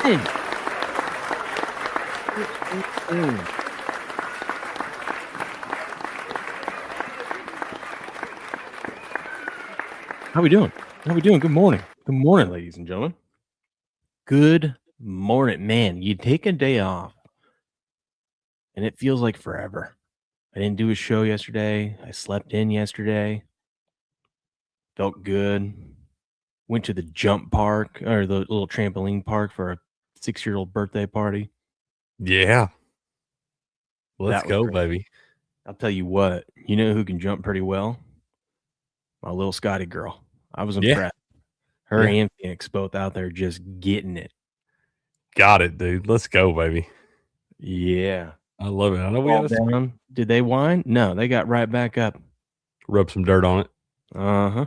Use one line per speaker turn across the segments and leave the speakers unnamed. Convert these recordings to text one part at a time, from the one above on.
morning. How we doing? Good morning. Good morning, ladies and gentlemen. Good morning. Man, you take a day off and it feels like forever. I didn't do a show yesterday. I slept in yesterday. Felt good. Went to the jump park or the little trampoline park for a 6-year-old birthday party.
Yeah. Let's
That was
go,
great.
baby.
I'll tell you what, you know who can jump pretty well? My little Scotty girl. I was
Yeah.
impressed. Her
Yeah.
and Phoenix both out there just getting it.
Got it, dude. Let's go, baby.
Yeah.
I love it. I know we
Fall
got to
down. Did they whine? No, they got right back up.
rub some dirt on it.
Uh-huh.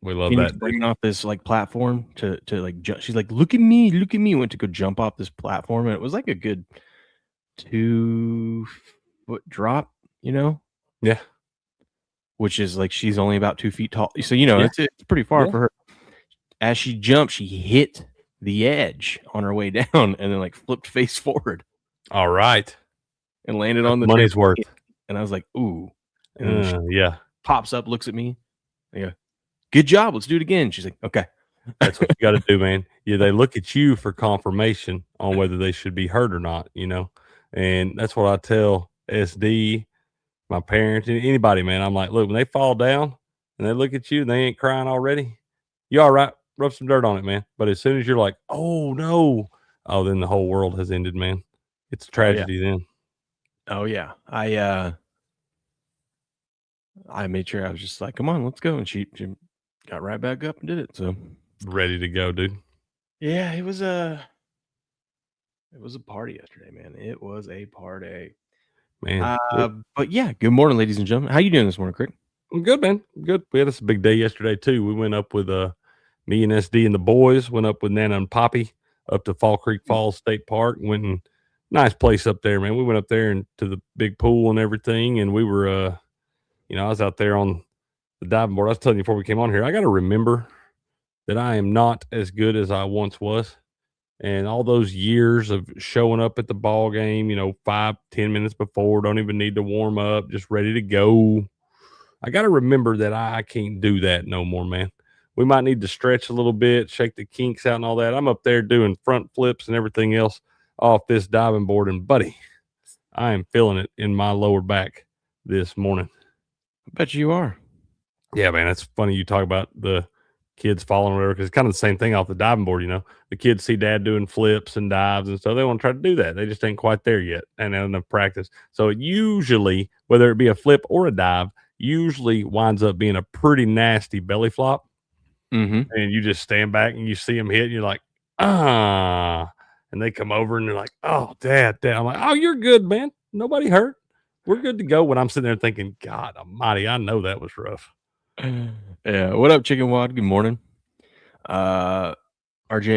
We love
Phoenix
that, dude.
bringing off this like platform to like jump. She's like, look at me. Went to go jump off this platform, and it was like a good 2-foot drop,
Yeah.
which is like she's only about 2 feet tall. So
Yeah.
it's pretty far
Yeah.
for her. As she jumped, she hit the edge on her way down, and then like flipped face forward
All right.
and landed on the
Money's
trampoline.
worth.
And I was like, ooh. And then she
Yeah.
pops up, looks at me. Yeah. Good job. Let's do it again. She's like, okay.
That's what you got to do, man. Yeah, they look at you for confirmation on whether they should be hurt or not, And that's what I tell SD, my parents, and anybody, man. I'm like, look, when they fall down and they look at you and they ain't crying already, you all right? Rub some dirt on it, man. But as soon as you're like, oh no, then the whole world has ended, man. It's a tragedy then.
Oh yeah. I made sure I was just like, come on, let's go. And she got right back up and did it. So
Ready to go, dude.
yeah, it was a party yesterday, man. It was a party.
Man.
But yeah, good morning, ladies and gentlemen. How you doing this morning, Crick?
I'm good, man. Good. We had us a big day yesterday too. We went up with me and SD and the boys, went up with Nana and Poppy up to Fall Creek Falls State Park. Went and nice place up there, man. We went up there and to the big pool and everything, and we were I was out there on the diving board. I was telling you before we came on here, I got to remember that I am not as good as I once was. And all those years of showing up at the ball game, 5-10 minutes before, don't even need to warm up, just ready to go. I got to remember that I can't do that no more, man. We might need to stretch a little bit, shake the kinks out and all that. I'm up there doing front flips and everything else off this diving board. And, buddy, I am feeling it in my lower back this morning.
I bet you are.
Yeah, man, it's funny you talk about the kids falling or whatever, because it's kind of the same thing off the diving board. The kids see dad doing flips and dives and stuff. They want to try to do that. They just ain't quite there yet and not enough practice. So it usually, whether it be a flip or a dive, usually winds up being a pretty nasty belly flop.
Mm-hmm.
And you just stand back and you see them hit and you're like, and they come over and they're like, oh, dad. I'm like, oh, you're good, man. Nobody hurt. We're good to go. When I'm sitting there thinking, God almighty, I know that was rough.
Yeah. What up, Chicken Wad? Good morning. RJ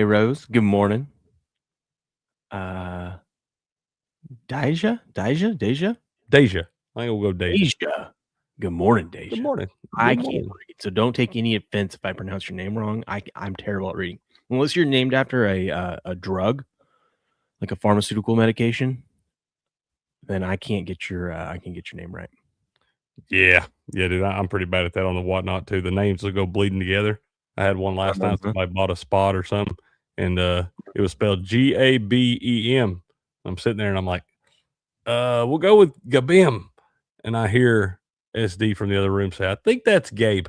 Rose, good morning. Deja. I think
we'll go Deja.
Good morning, Deja.
Good morning.
I can't read, so don't take any offense if I pronounce your name wrong. I'm terrible at reading. Unless you're named after a drug, like a pharmaceutical medication, then I can't get your name right.
Yeah, dude. I'm pretty bad at that on the whatnot too. The names will go bleeding together. I had one last night. Somebody bought a spot or something, and it was spelled Gabem. I'm sitting there and I'm like, we'll go with Gabim. And I hear SD from the other room say, I think that's Gabe.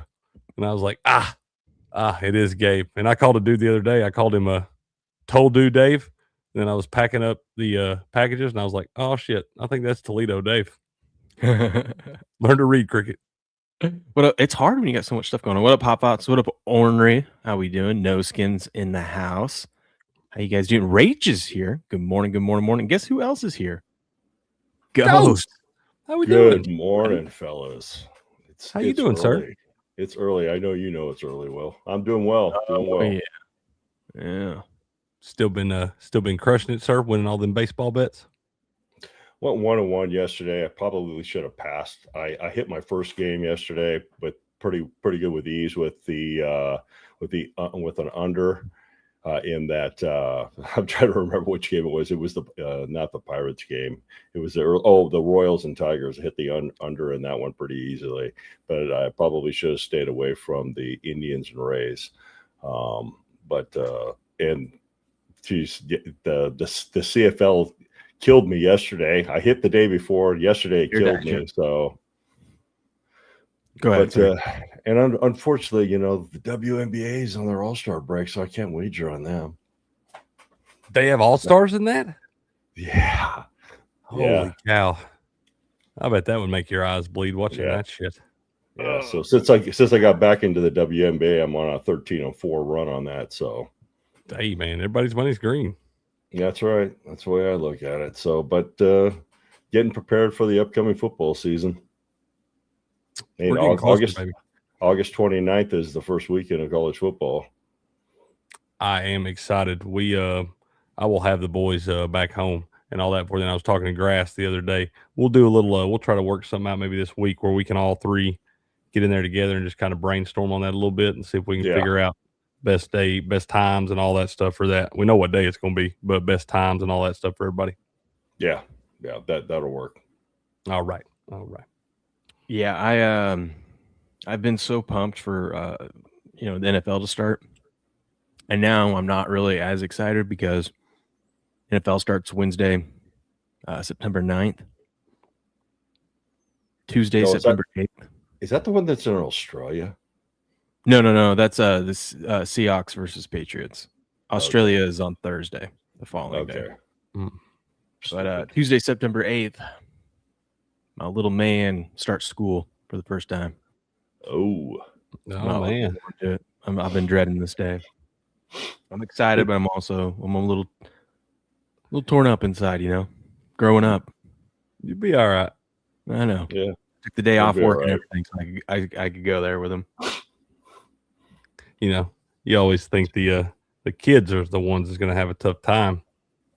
And I was like, it is Gabe. And I called a dude the other day. I called him Told Dude Dave. And then I was packing up the packages and I was like, oh shit, I think that's Toledo Dave. Learn to read, Cricket.
But it's hard when you got so much stuff going on. What up, Hop Outs? What up, Ornery? How we doing? No Skins in the house. How you guys doing? Rage is here. Good morning. Guess who else is here? Ghost.
How we doing?
Good morning, fellas.
How you doing, sir?
It's early. I know you know it's early. Well, I'm doing well.
Yeah.
Still been crushing it, sir. Winning all them baseball bets.
Went 1-1 yesterday. I probably should have passed. I hit my first game yesterday, but pretty good with ease with an under. in that I'm trying to remember which game it was. It was the not the Pirates game. It was the Royals and Tigers hit the under in that one pretty easily. But I probably should have stayed away from the Indians and Rays. And geez, the CFL killed me yesterday. I hit the day before. Yesterday it killed me. So
go ahead.
But and unfortunately, the WNBA is on their All-Star break, so I can't wager on them.
They have All-Stars in that?
Yeah.
Holy cow! I bet that would make your eyes bleed watching that shit.
Yeah. So since I got back into the WNBA, I'm on a 13-4 run on that. So,
hey man, everybody's money's green.
That's right. That's the way I look at it. So, but getting prepared for the upcoming football season. And August 29th is the first weekend of college football.
I am excited. I will have the boys back home and all that for them. I was talking to Grass the other day. We'll do a little, we'll try to work something out maybe this week where we can all three get in there together and just kind of brainstorm on that a little bit and see if we can figure out best day, best times and all that stuff for that. We know what day it's going to be, but best times and all that stuff for everybody.
Yeah. Yeah. That'll work.
All right.
Yeah. I've been so pumped for, the NFL to start. And now I'm not really as excited because NFL starts Wednesday, September 9th. Tuesday, September 8th.
Is that the one that's in Australia?
No. That's this Seahawks versus Patriots. Australia is on Thursday, the following day. But Tuesday, September 8th, my little man starts school for the first time.
Oh
man. I've been dreading this day. I'm excited, but I'm a little torn up inside, growing up.
You'll be all right.
I know.
Yeah.
Took the day off work and everything, so I could go there with him.
You always think the kids are the ones that's going to have a tough time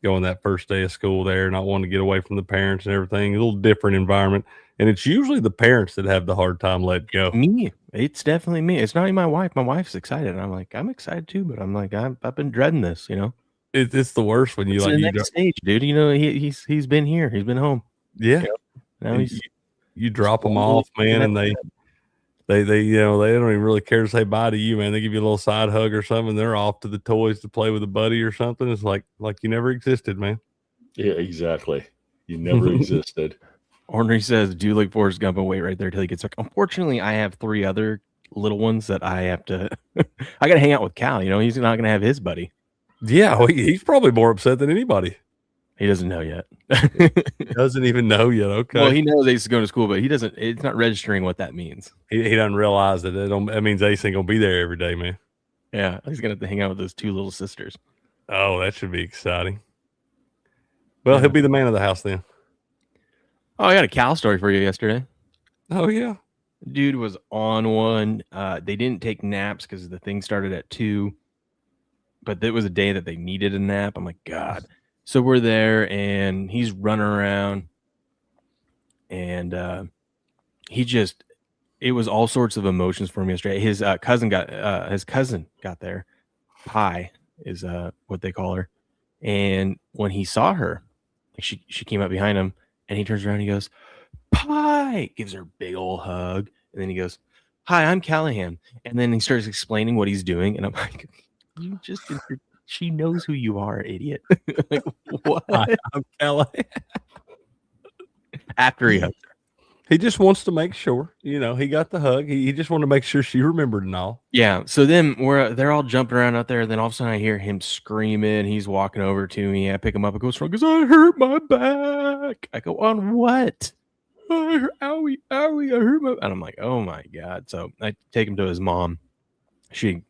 going that first day of school there, not wanting to get away from the parents and everything. A little different environment. And it's usually the parents that have the hard time letting go.
Me. It's definitely me. It's not even my wife. My wife's excited. And I'm like, I'm excited too, but I'm like, I've been dreading this,
It's the worst when
the next stage, dude. He's been here. He's been home.
Yeah.
Now
you drop them off, man, and they don't even really care to say bye to you, man. They give you a little side hug or something. They're off to the toys to play with a buddy or something. It's like you never existed, man.
Yeah, exactly. You never existed.
Ornery says, do like Forrest Gump and wait right there till he gets back. Unfortunately, I have 3 other little ones that I have to I gotta hang out with Cal, he's not gonna have his buddy.
Yeah, well, he's probably more upset than anybody.
He doesn't know yet.
Doesn't even know yet. Okay.
Well, he knows Ace is going to school, but it's not registering what that means.
He doesn't realize that that means Ace ain't gonna be there every day, man.
Yeah, he's gonna have to hang out with those 2 little sisters.
Oh, that should be exciting. Well, he'll be the man of the house then.
Oh, I got a Cal story for you yesterday.
Oh yeah.
Dude was on one. They didn't take naps because the thing started at 2. But it was a day that they needed a nap. I'm like, God. So we're there and he's running around and it was all sorts of emotions for him yesterday. His cousin got there. Pie is what they call her. And when he saw her, she came up behind him and he turns around and he goes, Pie, gives her a big old hug. And then he goes, hi, I'm Callahan. And then he starts explaining what he's doing. And I'm like, she knows who you are, idiot. Like, what?
Hi, I'm Callahan.
After he hugs her.
He just wants to make sure, he got the hug. He just wanted to make sure she remembered and all.
Yeah. So then they're all jumping around out there. And then all of a sudden I hear him screaming. He's walking over to me. I pick him up. I go, what's wrong? Because I hurt my back. I go, on what? Owie, I hurt my. And I'm like, oh my God. So I take him to his mom. She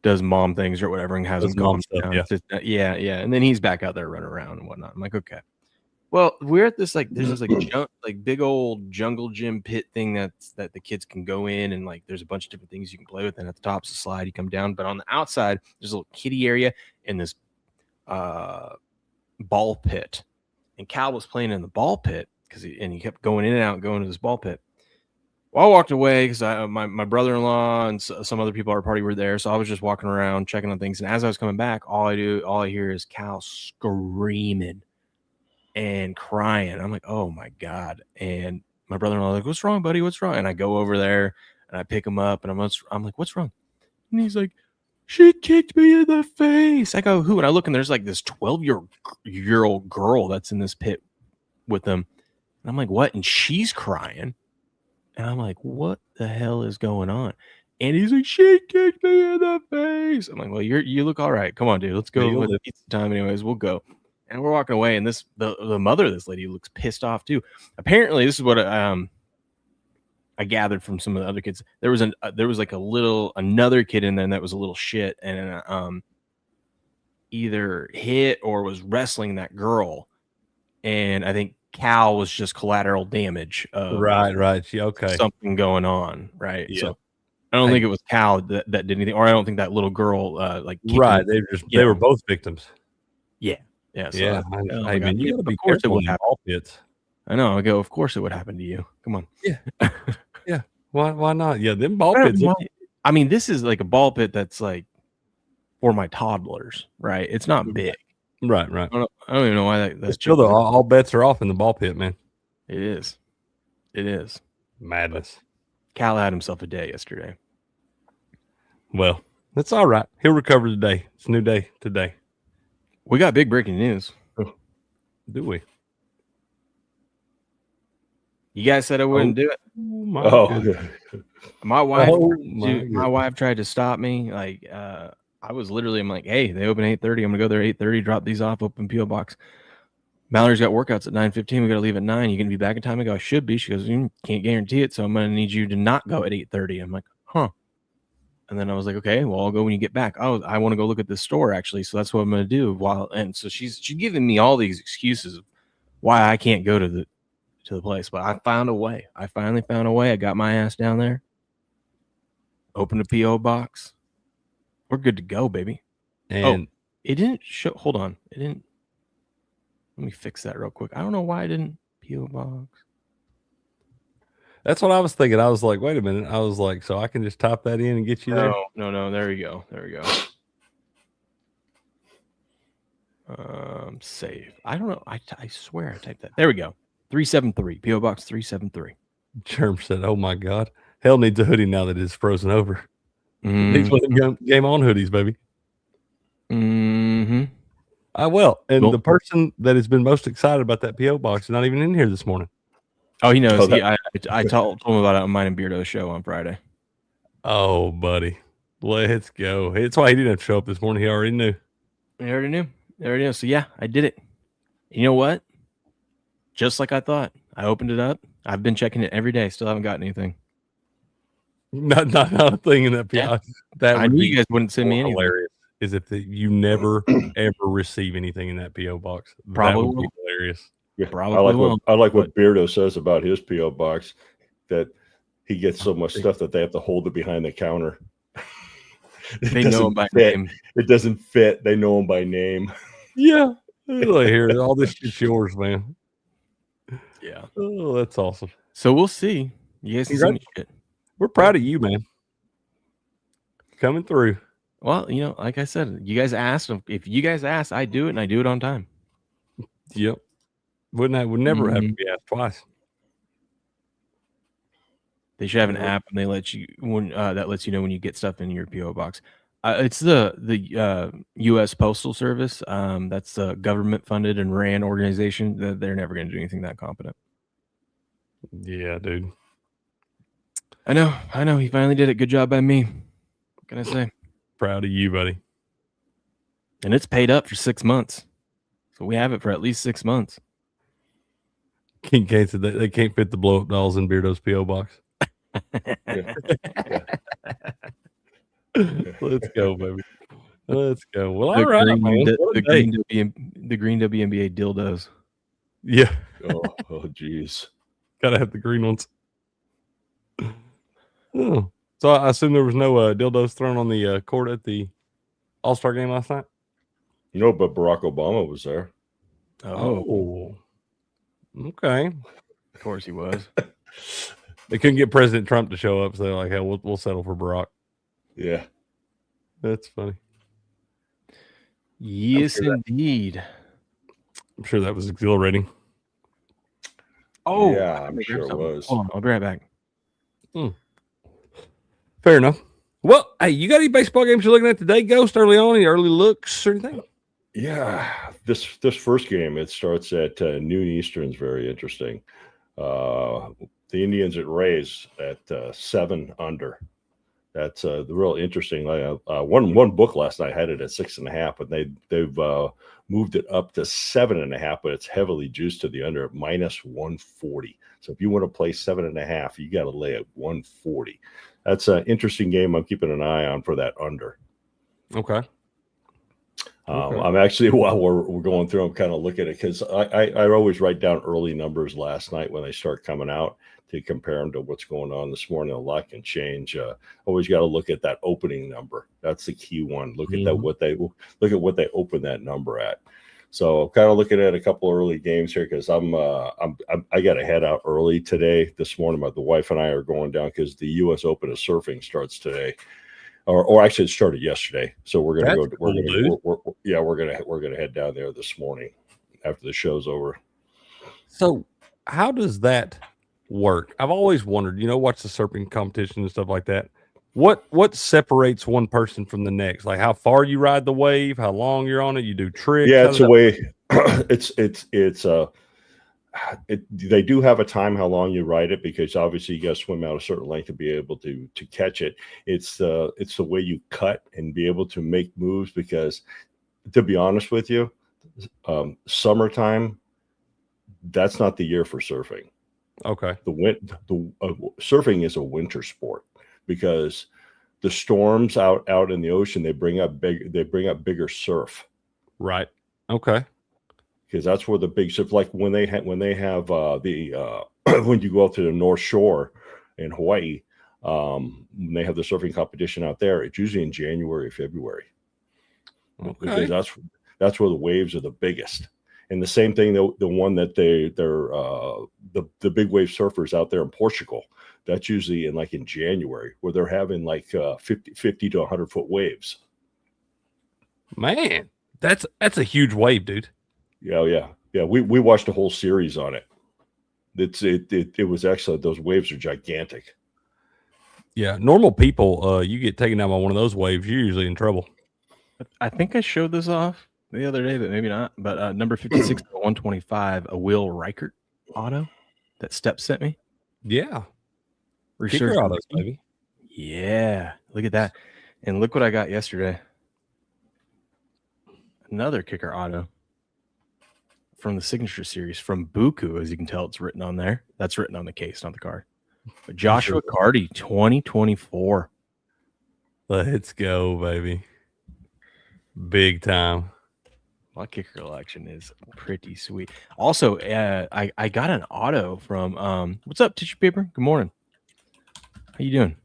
does mom things or whatever and has him calm down. Yeah. And then he's back out there running around and whatnot. I'm like, okay. Well, we're at this there's this big old jungle gym pit thing that the kids can go in and there's a bunch of different things you can play with. And at the top's a slide, you come down, but on the outside there's a little kiddie area and this ball pit. And Cal was playing in the ball pit because he kept going in and out, going to this ball pit. Well, I walked away because my brother-in-law and some other people at our party were there, so I was just walking around checking on things. And as I was coming back, all I hear is Cal screaming and crying. I'm like, oh my god! And my brother-in-law like, what's wrong, buddy? What's wrong? And I go over there and I pick him up, and I'm like, what's wrong? And he's like, she kicked me in the face. I go, who? And I look, and there's like this 12-year-old girl that's in this pit with them. And I'm like, what? And she's crying. And I'm like, what the hell is going on? And he's like, she kicked me in the face. I'm like, well, you look all right. Come on, dude. Let's go. Let's eat some time anyways. We'll go. And we're walking away. And the mother of this lady looks pissed off too. Apparently, this is what I gathered from some of the other kids. There was like another kid in there that was a little shit and either hit or was wrestling that girl. And I think Cal was just collateral damage of
right. Yeah, okay.
Something going on, right?
Yeah.
So I don't think it was Cal that did anything, or I don't think that little girl
right. They were both victims.
Yeah. So
yeah. I mean, you gotta be careful with ball pits.
I know. I go, of course it would happen to you. Come on.
Yeah. Yeah. Why not? Yeah, them ball pits.
I mean, this is like a ball pit that's like for my toddlers, right? It's not big.
Right.
I don't even know why that's
still all bets are off in the ball pit, man.
It is
madness.
But Cal had himself a day yesterday.
Well, that's all right. He'll recover today. It's a new day today.
We got big breaking news.
Do we?
You guys said I wouldn't do it. My wife tried to stop me. Like I was literally, I'm like, hey, they open 8:30. I'm gonna go there 8:30, drop these off, open PO box. Mallory's got workouts at 9:15. We gotta leave at 9. You gonna be back in time? I go, I should be. She goes, you can't guarantee it, so I'm gonna need you to not go at 8:30. I'm like, huh. And then I was like, okay, well, I'll go when you get back. Oh, I want to go look at this store actually, so that's what I'm gonna do. And so she's giving me all these excuses of why I can't go to the place, but I found a way. I finally found a way. I got my ass down there, opened a PO box. We're good to go, baby.
And
it didn't show. Hold on, it didn't. Let me fix that real quick. I don't know why I didn't PO box.
That's what I was thinking. I was like, wait a minute. I was like, so I can just type that in and get you there?
No. There we go. Save. I don't know. I swear I typed that. There we go. 373. PO Box 373.
Germ said, oh my God. Hell needs a hoodie now that it's frozen over. Needs one of them game on hoodies, baby.
Mm-hmm.
The person that has been most excited about that PO box is not even in here this morning.
Oh, he knows. I told him about it on Mine and Beardo's show on Friday.
Oh, buddy. Let's go. That's why he didn't have to show up this morning. He already knew.
He already knew. So yeah, I did it. You know what? Just like I thought. I opened it up. I've been checking it every day. Still haven't gotten anything.
Not a thing in that PO.
Yeah. That I knew you guys wouldn't send me anything.
Hilarious. Is if you never ever receive anything in that PO box.
Probably
that would be hilarious.
Yeah, I like what Beardo says about his PO box, that he gets so much stuff that they have to hold it behind the counter.
They know him by name.
It doesn't fit. They know him by name.
Yeah. Like, here, all this shit's yours, man.
Yeah.
Oh, that's awesome.
So we'll see. You guys can see me shit.
We're proud of you, man. Coming through.
Well, like I said, you guys asked. If you guys ask, I do it, and I do it on time.
Yep. Would never have to be asked twice.
They should have an app, and they let you that lets you know when you get stuff in your PO box. It's the U.S. Postal Service. That's a government-funded and ran organization. They're never going to do anything that competent.
Yeah, dude.
I know. He finally did it. Good job by me. What can I say?
Proud of you, buddy.
And it's paid up for 6 months. So we have it for at least 6 months.
King Kane said they can't fit the blow-up dolls in Beardo's P.O. box. Let's go, baby. Let's go. Well, all right, man.
The green WNBA dildos.
Yeah.
Oh, geez.
Gotta have the green ones. Oh. So I assume there was no dildos thrown on the court at the All-Star game last night?
No, but Barack Obama was there.
Oh. Okay.
Of course he was.
They couldn't get President Trump to show up, so they're like, "Hell, we'll settle for Barack."
Yeah,
That's funny.
Yes, indeed.
I'm sure that was exhilarating.
Oh,
yeah, I'm sure it was.
Hold on, I'll be right back.
Fair enough. Well, hey, you got any baseball games you're looking at today, Ghost? Early on, any early looks or anything?
Yeah, this first game, it starts at noon Eastern, is very interesting. The Indians at Rays at 7 under. That's the real interesting. One book last night had it at 6.5, but they've moved it up to 7.5, but it's heavily juiced to the under at -140. So if you want to play 7.5, you got to lay at 140. That's an interesting game. I'm keeping an eye on for that under.
Okay.
I'm actually, while we're going through, I'm kind of looking at it because I always write down early numbers last night when they start coming out to compare them to what's going on this morning. A lot can change. Always got to look at that opening number. That's the key one. Look at what they open that number at. So I'm kind of looking at a couple early games here because I got to head out early today. This morning, the wife and I are going down because the U.S. Open of surfing starts today. Or actually, it started yesterday. So we're gonna we're gonna head down there this morning after the show's over.
So, how does that work? I've always wondered. Watch the surfing competition and stuff like that. What separates one person from the next? Like how far you ride the wave, how long you're on it. You do tricks.
Yeah, it's a way. They do have a time how long you ride it because obviously you got to swim out a certain length to be able to catch it. It's the way you cut and be able to make moves because, to be honest with you, summertime, that's not the year for surfing.
Okay.
Surfing is a winter sport because the storms out in the ocean, they bring up bigger surf.
Right. Okay.
Because that's where the big surf, like when they have when you go out to the North Shore in Hawaii, when they have the surfing competition out there, it's usually in January, February. Okay. Because that's where the waves are the biggest. And the same thing, the one that they're the big wave surfers out there in Portugal, that's usually in January where they're having 50 to 100 foot waves.
Man, that's a huge wave, dude.
Yeah. We watched a whole series on it. It was excellent. Those waves are gigantic.
Yeah, normal people, you get taken down by one of those waves, you're usually in trouble.
I think I showed this off the other day, but maybe not. But number 56 to 125, a Will Reichert auto that Step sent me.
Yeah,
Research
autos, baby.
Yeah, look at that, and look what I got yesterday. Another kicker auto from the Signature Series from Buku. As you can tell, it's written on there. That's written on the case, not the card. But Joshua Carty, 2024.
Let's go, baby. Big time.
My kicker collection is pretty sweet. Also, I got an auto from what's up, Tissue Paper? Good morning. How you doing?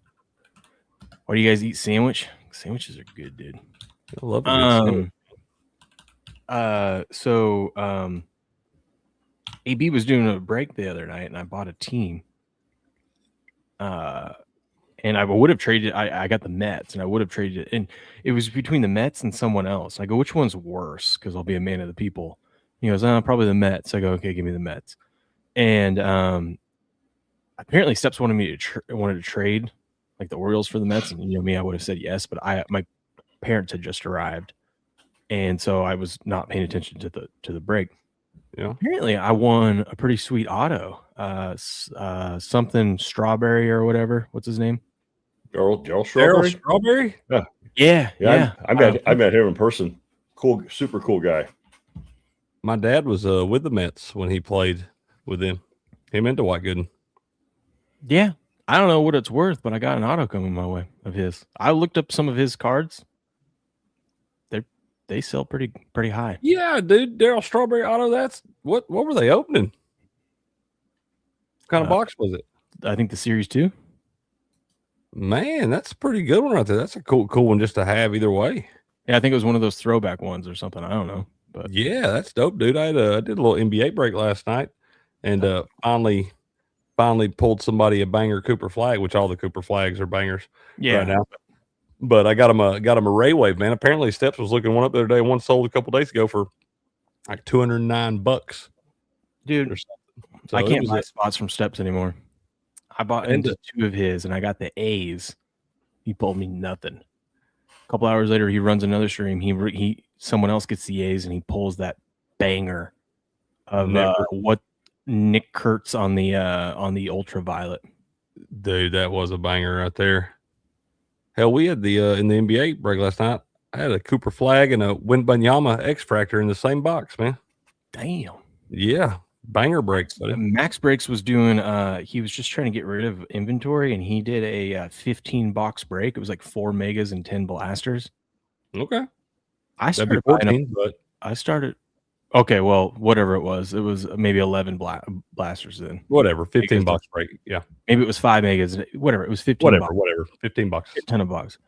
Why do you guys eat sandwich? Sandwiches are good, dude.
I love it.
AB was doing a break the other night, and I bought a team. And I would have traded. I got the Mets, and I would have traded it. And it was between the Mets and someone else. I go, which one's worse? Because I'll be a man of the people. He goes, probably the Mets. I go, okay, give me the Mets. And apparently, Steps wanted to trade like the Orioles for the Mets, and me, I would have said yes, but my parents had just arrived, and so I was not paying attention to the break.
Yeah.
Apparently, I won a pretty sweet auto. Something Strawberry or whatever. What's his name?
Daryl Strawberry.
Strawberry.
Yeah. I met him in person. Cool, super cool guy.
My dad was with the Mets when he played with them. Him and Dwight Gooden.
Yeah. I don't know what it's worth, but I got an auto coming my way of his. I looked up some of his cards. They sell pretty high.
Yeah, dude. Daryl Strawberry auto. That's what were they opening? What kind of box was it?
I think the Series 2.
Man, that's a pretty good one right there. That's a cool one just to have either way.
Yeah, I think it was one of those throwback ones or something. I don't know. But
yeah, that's dope, dude. I did a little NBA break last night and finally finally pulled somebody a banger Cooper flag, which all the Cooper flags are bangers
Yeah.
right now. But I got him a Ray Wave, man. Apparently Steps was looking one up the other day. One sold a couple days ago for like $209.
Dude,
So
I can't buy spots from Steps anymore. I bought into 2 of his and I got the A's. He pulled me nothing. A couple hours later, he runs another stream. Someone else gets the A's and he pulls that banger of what Nick Kurtz on the ultraviolet.
Dude, that was a banger right there. Hell, we had the in the NBA break last night. I had a Cooper flag and a Wembanyama X-Fractor in the same box, man.
Damn.
Yeah, banger breaks, buddy.
Max Breaks was doing. He was just trying to get rid of inventory, and he did a 15 box break. It was like 4 megas and 10 blasters.
Okay,
I
that'd be
started buying
14, but
I started. Okay, well, whatever it was maybe 11 blasters then.
Whatever, 15 box break. Yeah,
maybe it was 5 megas. Whatever, it was 15.
Whatever, 15 bucks.
A ton of bucks.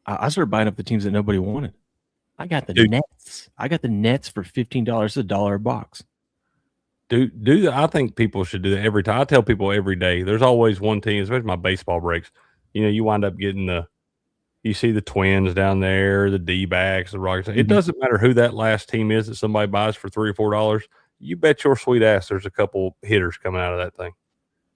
I started buying up the teams that nobody wanted. I got the Nets. I got the Nets for $15, $1 a box.
I think people should do that every time. I tell people every day. There's always one team, especially my baseball breaks. You know, you wind up getting you see the Twins down there, the D-backs, the Rockets. It doesn't matter who that last team is that somebody buys for $3 or $4. You bet your sweet ass there's a couple hitters coming out of that thing.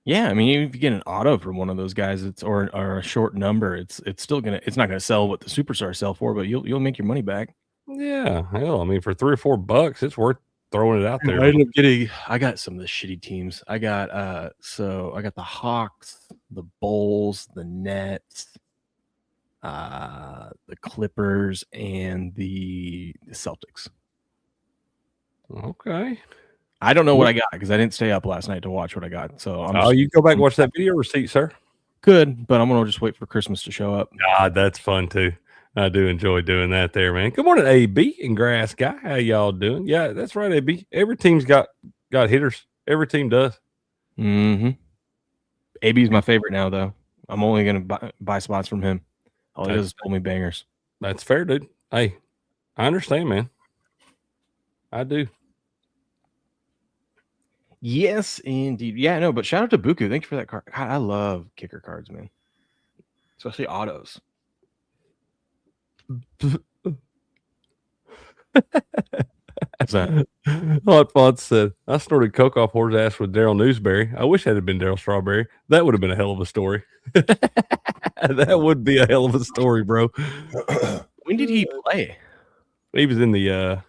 Yeah, I mean, even if you get an auto from one of those guys, or a short number, it's still it's not gonna sell what the superstars sell for, but you'll make your money back.
Yeah, hell, I mean, for $3 or $4, it's worth throwing it out there.
I got some of the shitty teams. I got the Hawks, the Bulls, the Nets, the Clippers, and the Celtics.
Okay.
I don't know what I got because I didn't stay up last night to watch what I got. So
you go back and watch that video receipt, sir.
Good, but I'm gonna just wait for Christmas to show up.
God, that's fun too. I do enjoy doing that there, man. Good morning, AB and Grass Guy. How y'all doing? Yeah, that's right, AB. Every team's got hitters. Every team does.
Mm-hmm. AB's my favorite now, though. I'm only gonna buy spots from him. All he does is pull me bangers.
That's fair, dude. Hey, I understand, man. I do.
Yes, indeed. Yeah, no, but shout out to Buku. Thank you for that card. God, I love kicker cards, man. Especially autos. What's that?
Hot Font said, I snorted coke off horse ass with Daryl Newsbury. I wish that had been Daryl Strawberry. That would have been a hell of a story. That would be a hell of a story, bro.
When did he play?
He was in the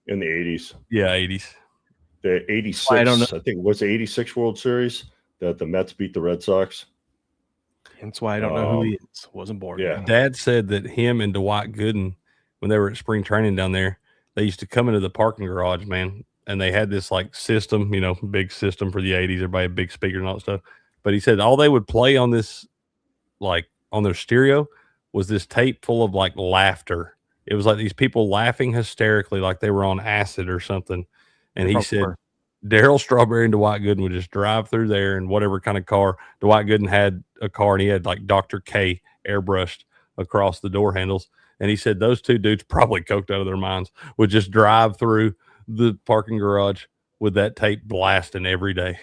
80s.
Yeah, 80s.
The 86,
I don't know.
I think it was the 86 World Series that the Mets beat the Red Sox.
That's why I don't know who he is. Wasn't born.
Yeah.
Dad said that him and Dwight Gooden, when they were at spring training down there, they used to come into the parking garage, man, and they had this like system, you know, big system for the 80s. Everybody had big speakers and all that stuff. But he said all they would play on this, like on their stereo, was this tape full of like laughter. It was like these people laughing hysterically like they were on acid or something. And he said Daryl Strawberry and Dwight Gooden would just drive through there in whatever kind of car. Dwight Gooden had a car, and he had like Dr. K airbrushed across the door handles. And he said those two dudes, probably coked out of their minds, would just drive through the parking garage with that tape blasting every day.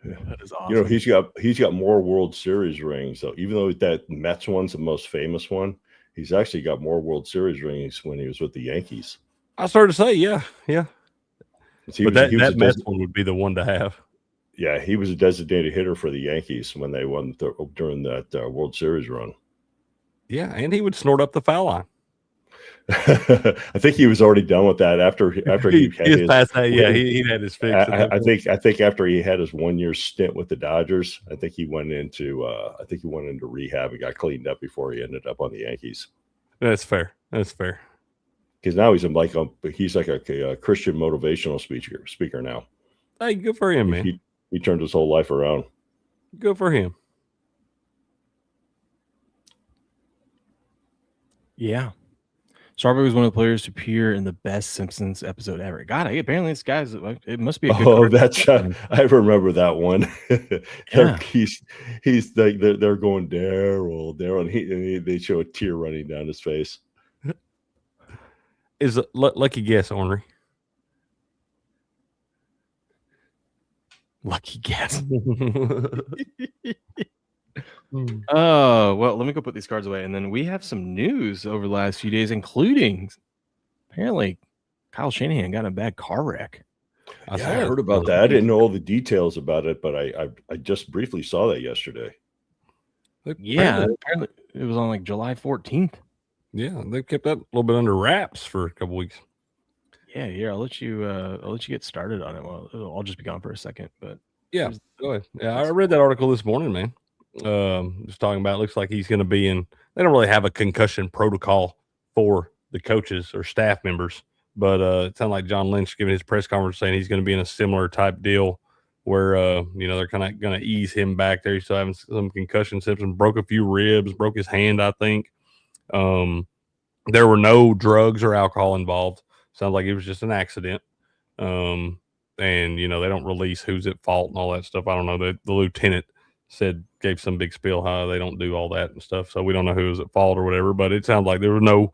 Yeah, that is awesome.
You know, he's got more World Series rings, though. Even though that Mets one's the most famous one, he's actually got more World Series rings when he was with the Yankees.
I started to say, yeah. But that Mets one would be the one to have.
Yeah, he was a designated hitter for the Yankees when they won during that World Series run.
Yeah, and he would snort up the foul line.
I think he was already done with that after he had his
past that. Yeah, he had his fix.
I think after he had his 1 year stint with the Dodgers, I think he went into rehab and got cleaned up before he ended up on the Yankees.
That's fair.
Because now he's like a Christian motivational speaker now.
Hey, good for him, man.
He turned his whole life around.
Good for him.
Yeah. Strawberry was one of the players to appear in the best Simpsons episode ever. God, apparently this guy's, it must be a good
I remember that one.
Yeah.
He's like they're going Daryl, and they show a tear running down his face.
Is lucky guess, Ornery?
Lucky guess. Oh, well, let me go put these cards away. And then we have some news over the last few days, including apparently Kyle Shanahan got in a bad car wreck.
I heard about that. I didn't know all the details about it, but I just briefly saw that yesterday.
Yeah, apparently it was on like July 14th.
Yeah, they kept that a little bit under wraps for a couple weeks.
Yeah, here I'll let you get started on it. Well, I'll just be gone for a second, but
yeah, go ahead. Yeah, I read that article this morning, man. Just talking about it looks like he's going to be in. They don't really have a concussion protocol for the coaches or staff members, but it sounded like John Lynch giving his press conference saying he's going to be in a similar type deal where they're kind of going to ease him back there. He's still having some concussion symptoms, broke a few ribs, broke his hand, I think. There were no drugs or alcohol involved. Sounds like it was just an accident. And they don't release who's at fault and all that stuff. I don't know. The lieutenant gave some big spiel how they don't do all that and stuff. So we don't know who was at fault or whatever, but it sounds like there was no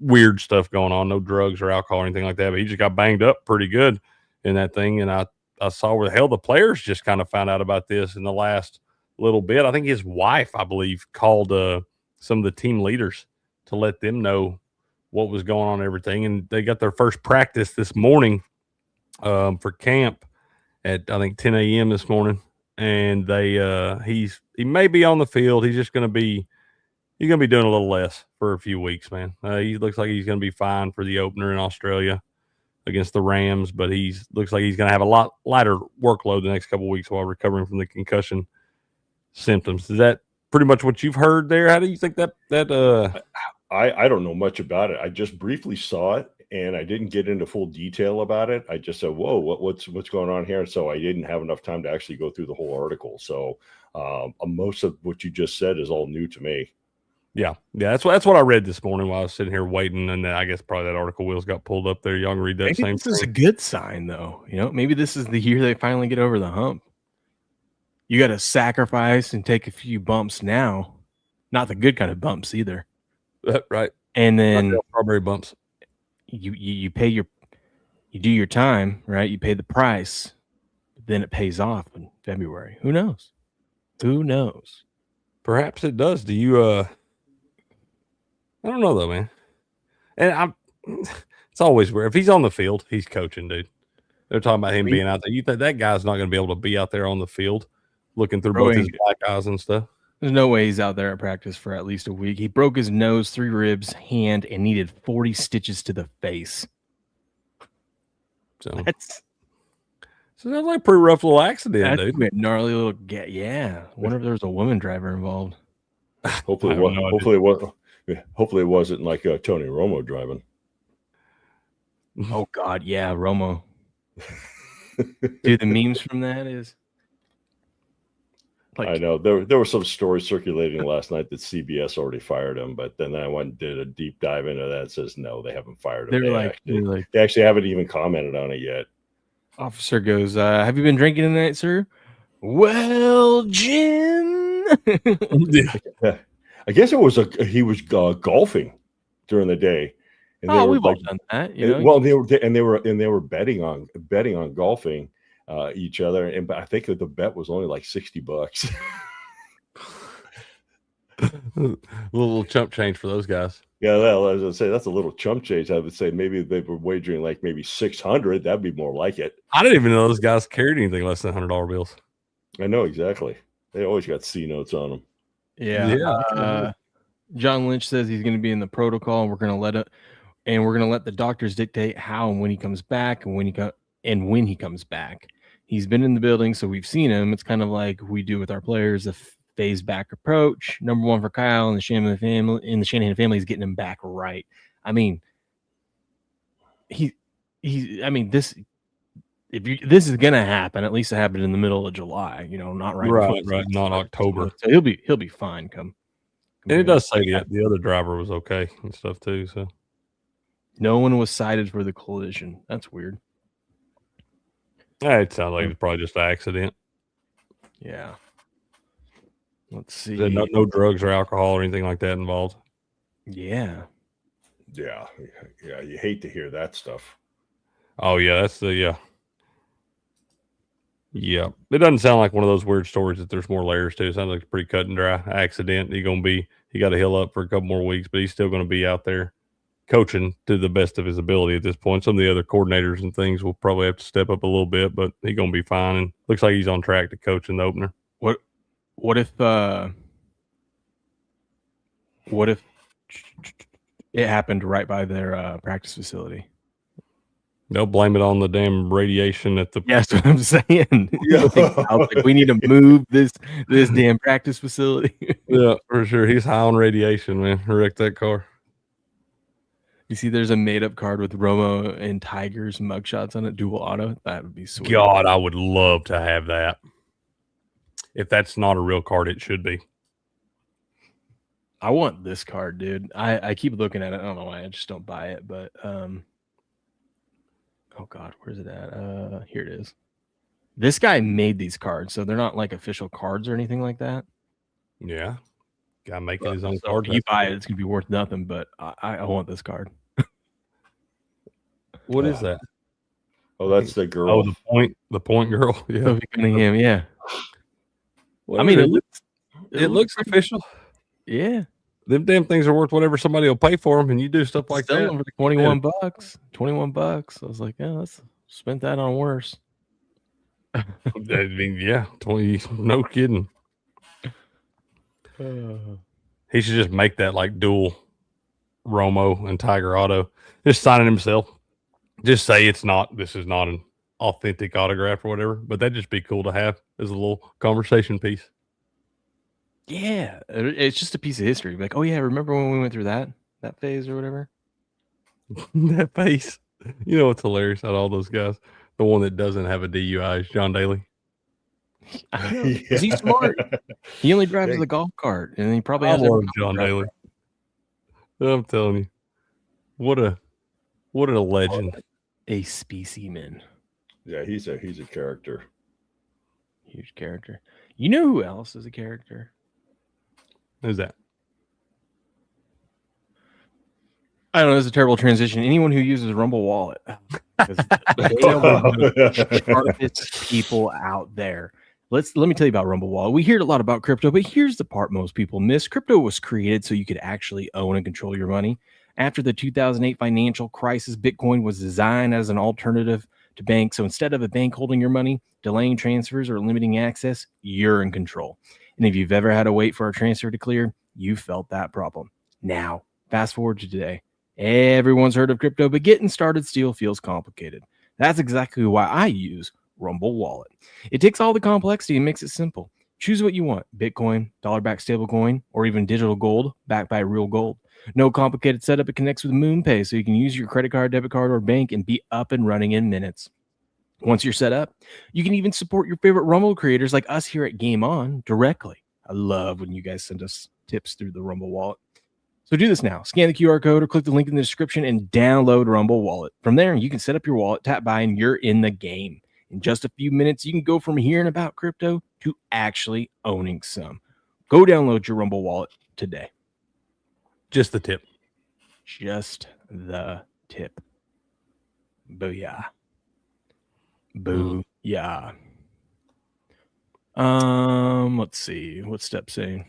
weird stuff going on, no drugs or alcohol or anything like that. But he just got banged up pretty good in that thing. And I saw where the hell the players just kind of found out about this in the last little bit. I think his wife, I believe, called some of the team leaders to let them know what was going on and everything. And they got their first practice this morning for camp at, I think, 10 a.m. this morning. And he may be on the field. He's just going to be doing a little less for a few weeks, man. He looks like he's going to be fine for the opener in Australia against the Rams, but looks like he's going to have a lot lighter workload the next couple of weeks while recovering from the concussion symptoms. Is that pretty much what you've heard there? How do you think that
I don't know much about it. I just briefly saw it and I didn't get into full detail about it. I just said, whoa, what's going on here? And so I didn't have enough time to actually go through the whole article. So most of what you just said is all new to me.
Yeah. That's what I read this morning while I was sitting here waiting. And then I guess probably that article wheels got pulled up there. Y'all can read that
maybe
same
this
thing.
This is a good sign, though. Maybe this is the year they finally get over the hump. You got to sacrifice and take a few bumps now. Not the good kind of bumps either.
Right.
And then
strawberry bumps.
You pay you do your time, right? You pay the price. Then it pays off in February. Who knows?
Perhaps it does. Do you I don't know though, man. And it's always weird. If he's on the field, he's coaching, dude. They're talking about him being out there. You think that guy's not going to be able to be out there on the field looking through both his black eyes and stuff?
There's no way he's out there at practice for at least a week. He broke his nose, 3 ribs, hand, and needed 40 stitches to the face.
So that's like a pretty rough little accident, dude.
A gnarly little I wonder if there was a woman driver involved.
Hopefully it wasn't like Tony Romo driving.
Oh God, yeah, Romo. Dude, the memes from that is
I know there were some stories circulating last night that CBS already fired him, but then I went and did a deep dive into that. It says no, they haven't fired him. They actually haven't even commented on it yet.
Officer goes, "Have you been drinking tonight, sir?" Well, Jim.
I guess he was golfing during the day. And
we've all done that,
Well, they were betting on golfing each other, but I think that the bet was only like $60.
a little chump change for those guys.
Yeah, well, I was gonna say that's a little chump change. I would say maybe they were wagering like maybe 600. That'd be more like it.
I didn't even know those guys carried anything less than $100 bills.
I know exactly. They always got C notes on them.
Yeah. John Lynch says he's going to be in the protocol, and we're going to let the doctors dictate how and when he comes back, and when he comes back. He's been in the building, so we've seen him. It's kind of like we do with our players, a phase back approach. Number one for Kyle and the Shanahan family is getting him back right. I mean, this is gonna happen. At least it happened in the middle of July. Not right,
not October.
So he'll be fine. And
it does say the other driver was okay and stuff too. So
no one was cited for the collision. That's weird.
It sounds like it's probably just an accident.
Yeah. Let's see.
No drugs or alcohol or anything like that involved.
Yeah.
Yeah. You hate to hear that stuff.
Oh yeah, that's Yeah, it doesn't sound like one of those weird stories that there's more layers to. It sounds like it's pretty cut and dry accident. He got to heal up for a couple more weeks, but he's still going to be out there coaching to the best of his ability at this point. Some of the other coordinators and things will probably have to step up a little bit, but he's going to be fine. And looks like he's on track to coach in the opener.
What if it happened right by their practice facility?
They'll blame it on the damn radiation at the.
Yeah, that's what I'm saying. I was like, we need to move this damn practice facility.
Yeah, for sure. He's high on radiation, man. Wrecked that car.
You see, there's a made-up card with Romo and Tiger's mugshots on it, dual auto. That would be sweet.
God, I would love to have that. If that's not a real card, it should be.
I want this card, dude. I keep looking at it. I don't know why. I just don't buy it. But oh God, where's it at? Here it is. This guy made these cards, so they're not like official cards or anything like that.
Yeah, guy making his own
So
card.
if you buy it, it's gonna be worth nothing. But I want this card.
What is that?
Oh, that's the girl.
Oh, the point girl. Yeah,
Sophie Cunningham. Yeah.
Well,
I mean,
it looks official.
Yeah.
Them damn things are worth whatever somebody will pay for them, and you do stuff like that.
For $21. $21. I was like, yeah, let's spend that on worse.
I mean, yeah, 20. No kidding. He should just make that like dual Romo and Tiger auto. Just sign it himself. Just say this is not an authentic autograph or whatever, but that'd just be cool to have as a little conversation piece.
Yeah, it's just a piece of history. Like, oh yeah, remember when we went through that phase or whatever?
That face. You know what's hilarious out of all those guys? The one that doesn't have a DUI is John Daly.
He's smart. He only drives the golf cart, and he probably has
John Daly. I'm telling you, what a legend.
A specimen.
Yeah, he's a character.
Huge character. You know who else is a character?
Who's that?
I don't know. It's a terrible transition. Anyone who uses Rumble Wallet. Sharpest people out there. Let me tell you about Rumble Wallet. We hear a lot about crypto, but here's the part most people miss. Crypto was created so you could actually own and control your money. After the 2008 financial crisis, Bitcoin was designed as an alternative to banks. So instead of a bank holding your money, delaying transfers, or limiting access, you're in control. And if you've ever had to wait for a transfer to clear, you felt that problem. Now, fast forward to today. Everyone's heard of crypto, but getting started still feels complicated. That's exactly why I use Rumble Wallet. It takes all the complexity and makes it simple. Choose what you want: Bitcoin, dollar-backed stablecoin, or even digital gold backed by real gold. No complicated setup. It connects with MoonPay, so you can use your credit card, debit card, or bank and be up and running in minutes. Once you're set up, you can even support your favorite Rumble creators like us here at Game On directly. I love when you guys send us tips through the Rumble Wallet. So do this now. Scan the QR code or click the link in the description and download Rumble Wallet. From there, you can set up your wallet, tap buy, and you're in the game. In just a few minutes, you can go from hearing about crypto to actually owning some. Go download your Rumble Wallet today.
Just the tip.
Just the tip. Booyah. Booyah. Let's see. What's step saying?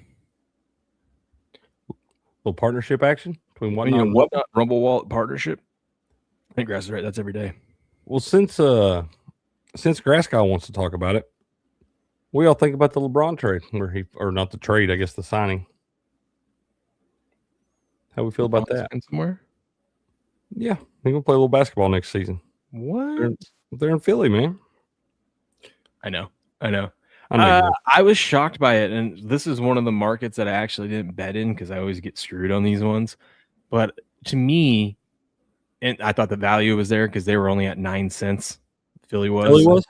Little partnership action between
Whatnot and Whatnot Rumble Wallet partnership. I think Grass is right. That's every day.
Well, since Grass Guy wants to talk about it, we all think about the LeBron trade, or not the trade, I guess the signing. How we feel about that?
Somewhere?
Yeah, we're gonna play a little basketball next season.
What?
They're in Philly, man.
I know. I was shocked by it, and this is one of the markets that I actually didn't bet in because I always get screwed on these ones. But to me, and I thought the value was there because they were only at 9 cents. Philly was?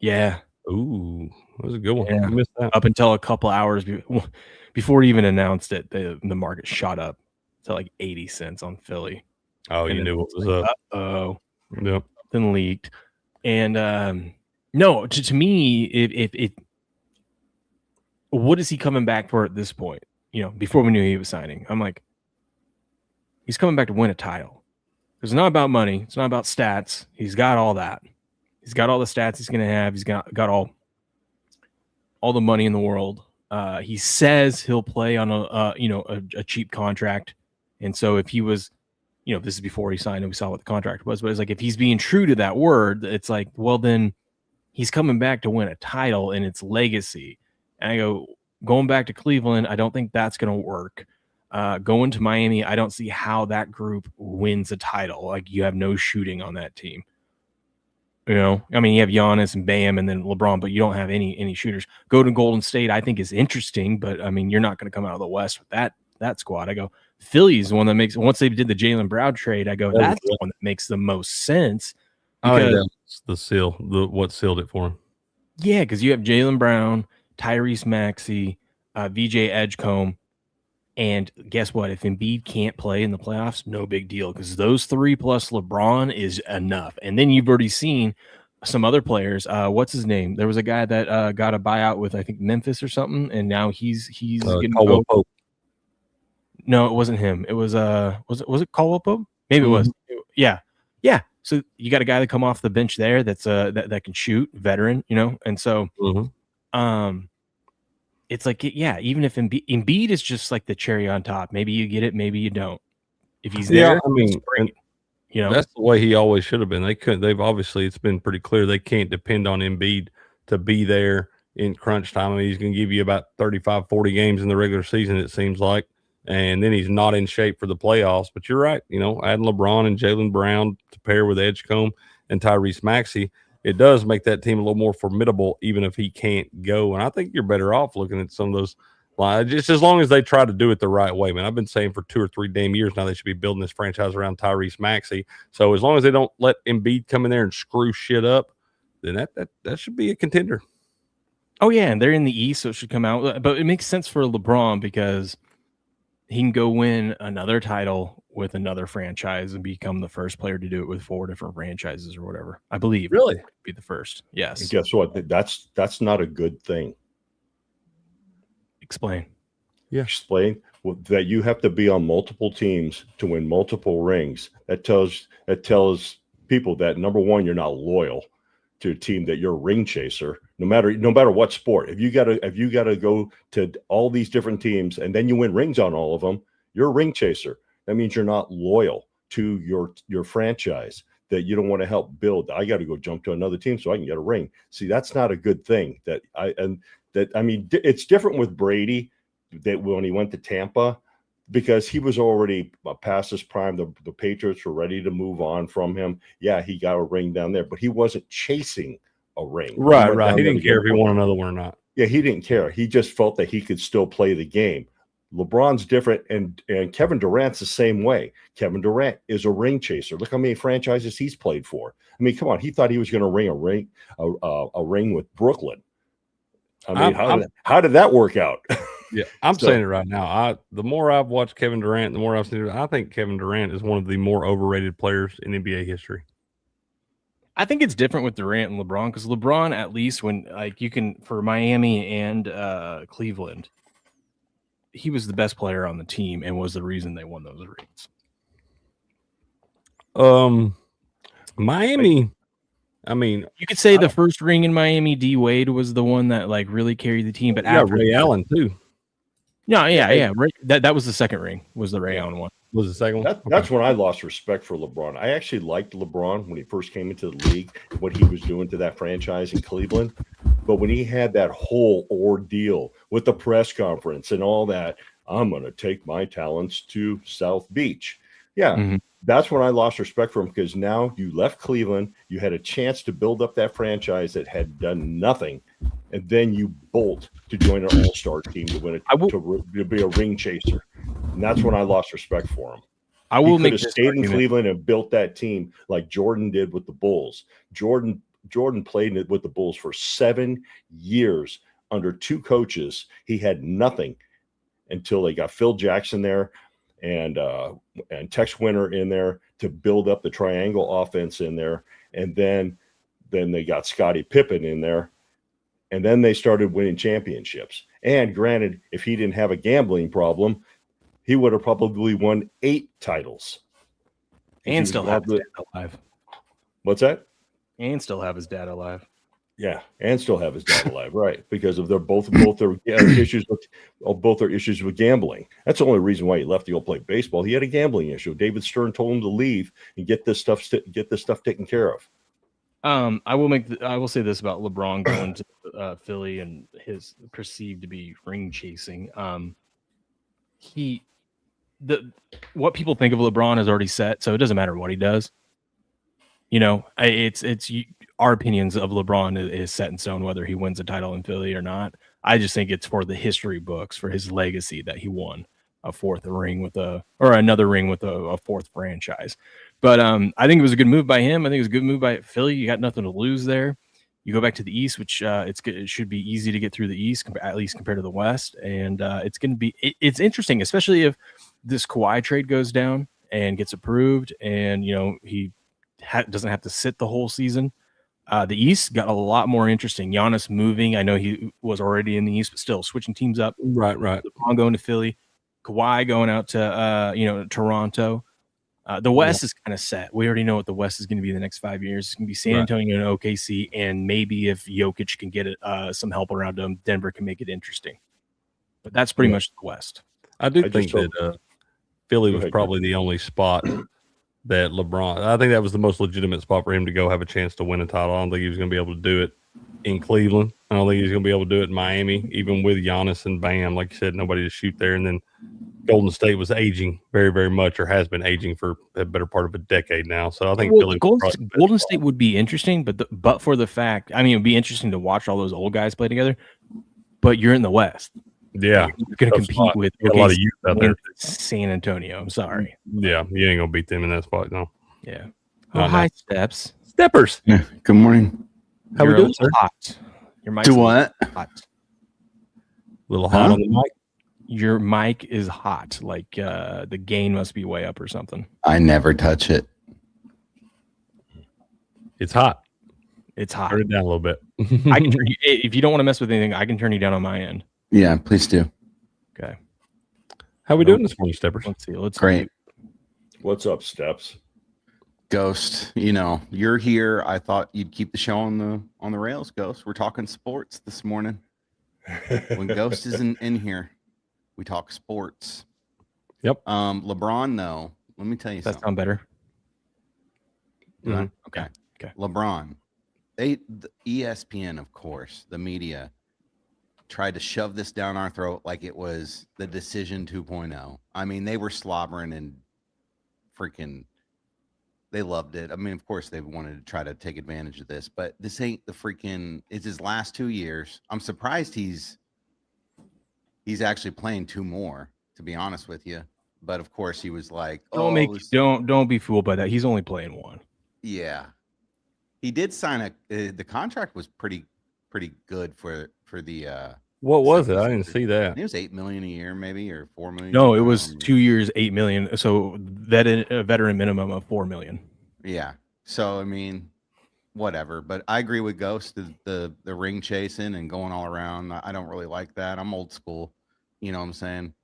Yeah.
Ooh, that was a good one.
Yeah.
I missed that.
Up until a couple hours before it even announced it, the market shot up to like 80 cents on Philly.
Oh, you knew what was up.
Uh-oh.
Yep.
Something leaked. And no, to me, if what is he coming back for at this point? You know, before we knew he was signing, I'm like, he's coming back to win a title. It's not about money. It's not about stats. He's got all that. He's got all the stats he's going to have. He's got all the money in the world. He says he'll play on a cheap contract. And so if he was, this is before he signed and we saw what the contract was, but it's like, if he's being true to that word, it's like, well, then he's coming back to win a title and it's legacy. And I go, going back to Cleveland, I don't think that's going to work. Going to Miami, I don't see how that group wins a title. Like, you have no shooting on that team. You have Giannis and Bam and then LeBron, but you don't have any shooters. Go to Golden State, I think is interesting, but you're not going to come out of the West with that squad. I go, Philly's the one that makes, once they did the Jaylen Brown trade, I go, that's the one that makes the most sense.
I think that's the seal, what sealed it for him.
Yeah, because you have Jaylen Brown, Tyrese Maxey, VJ Edgecombe, and guess what? If Embiid can't play in the playoffs, no big deal, because those three plus LeBron is enough. And then you've already seen some other players. What's his name? There was a guy that got a buyout with, I think, Memphis or something, and now he's getting
Pope.
No, it wasn't him. It was was it Caldwell Pope? Maybe it was. Yeah. So you got a guy that come off the bench there that's that can shoot, veteran, and so it's like, even if Embiid is just like the cherry on top, maybe you get it, maybe you don't. If he's there,
that's the way he always should have been. They've obviously, it's been pretty clear they can't depend on Embiid to be there in crunch time. He's going to give you about 35, 40 games in the regular season, it seems like. And then he's not in shape for the playoffs. But you're right. Adding LeBron and Jaylen Brown to pair with Edgecombe and Tyrese Maxey, it does make that team a little more formidable, even if he can't go. And I think you're better off looking at some of those lines, just as long as they try to do it the right way, man. I've been saying for 2 or 3 damn years now they should be building this franchise around Tyrese Maxey. So as long as they don't let Embiid come in there and screw shit up, then that should be a contender.
Oh, yeah, and they're in the East, so it should come out. But it makes sense for LeBron because he can go win another title with another franchise and become the first player to do it with 4 different franchises or whatever. I believe.
Really?
Be the first. Yes.
And guess what? That's not a good thing.
Explain.
Yeah. Explain that you have to be on multiple teams to win multiple rings. That tells people that, number one, you're not loyal to a team, that you're a ring chaser, no matter what sport. If you gotta go to all these different teams and then you win rings on all of them, you're a ring chaser. That means you're not loyal to your franchise, that you don't want to help build. I got to go jump to another team so I can get a ring. See, that's not a good thing. It's different with Brady, that when he went to Tampa, because he was already past his prime. The Patriots were ready to move on from him. Yeah, he got a ring down there, but he wasn't chasing a ring.
Right. He didn't care if he won another one or not.
Yeah, he didn't care. He just felt that he could still play the game. LeBron's different, and Kevin Durant's the same way. Kevin Durant is a ring chaser. Look how many franchises he's played for. I mean, come on. He thought he was going to ring a ring with Brooklyn. I mean, how did that work out?
Yeah, I'm saying it right now. The more I've watched Kevin Durant, the more I've seen it, I think Kevin Durant is one of the more overrated players in NBA history.
I think it's different with Durant and LeBron, because LeBron, at least when you can, for Miami and Cleveland, he was the best player on the team and was the reason they won those rings.
Miami, I mean,
you could say the first ring in Miami, D Wade was the one that really carried the team. But after
Ray Allen too.
No, yeah. That was the second ring. Was the Ray Allen one?
Was the second one?
That's when I lost respect for LeBron. I actually liked LeBron when he first came into the league, what he was doing to that franchise in Cleveland. But when he had that whole ordeal with the press conference and all that, I'm going to take my talents to South Beach. Yeah, That's when I lost respect for him, because now you left Cleveland. You had a chance to build up that franchise that had done nothing. And then you bolt to join an all-star team to win to be a ring chaser. And that's when I lost respect for him.
I will
make stayed in Cleveland and built that team like Jordan did with the Bulls. Jordan played with the Bulls for 7 years under 2 coaches. He had nothing until they got Phil Jackson there and Tex Winter in there to build up the triangle offense in there. And then they got Scottie Pippen in there. And then they started winning championships. And granted, if he didn't have a gambling problem, he would have probably won 8 titles.
And still have alive.
What's that?
And still have his dad alive.
Yeah, and still have his dad alive, right? Because of their both their issues with gambling. That's the only reason why he left to go play baseball. He had a gambling issue. David Stern told him to leave and get this stuff taken care of.
I will say this about LeBron going to Philly and his perceived to be ring chasing. What people think of LeBron is already set, so it doesn't matter what he does. You know, our opinions of LeBron is set in stone whether he wins a title in Philly or not. I just think it's for the history books, for his legacy that he won another ring with a fourth franchise. But I think it was a good move by him. I think it was a good move by Philly. You got nothing to lose there. You go back to the East, which it should be easy to get through the East, at least compared to the West. And it's going to be it's interesting, especially if this Kawhi trade goes down and gets approved, and he doesn't have to sit the whole season. The East got a lot more interesting. Giannis moving. I know he was already in the East, but still switching teams up.
Right.
LeBron going to Philly, Kawhi going out to Toronto. The West is kind of set. We already know what the West is going to be the next 5 years. It's going to be San Antonio and OKC, and maybe if Jokic can get some help around him, Denver can make it interesting. But that's pretty much the West.
I think that Philly was probably the only spot that LeBron, I think that was the most legitimate spot for him to go have a chance to win a title. I don't think he was going to be able to do it in Cleveland. I don't think he was going to be able to do it in Miami, even with Giannis and Bam. Like you said, nobody to shoot there. And then Golden State was aging very, very much, or has been aging for a better part of a decade now. So I think Philly
Golden State would be interesting, but for the fact, I mean, it would be interesting to watch all those old guys play together. But you're in the West.
Yeah,
you're going to compete with
a lot of youth out there.
San Antonio. I'm sorry.
Yeah, you ain't going to beat them in that spot, no.
Yeah. Oh, hi, Steppers.
Yeah. Good morning.
How we doing, sir?
Hot. Your mic's
Do what?
Hot.
A little hot on the mic.
Your mic is hot. Like the gain must be way up or something.
I never touch it.
It's hot.
It's hot.
Turn it down a little bit.
I can if you don't want to mess with anything, I can turn you down on my end.
Yeah, please do.
Okay.
How we doing this morning, Steppers?
Let's see.
Great.
What's up, Steps?
Ghost, you're here. I thought you'd keep the show on the rails, Ghost. We're talking sports this morning. When Ghost isn't in here, we talk sports.
Yep.
LeBron, though, let me tell you something.
That sound better?
Okay.
Okay.
LeBron. The ESPN, of course, the media tried to shove this down our throat like it was the decision 2.0. I mean, they were slobbering and freaking, they loved it. I mean, of course, they wanted to try to take advantage of this, but this ain't it's his last 2 years. I'm surprised he's actually playing 2 more, to be honest with you. But of course, he was like,
don't be fooled by that. He's only playing 1.
Yeah. He did sign the contract was pretty good for the
what was it? I didn't see that.
It was $8 million a year, maybe, or $4 million.
No, it was 2 years, $8 million. So a veteran minimum of $4 million.
Yeah. So I mean, whatever. But I agree with Ghost. The ring chasing and going all around. I don't really like that. I'm old school. You know what I'm saying?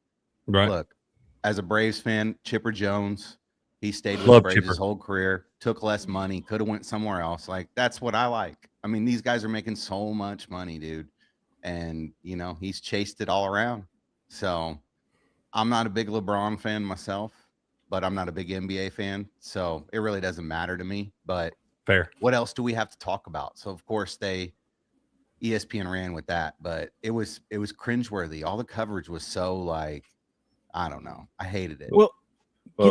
Right.
Look, as a Braves fan, Chipper Jones, he stayed with the Braves his whole career. Took less money. Could have went somewhere else. Like, that's what I like. I mean, these guys are making so much money, dude. And, he's chased it all around. So I'm not a big LeBron fan myself, but I'm not a big NBA fan. So it really doesn't matter to me. But
fair.
What else do we have to talk about? So, of course, ESPN ran with that. But it was cringeworthy. All the coverage was so, like, I don't know. I hated it.
Well,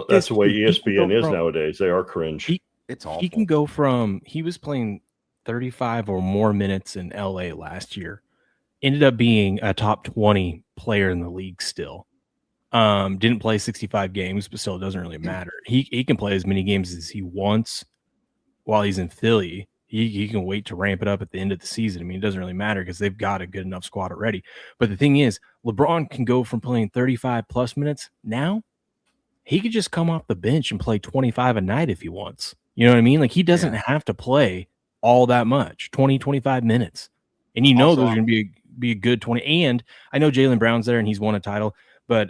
that's the way ESPN is nowadays. They are cringe.
It's awful.
He can go from he was playing 35 or more minutes in LA last year. Ended up being a top 20 player in the league still. Didn't play 65 games, but still it doesn't really matter. He can play as many games as he wants while he's in Philly. He can wait to ramp it up at the end of the season. I mean, it doesn't really matter because they've got a good enough squad already. But the thing is, LeBron can go from playing 35 plus minutes now. He could just come off the bench and play 25 a night if he wants. You know what I mean? Like, he doesn't have to play all that much, 20, 25 minutes. And those are going to be a good 20. And I know Jaylen Brown's there and he's won a title, but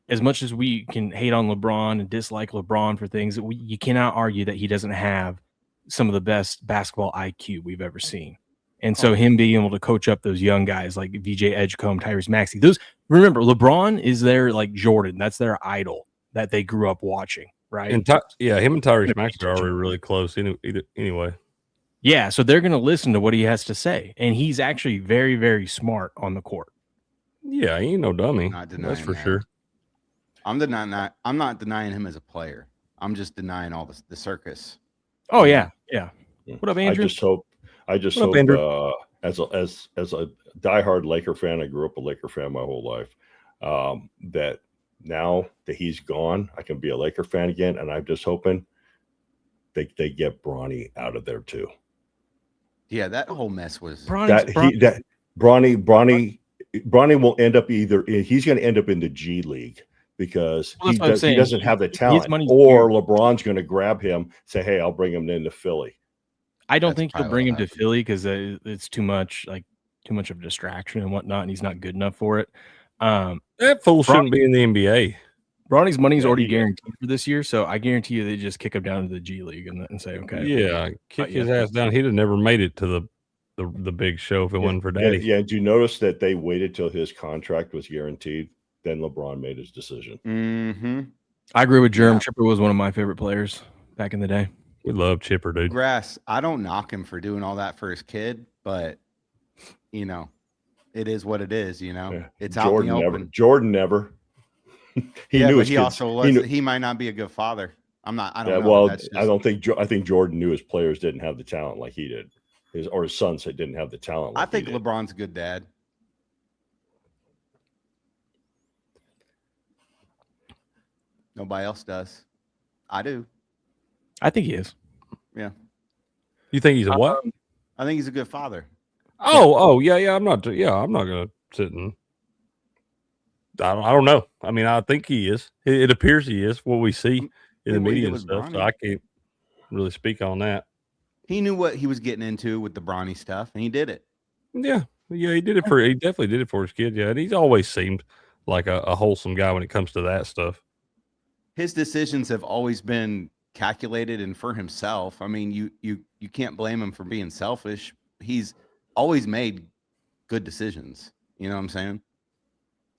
as much as we can hate on LeBron and dislike LeBron for things, you cannot argue that he doesn't have some of the best basketball IQ we've ever seen. And so him being able to coach up those young guys like VJ Edgecombe, Tyrese Maxey, remember, LeBron is their like Jordan. That's their idol that they grew up watching, right?
And him and Tyrese Maxey are already really close anyway.
Yeah, so they're going to listen to what he has to say, and he's actually very, very smart on the court.
Yeah, he ain't no dummy.
Not denying
That's for
that.
sure.
I'm not denying him as a player. I'm just denying all the circus.
Oh yeah. What up, Andrew?
I just
What
hope
up,
as a diehard Laker fan, I grew up a Laker fan my whole life. That now that he's gone, I can be a Laker fan again, and I'm just hoping they get Bronny out of there too.
Yeah, that whole mess was
Bronny will end up he's going to end up in the G League because he doesn't have the talent, or LeBron's going to grab him, say, "Hey, I'll bring him into Philly."
I don't think he'll bring him to Philly because it's too much of a distraction and whatnot, and he's not good enough for it.
That fool shouldn't be in the NBA.
Bronny's money's already guaranteed for this year, so I guarantee you they just kick him down to the G League and say, "Okay,
yeah, kick his ass down." He'd have never made it to the big show if it wasn't for Daddy.
Yeah. Did you notice that they waited till his contract was guaranteed? Then LeBron made his decision.
Mm-hmm.
I agree with Jerm. Chipper was one of my favorite players back in the day.
We love Chipper, dude.
Grass. I don't knock him for doing all that for his kid, but it is what it is. It's
Jordan
out in the
never.
open.
Jordan never.
He also was. He might not be a good father. I don't know.
Well, I think Jordan knew his players didn't have the talent like he did. His sons didn't have the talent. Like
I think LeBron's a good dad. Nobody else does. I do.
I think he is.
Yeah.
You think he's a what?
I think he's a good father.
Yeah. I'm not gonna sit and. I don't know. I mean, I think he is. It appears he is. What we see in the media and stuff. So I can't really speak on that.
He knew what he was getting into with the Bronny stuff, and he did it.
Yeah, he did it he definitely did it for his kid. Yeah, and he's always seemed like a wholesome guy when it comes to that stuff.
His decisions have always been calculated and for himself. I mean, you can't blame him for being selfish. He's always made good decisions. You know what I'm saying?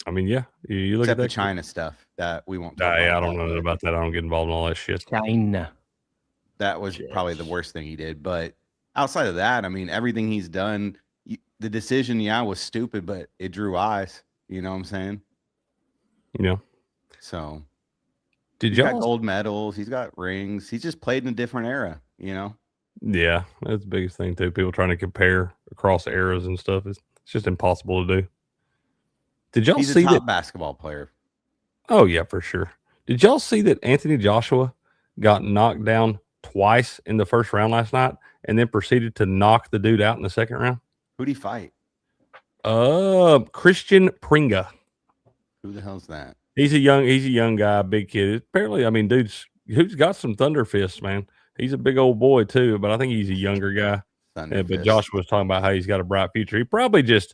I mean, yeah. You look
Except
at
the China stuff that we won't talk
about.
Yeah,
I don't know about that. I don't get involved in all that shit.
China.
That was probably the worst thing he did. But outside of that, I mean, everything he's done, the decision, was stupid, but it drew eyes. You know what I'm saying?
Yeah.
So,
he's
got gold medals. He's got rings. He's just played in a different era,
Yeah, that's the biggest thing, too. People trying to compare across eras and stuff. It's just impossible to do. Did y'all see that
basketball player?
Oh, yeah, for sure. Did y'all see that Anthony Joshua got knocked down twice in the first round last night and then proceeded to knock the dude out in the second round?
Who'd he fight?
Christian Pringa.
Who the hell's that?
He's a young guy, big kid. Apparently, I mean, who's got some thunder fists, man. He's a big old boy too, but I think he's a younger guy. But Joshua was talking about how he's got a bright future. He probably just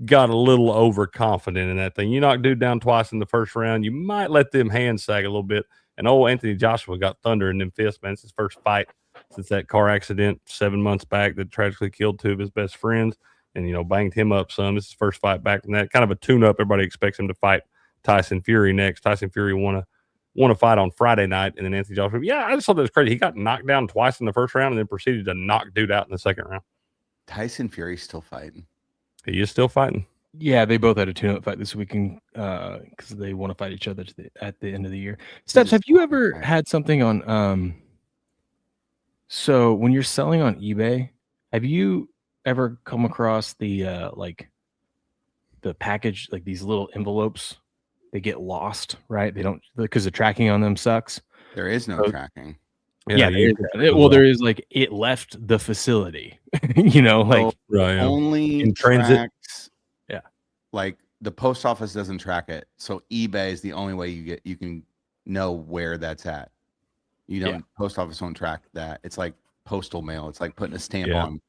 got a little overconfident in that thing. You knock dude down twice in the first round, you might let them hands sag a little bit. And old Anthony Joshua got thunder in them fists, man. It's his first fight since that car accident 7 months back that tragically killed two of his best friends and, banged him up some. It's his first fight back from that. Kind of a tune-up. Everybody expects him to fight Tyson Fury next. Tyson Fury won a fight on Friday night, and then Anthony Joshua. Yeah, I just thought that was crazy. He got knocked down twice in the first round and then proceeded to knock dude out in the second round.
Tyson Fury's still fighting.
He is still fighting.
Yeah, they both had a tune-up fight this weekend because they want to fight each other at the end of the year. Steps, have you ever had something on? So when you're selling on eBay, have you ever come across the the package, like these little envelopes? They get lost, right? They don't, because the tracking on them sucks.
There is no tracking.
Yeah, there is like it left the facility,
only
in transit.
Yeah,
like the post office doesn't track it, so eBay is the only way you can know where that's at. Post office won't track that. It's like postal mail. It's like putting a stamp on.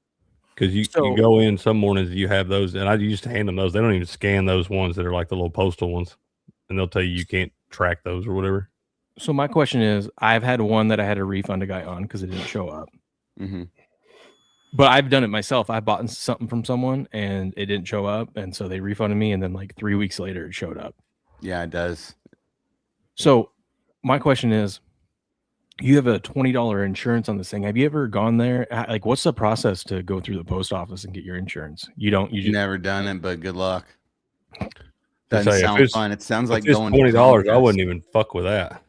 Because you go in some mornings, you have those, and I used to hand them those. They don't even scan those ones that are like the little postal ones, and they'll tell you can't track those or whatever.
So my question is, I've had one that I had to refund a guy on because it didn't show up.
Mm-hmm.
But I've done it myself. I bought something from someone and it didn't show up, and so they refunded me, and then like 3 weeks later it showed up.
Yeah, it does.
So my question is, you have a $20 insurance on this thing. Have you ever gone there? Like, what's the process to go through the post office and get your insurance? You just
Never done it, but good luck.
To
Doesn't
say, if
sound
it's-
fun. It sounds like
If it's
going to
$20, I
Comcast.
wouldn't even fuck with that.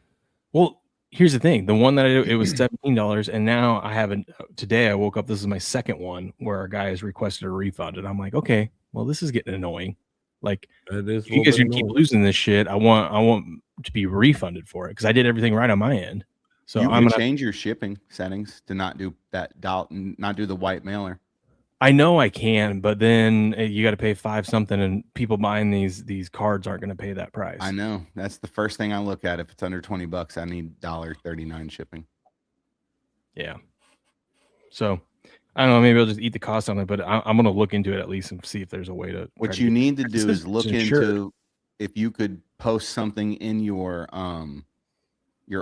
Well, here's the thing. The one that I did, it was $17, and now I haven't. Today I woke up. This is my second one where a guy has requested a refund, and I'm like, okay, well, this is getting annoying. Like,
It is
if you guys are gonna keep losing this shit, I want to be refunded for it because I did everything right on my end. So
you
I'm
can
gonna
change your shipping settings to not do that not do the white mailer.
I know I can, but then you got to pay $5 something, and people buying these cards aren't going to pay that price.
I know. That's the first thing I look at. If it's under $20, I need $1.39 shipping.
Yeah. So I don't know. Maybe I'll just eat the cost on it, but I'm going to look into it at least and see if there's a way to.
What you need to do is look
insured.
into if you could post something in your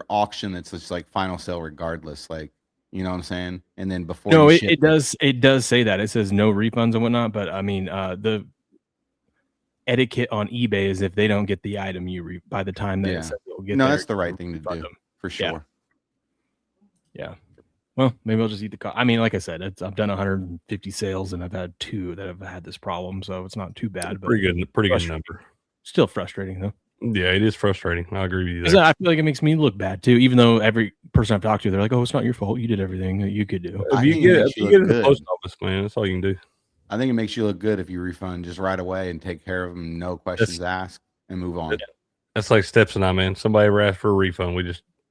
auction that's just like final sale regardless, like, you know what I'm saying? And then before
No,
you
it does say that. It says no refunds and whatnot, but I mean, the etiquette on eBay is if they don't get the item by the time that it says they'll get
no,
there,
that's the right thing to do for sure.
Yeah. Well, maybe I'll just eat the cost. I mean, like I said, I've done 150 sales and I've had 2 that have had this problem, so it's not too bad. But
Pretty good number.
Still frustrating though.
Yeah, it is frustrating. I agree with you
there. I feel like it makes me look bad too, even though every person I've talked to, they're like, "Oh, it's not your fault. You did everything that you could do."
If you get it in the post office, man, that's all you can do.
I think it makes you look good if you refund just right away and take care of them, no questions asked, and move on.
That's like Steps and I, man. Somebody ever asked for a refund,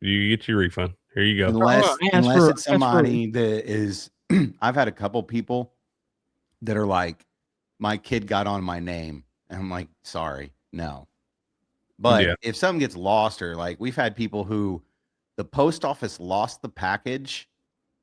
you get your refund. Here you go.
Unless it's somebody that is, I've had a couple people that are like, my kid got on my name, and I'm like, sorry, no. But if something gets lost, or like we've had people who the post office lost the package,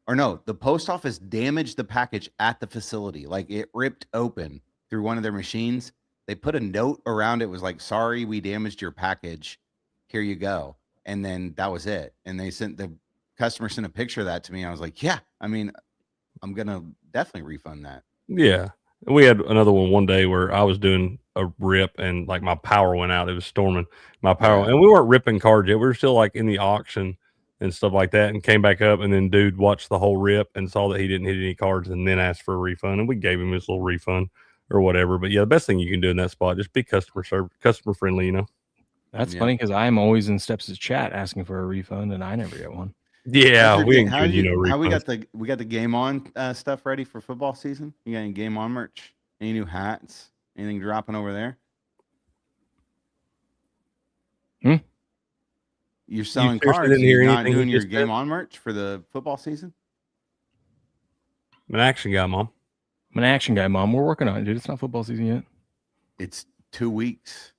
or no, the post office damaged the package at the facility. Like it ripped open through one of their machines. They put a note around it, was like, sorry, we damaged your package. Here you go. And then that was it. And the customer sent a picture of that to me. I was like, yeah, I mean, I'm going to definitely refund that.
Yeah. We had another one day where I was doing a rip and like my power went out. It was storming my power. And we weren't ripping cards yet. We were still like in the auction and stuff like that, and came back up, and then dude watched the whole rip and saw that he didn't hit any cards and then asked for a refund, and we gave him his little refund or whatever. But yeah, the best thing you can do in that spot, just be customer friendly, you know.
That's funny because I'm always in Steps' chat asking for a refund, and I never get one.
Yeah, we
how we got the game on stuff ready for football season? You got any game on merch? Any new hats? Anything dropping over there? You're selling cards. You're not doing your game on merch for the football season?
I'm an action guy, Mom.
We're working on it, dude. It's not football season yet.
It's 2 weeks.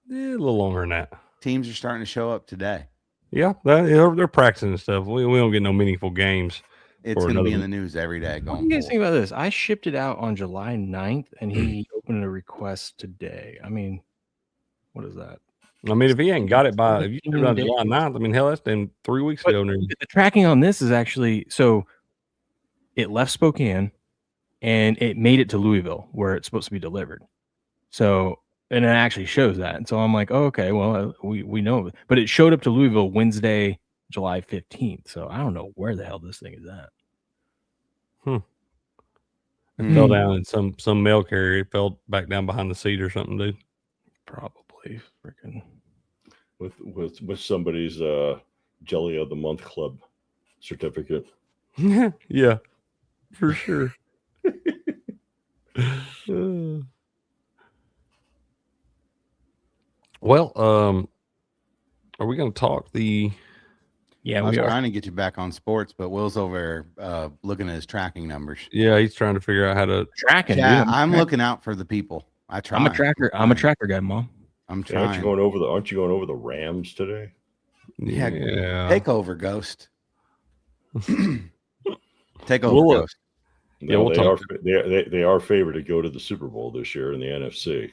Yeah, a little longer than that.
Teams are starting to show up today.
Yeah, they're practicing and stuff. We don't get no meaningful games.
It's going to be in the news every day.
What do you guys think about this? I shipped it out on July 9th, and he opened a request today. I mean, what is that?
I mean, if he ain't got it by, if you shipped it on July 9th, I mean, hell, that's been 3 weeks ago.
The tracking on this is actually, so it left Spokane, and it made it to Louisville, where it's supposed to be delivered. So, and it actually shows that. And so I'm like, oh, okay, well, we know. But it showed up to Louisville Wednesday, July 15th. So I don't know where the hell this thing is at.
It fell down in some mail carrier. It fell back down behind the seat or something, dude.
Probably freaking
with somebody's Jelly of the Month Club certificate.
Yeah, for sure. Well, are we going to talk the?
Yeah, I was trying to get you back on sports, but Will's over looking at his tracking numbers.
Yeah, he's trying to figure out how to
tracking.
Yeah, I'm looking out for the people. I try.
I'm a tracker. I'm a tracker guy, Mom.
I'm trying.
Aren't you going over the Rams today?
Yeah. Take over, Ghost. Take over, Ghost.
No, they are favored to go to the Super Bowl this year in the NFC.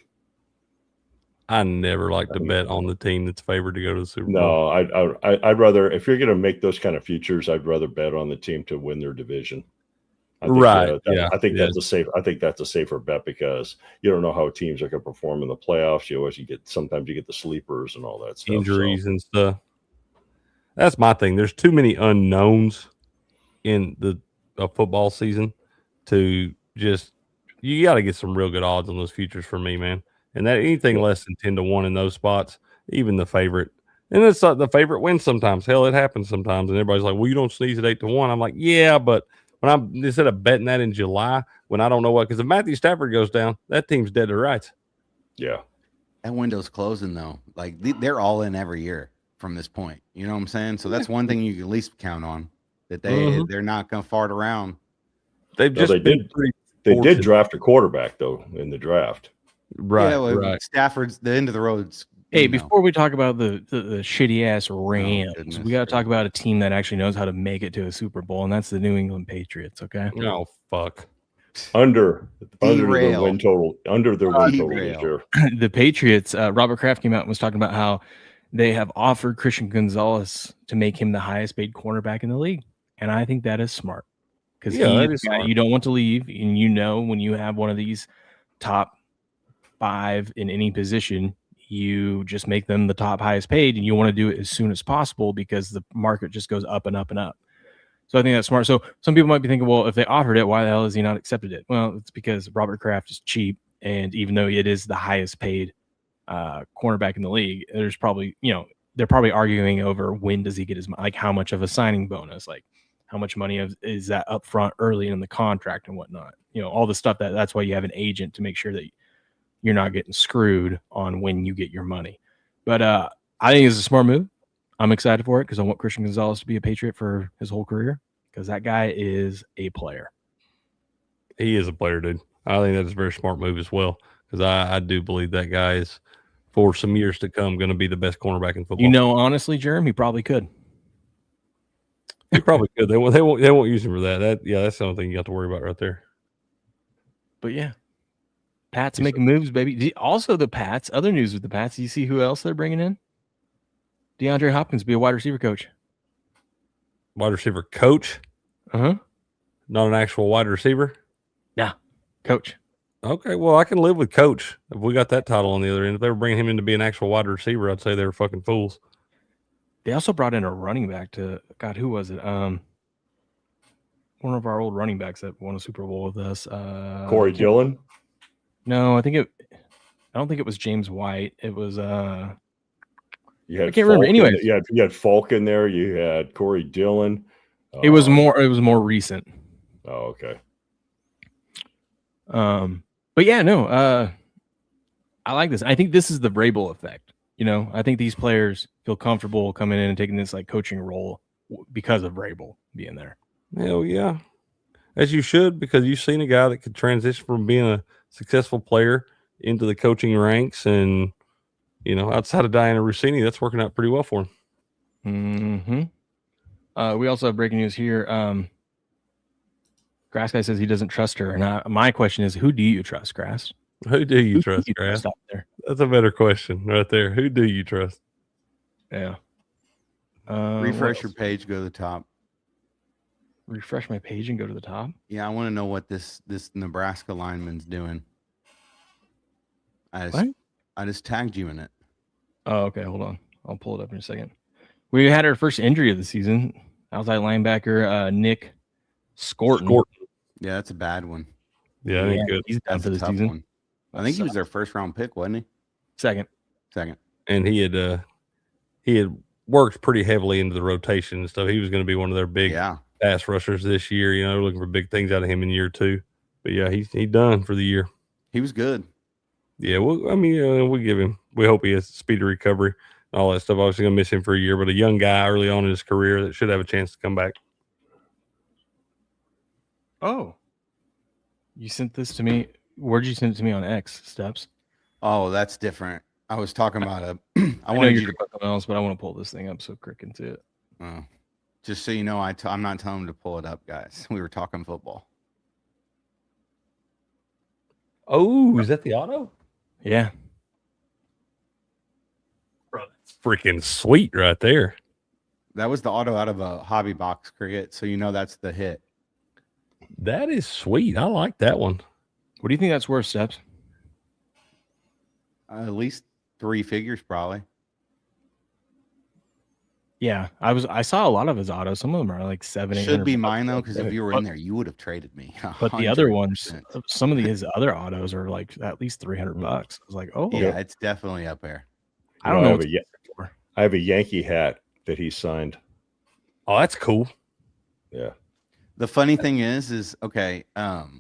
I never like to bet on the team that's favored to go to the Super Bowl.
No, I'd rather, if you're going to make those kind of futures, I'd rather bet on the team to win their division. I think that's a safer bet because you don't know how teams are going to perform in the playoffs. Sometimes you get the sleepers and all that stuff.
Injuries and stuff. That's my thing. There's too many unknowns in the football season to just, you got to get some real good odds on those futures for me, man. And that anything less than 10-1 in those spots, even the favorite. And it's the favorite wins sometimes. Hell, it happens sometimes. And everybody's like, well, you don't sneeze at 8-1. I'm like, yeah, but when I'm instead of betting that in July, when I don't know what, because if Matthew Stafford goes down, that team's dead to rights.
Yeah.
That window's closing though. Like they're all in every year from this point. You know what I'm saying? So that's one thing you can at least count on, that they're not going to fart around.
They've just
they did draft a quarterback though in the draft.
Right.
Yeah, well,
right.
Stafford's the end of the roads.
Hey, before we talk about the shitty ass Rams, we got to talk about a team that actually knows how to make it to a Super Bowl, and that's the New England Patriots. Okay.
Oh fuck.
Under their win total this year.
The Patriots. Robert Kraft came out and was talking about how they have offered Christian Gonzalez to make him the highest paid cornerback in the league, and I think that is smart because you don't want to leave, and when you have one of these top 5 in any position, you just make them the top highest paid, and you want to do it as soon as possible because the market just goes up and up and up. So I think that's smart. So some people might be thinking, well, if they offered it, why the hell has he not accepted it? Well, it's because Robert Kraft is cheap, and even though it is the highest paid cornerback in the league, there's probably, they're probably arguing over when does he get his, like how much of a signing bonus, like how much money is that up front early in the contract and whatnot. All the stuff that's why you have an agent to make sure that you're not getting screwed on when you get your money. But I think it's a smart move. I'm excited for it because I want Christian Gonzalez to be a Patriot for his whole career because that guy is a player.
He is a player, dude. I think that's a very smart move as well because I do believe that guy is, for some years to come, going to be the best cornerback in football.
Honestly, Jerem, he probably could.
He probably could. They won't use him for that. That's the only thing you got to worry about right there.
But yeah. Pats making moves, baby. Also, the Pats, other news with the Pats, you see who else they're bringing in? DeAndre Hopkins be a wide receiver coach.
Wide receiver coach?
Uh-huh.
Not an actual wide receiver?
Yeah, coach.
Okay, well, I can live with coach if we got that title on the other end. If they were bringing him in to be an actual wide receiver, I'd say they were fucking fools.
They also brought in a running back who was it? One of our old running backs that won a Super Bowl with us.
Corey Dillon?
No, I don't think it was James White. It was
I can't
remember. Anyway,
you had Falk in there. You had Corey Dillon.
It was more recent.
Oh, okay.
But yeah, no. I like this. I think this is the Vrabel effect. I think these players feel comfortable coming in and taking this like coaching role because of Vrabel being there.
Hell yeah, as you should, because you've seen a guy that could transition from being a successful player into the coaching ranks, and outside of Diana Rossini, that's working out pretty well for him.
Mm-hmm. We also have breaking news here. Grass Guy says he doesn't trust her, and my question is, who do you trust, Grass?
Who do you trust, Grass?
Out there?
That's a better question right there. Who do you trust?
Yeah.
Refresh your page, go to the top.
Refresh my page and go to the top.
Yeah, I want to know what this Nebraska lineman's doing. I just tagged you in it.
Oh, okay. Hold on. I'll pull it up in a second. We had our first injury of the season. Outside linebacker Nick Scorton.
Yeah, that's a bad one.
Yeah, I think good.
He's done for the season.
One. I think he was their first round pick, wasn't he?
Second.
And he had worked pretty heavily into the rotation and stuff. He was going to be one of their big pass rushers this year. Looking for big things out of him in year 2. But yeah, he's done for the year.
He was good.
Yeah, well, I mean, we give him. We hope he has speedy recovery and all that stuff. Obviously, going to miss him for a year, but a young guy early on in his career that should have a chance to come back.
Oh, you sent this to me. Where'd you send it to me on X, Steps?
Oh, that's different. I was talking about
I wanted you to put something else, but I want to pull this thing up so Crick can see it.
Oh, just so you know, I'm not telling him to pull it up, guys. We were talking football.
Oh, is that the auto?
Yeah.
freaking sweet right there.
That was the auto out of a hobby box, Cricket. So that's the hit.
That is sweet. I like that one.
What do you think that's worth, Steps?
At least 3 figures, probably.
Yeah, I saw a lot of his autos. Some of them are like 700,
Should be
$800
mine though, because if you were in
But-
there, you would have traded me.
But the other ones,
100%.
some of his other autos are like at least $300. I was like, oh,
Yeah, it's definitely up there.
I don't know.
I have a Yankee hat that he signed.
Oh, that's cool.
Yeah.
The funny thing is okay. The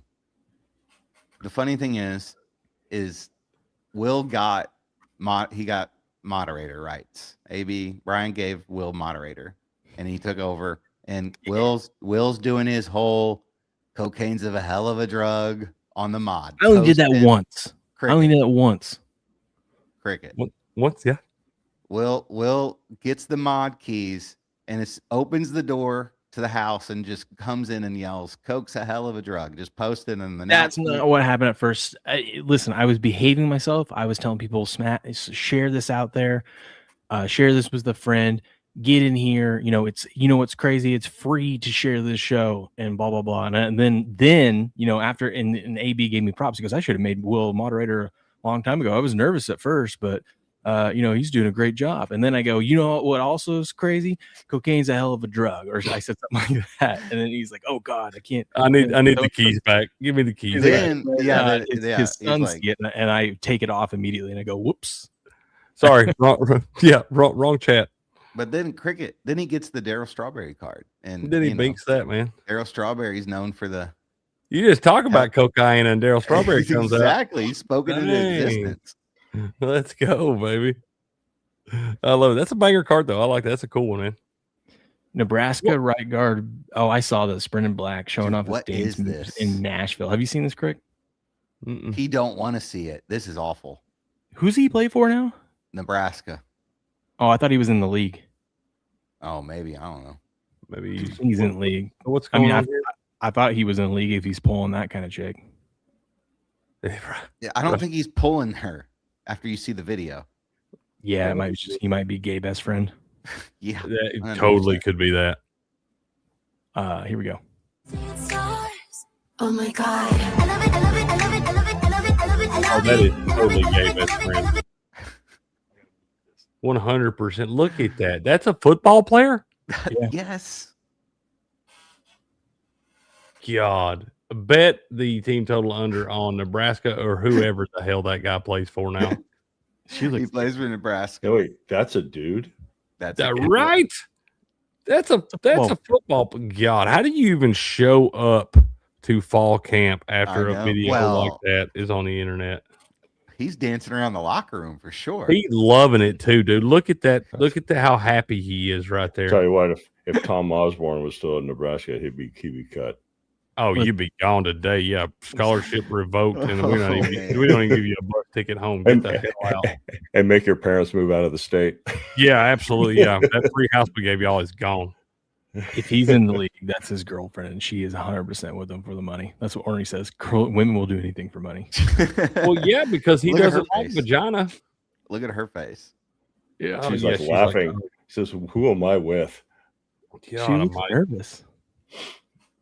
funny thing is Will got moderator rights. Brian gave Will moderator, and he took over. And Will's doing his whole cocaine's of a hell of a drug on the mod.
I only did that
Posted.
once.
Cricket.
I only did that once.
Cricket.
Once, yeah.
Will gets the mod keys and it opens the door to the house and just comes in and yells, "Coke's a hell of a drug." Just posted and
That's not what happened at first. Listen, I was behaving myself. I was telling people, share this out there. Share this with a friend. Get in here. What's crazy. It's free to share this show and blah blah blah. And then after and AB gave me props because I should have made Will moderator a long time ago. I was nervous at first, but he's doing a great job. And then I go, what also is crazy? Cocaine's a hell of a drug. Or I said something like that. And then he's like, oh God, I can't.
I need the keys back. Give me the keys.
Then,
his son's getting, and I take it off immediately and I go, whoops.
Sorry. wrong chat.
But then Cricket, he gets the Daryl Strawberry card. And
then he binks that, man.
Daryl Strawberry's known for the.
You just talk about cocaine and Daryl Strawberry comes out.
Exactly. He's spoken into existence.
Let's go, baby. I love it. That's a banger card, though. I like that. That's a cool one, man.
Nebraska right guard. Oh, I saw this. Brendan Black showing off his
is
games
this?
in Nashville. Have you seen this, Crick?
He don't want to see it. This is awful.
Who's he play for now?
Nebraska.
Oh, I thought he was in the league.
Oh, maybe. I don't know.
Maybe
he's in the league.
What's going on?
I thought he was in the league if he's pulling that kind of chick.
Yeah, I don't think he's pulling her after you see the video.
Yeah, he might be gay best friend.
Yeah,
that totally could be that.
Here we go.
Oh my God. I love it, I love it, I love it, I love it, I love it, I love it, I love it.
That is totally gay best friend. 100%. Look at that. That's a football player?
Yeah.
Yes.
God. Bet the team total under on Nebraska or whoever the hell that guy plays for now.
He plays for Nebraska.
Oh, wait, that's a dude.
That's
right. That's a football. God, how do you even show up to fall camp after a video like that is on the internet?
He's dancing around the locker room for sure.
He's loving it too, dude. Look at that. Look at how happy he is right there.
Tell you what, if Tom Osborne was still in Nebraska, he'd be cut.
Oh, you'd be gone today. Yeah, scholarship revoked, and we don't even give you a bus ticket home. Get the hell out.
And make your parents move out of the state.
Yeah, absolutely. Yeah, that free house we gave y'all is gone.
If he's in the league, that's his girlfriend, and she is 100% with him for the money. That's what Orny says. Women will do anything for money.
Well, yeah, because he doesn't like vagina.
Look at her face.
Yeah,
she's laughing. She says, "Who am I with?"
She looks nervous.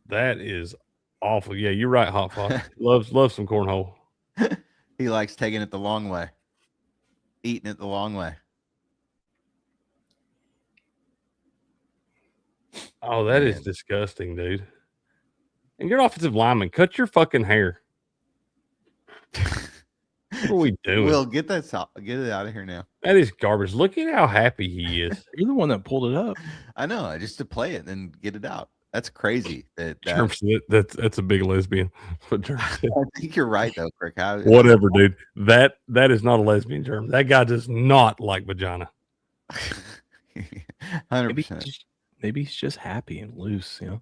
That is awful. Yeah, you're right, Hot Fox. loves some cornhole.
He likes taking it the long way, eating it the long way.
Oh, that is disgusting, dude. And you're an offensive lineman. Cut your fucking hair. What are we doing?
Will, get it out of here now.
That is garbage. Look at how happy he is.
You're the one that pulled it up.
I know, just to play it and get it out. That's crazy.
That's a big lesbian.
I think you're right though, Crick.
Whatever, dude. That is not a lesbian term. That guy does not like vagina.
100%.
Maybe he's just happy and loose, you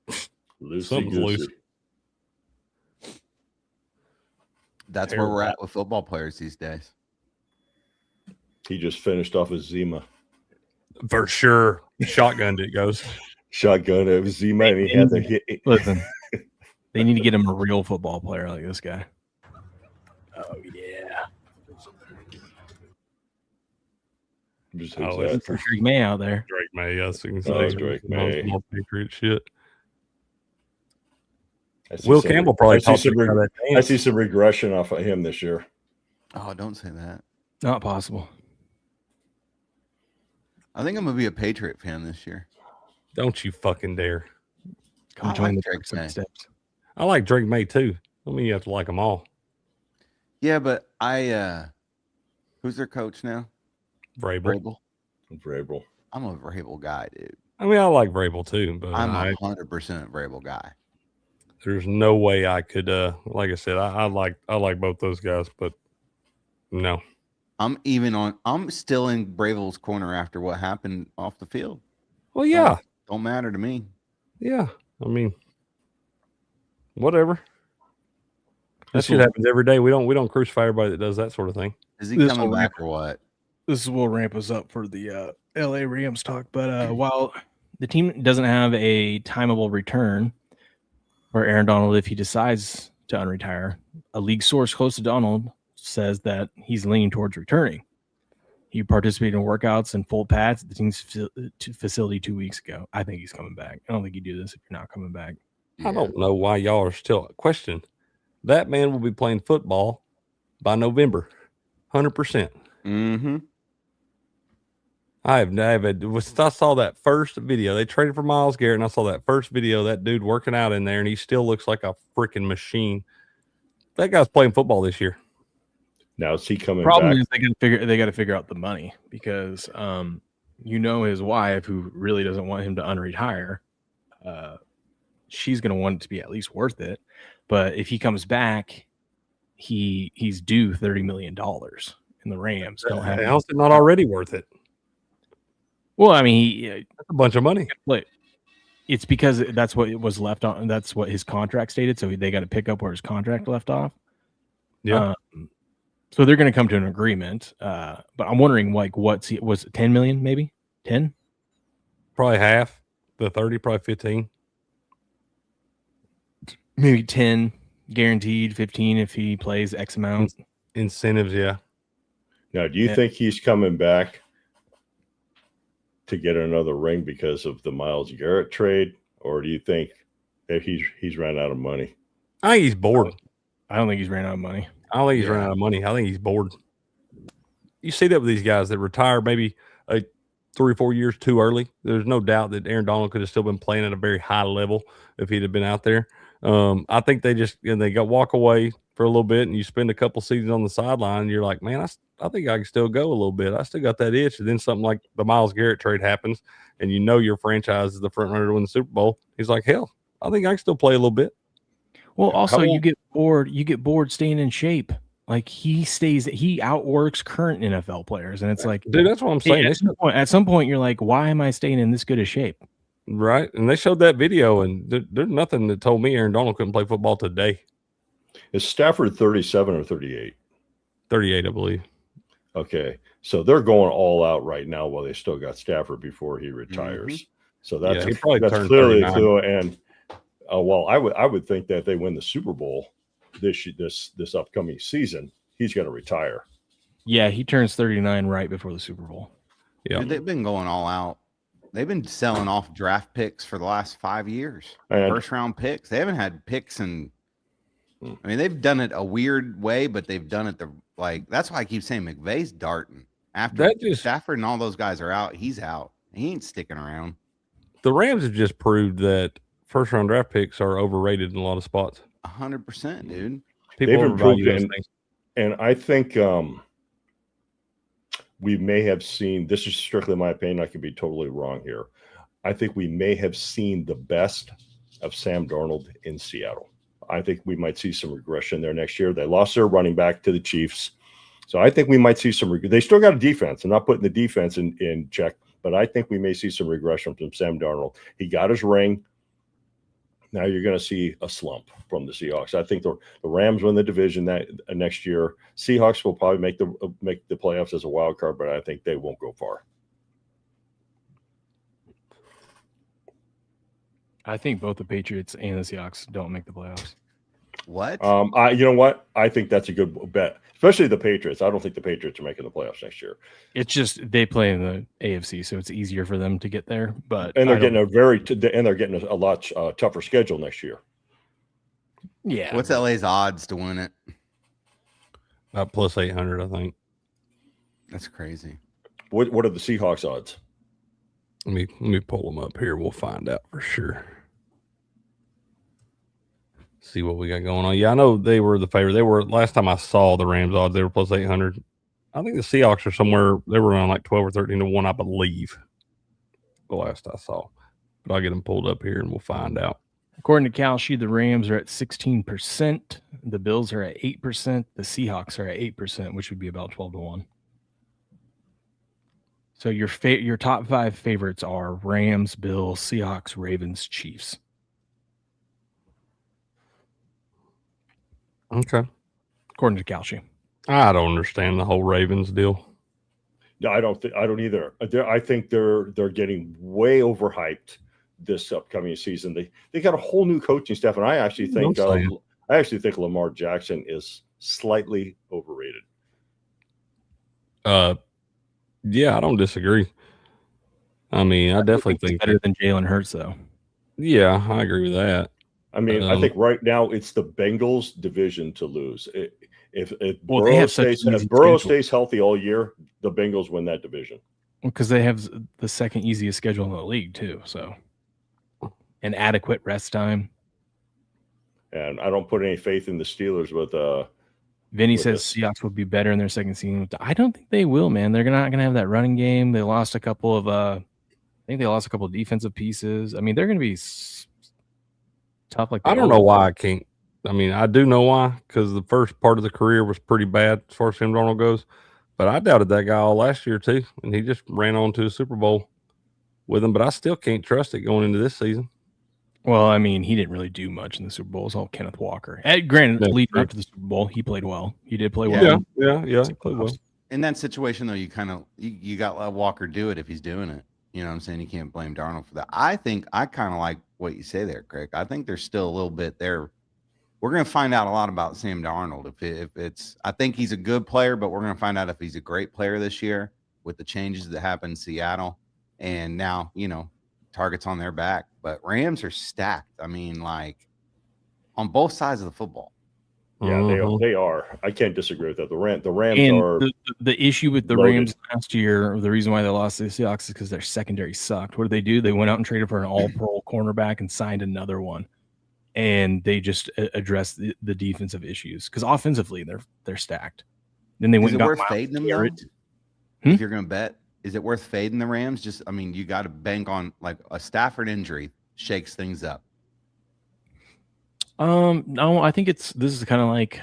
know.
Something's loose.
That's where we're at with football players these days.
He just finished off his Zima.
For sure. Shotgunned it goes.
Shotgun it was Zima, and he had the hit.
Listen, they need to get him a real football player like this guy. Oh, yeah.
Just
Oh,
who's
it's
that?
Drake May out there.
Drake May, yes, you can
Oh,
say.
Drake
Some
May.
small Patriot shit.
I see
Will
some-
Campbell probably
I see
taught
some
me how
reg-
that
I see
dance.
some regression off of him this year.
Oh, don't say that.
Not possible.
I think I'm gonna be a Patriot fan this year.
Don't you fucking dare.
Come
I
join
like
the
Drake May.
steps.
I like Drake May too. I mean, you have to like them all.
Yeah, but who's their coach now?
Vrabel.
Vrabel.
I'm a Vrabel guy, dude.
I mean, I like Vrabel too, but
I'm 100% Vrabel guy.
there's no way I could. Like I said, I like both those guys, but no.
I'm still in Vrabel's corner after what happened off the field.
Well, yeah,
Don't matter to me.
yeah. I mean, whatever. That
This
shit
will,
happens every day. We don't crucify everybody that does that sort of thing.
Is he
This
coming
will
back or what?
this will ramp us up for the LA Rams talk. But while the team doesn't have a timeable return for Aaron Donald if he decides to unretire, a league source close to Donald says that he's leaning towards returning. He participated in workouts and full pads at the team's facility 2 weeks ago. I think he's coming back. I don't think you do this if you're not coming back.
I don't know why y'all are still questioning. That man will be playing football by November, 100%.
Mm-hmm.
I saw that first video. They traded for Myles Garrett, and I saw that first video. That dude working out in there, and he still looks like a freaking machine. That guy's playing football this year.
Now is he coming
Problem
back?
is they got to figure out the money because his wife, who really doesn't want him to unretire, she's going to want it to be at least worth it. But if he comes back, he's due $30 million, and the Rams don't have.
How's it not already worth it?
Well, I mean,
That's a bunch of money.
it's because that's what it was left on. That's what his contract stated. So they got to pick up where his contract left off.
Yeah.
So they're going to come to an agreement. But I'm wondering, like, was it 10 million? Maybe 10?
Probably half. The 30, probably 15.
Maybe 10 guaranteed, 15 if he plays X amount.
Incentives, yeah.
Now, do you think he's coming back to get another ring because of the Myles Garrett trade, or do you think that he's ran out of money?
I think he's bored.
I don't think he's ran out of money.
I don't think he's run out of money. I think he's bored. You see that with these guys that retire maybe 3 or 4 years too early. There's no doubt that Aaron Donald could have still been playing at a very high level if he'd have been out there. I think they walk away for a little bit, and you spend a couple seasons on the sideline, and you're like, man, I think I can still go a little bit. I still got that itch. And then something like the Myles Garrett trade happens, and you know your franchise is the front runner to win the Super Bowl. He's like, hell, I think I can still play a little bit.
Well, also you get bored. You get bored staying in shape. Like he outworks current NFL players, and it's like,
dude, that's what I'm saying.
At some point, you're like, why am I staying in this good a shape?
Right, and they showed that video, and there's nothing that told me Aaron Donald couldn't play football today.
Is Stafford 37 or 38?
38, I believe.
Okay, so they're going all out right now while they still got Stafford before he retires. So that's
he probably
that's
turned
clearly
39.
through. And well, I would think that if they win the Super Bowl this upcoming season, he's going to retire.
Yeah, he turns 39 right before the Super Bowl.
Yeah,
Dude, they've been going all out. They've been selling off draft picks for the last 5 years.
And
First round picks. They haven't had picks and I mean, they've done it a weird way, but they've done it that's why I keep saying McVay's darting. After Stafford and all those guys are out, he's out. He ain't sticking around.
the Rams have just proved that first round draft picks are overrated in a lot of spots.
100%, dude.
People
they've improved,
overvalue those things.
and I think we may have seen. This is strictly my opinion. I could be totally wrong here. I think we may have seen the best of Sam Darnold in Seattle. I think we might see some regression there next year. They lost their running back to the Chiefs. So I think we might see some they still got a defense. I'm not putting the defense in check, but I think we may see some regression from Sam Darnold. He got his ring. Now you're going to see a slump from the Seahawks. I think the Rams win the division next year. Seahawks will probably make the playoffs as a wild card, but I think they won't go far.
I think both the Patriots and the Seahawks don't make the playoffs.
What?
You know what? I think that's a good bet, especially the Patriots. I don't think the Patriots are making the playoffs next year,
It's just they play in the AFC, so it's easier for them to get there. But
and they're
I don't-
getting a lot tougher schedule next year.
yeah.
What's
but
LA's odds to win it?
About plus 800, I think.
That's crazy.
What are the Seahawks odds?
Let me pull them up here. We'll find out for sure. See what we got going on. Yeah, I know they were the favorite. They were last time I saw the Rams odds. They were plus 800. I think the Seahawks are somewhere. They were around like 12 or 13 to 1, I believe. The last I saw, but I'll get them pulled up here and we'll find out.
According to Kalshi, the Rams are at 16%. The Bills are at 8%. The Seahawks are at 8%, which would be about 12 to 1. So your top 5 favorites are Rams, Bills, Seahawks, Ravens, Chiefs.
Okay.
According to Kalshi.
I don't understand the whole Ravens deal.
No, I don't either. I think they're getting way overhyped this upcoming season. They got a whole new coaching staff, and I actually think Lamar Jackson is slightly overrated.
Yeah, I don't disagree. I mean, I definitely think
better than Jalen Hurts, though.
Yeah, I agree with that.
I mean, I think right now it's the Bengals' division to lose. If Burrow stays healthy all year, the Bengals win that division.
Because they have the second easiest schedule in the league, too. So, an adequate rest time.
And I don't put any faith in the Steelers with
Vinny says Seahawks will be better in their second season. I don't think they will, man. They're not going to have that running game. They lost a couple of I think they lost a couple of defensive pieces. I mean, they're going to be tough. Like
I don't know why I can't. I mean, I do know why, because the first part of the career was pretty bad as far as Sam Darnold goes. But I doubted that guy all last year too, and he just ran on to a Super Bowl with him. But I still can't trust it going into this season.
Well, I mean, he didn't really do much in the Super Bowl. It's all Kenneth Walker. Granted, leading up to the Super Bowl, he played well. He did play well.
Yeah, he played well.
In that situation, though, you kind of you got to let Walker do it if he's doing it. You know what I'm saying? You can't blame Darnold for that. I think I kind of like what you say there, Craig. I think there's still a little bit there. We're going to find out a lot about Sam Darnold. If it's, I think he's a good player, but we're going to find out if he's a great player this year with the changes that happened in Seattle. And now, targets on their back. But Rams are stacked. I mean, like on both sides of the football.
Yeah, they are. I can't disagree with that. The Rams
and
are
the issue with the
loaded.
Rams last year. The reason why they lost to the Seahawks is because their secondary sucked. What did they do? They went out and traded for an all-pro cornerback and signed another one, and they just addressed the defensive issues because offensively they're stacked. Then they went.
Is it worth fading them though? If you're going to bet, is it worth fading the Rams? Just, I mean, you got to bank on like a Stafford injury shakes things up.
No, I think this is kind of like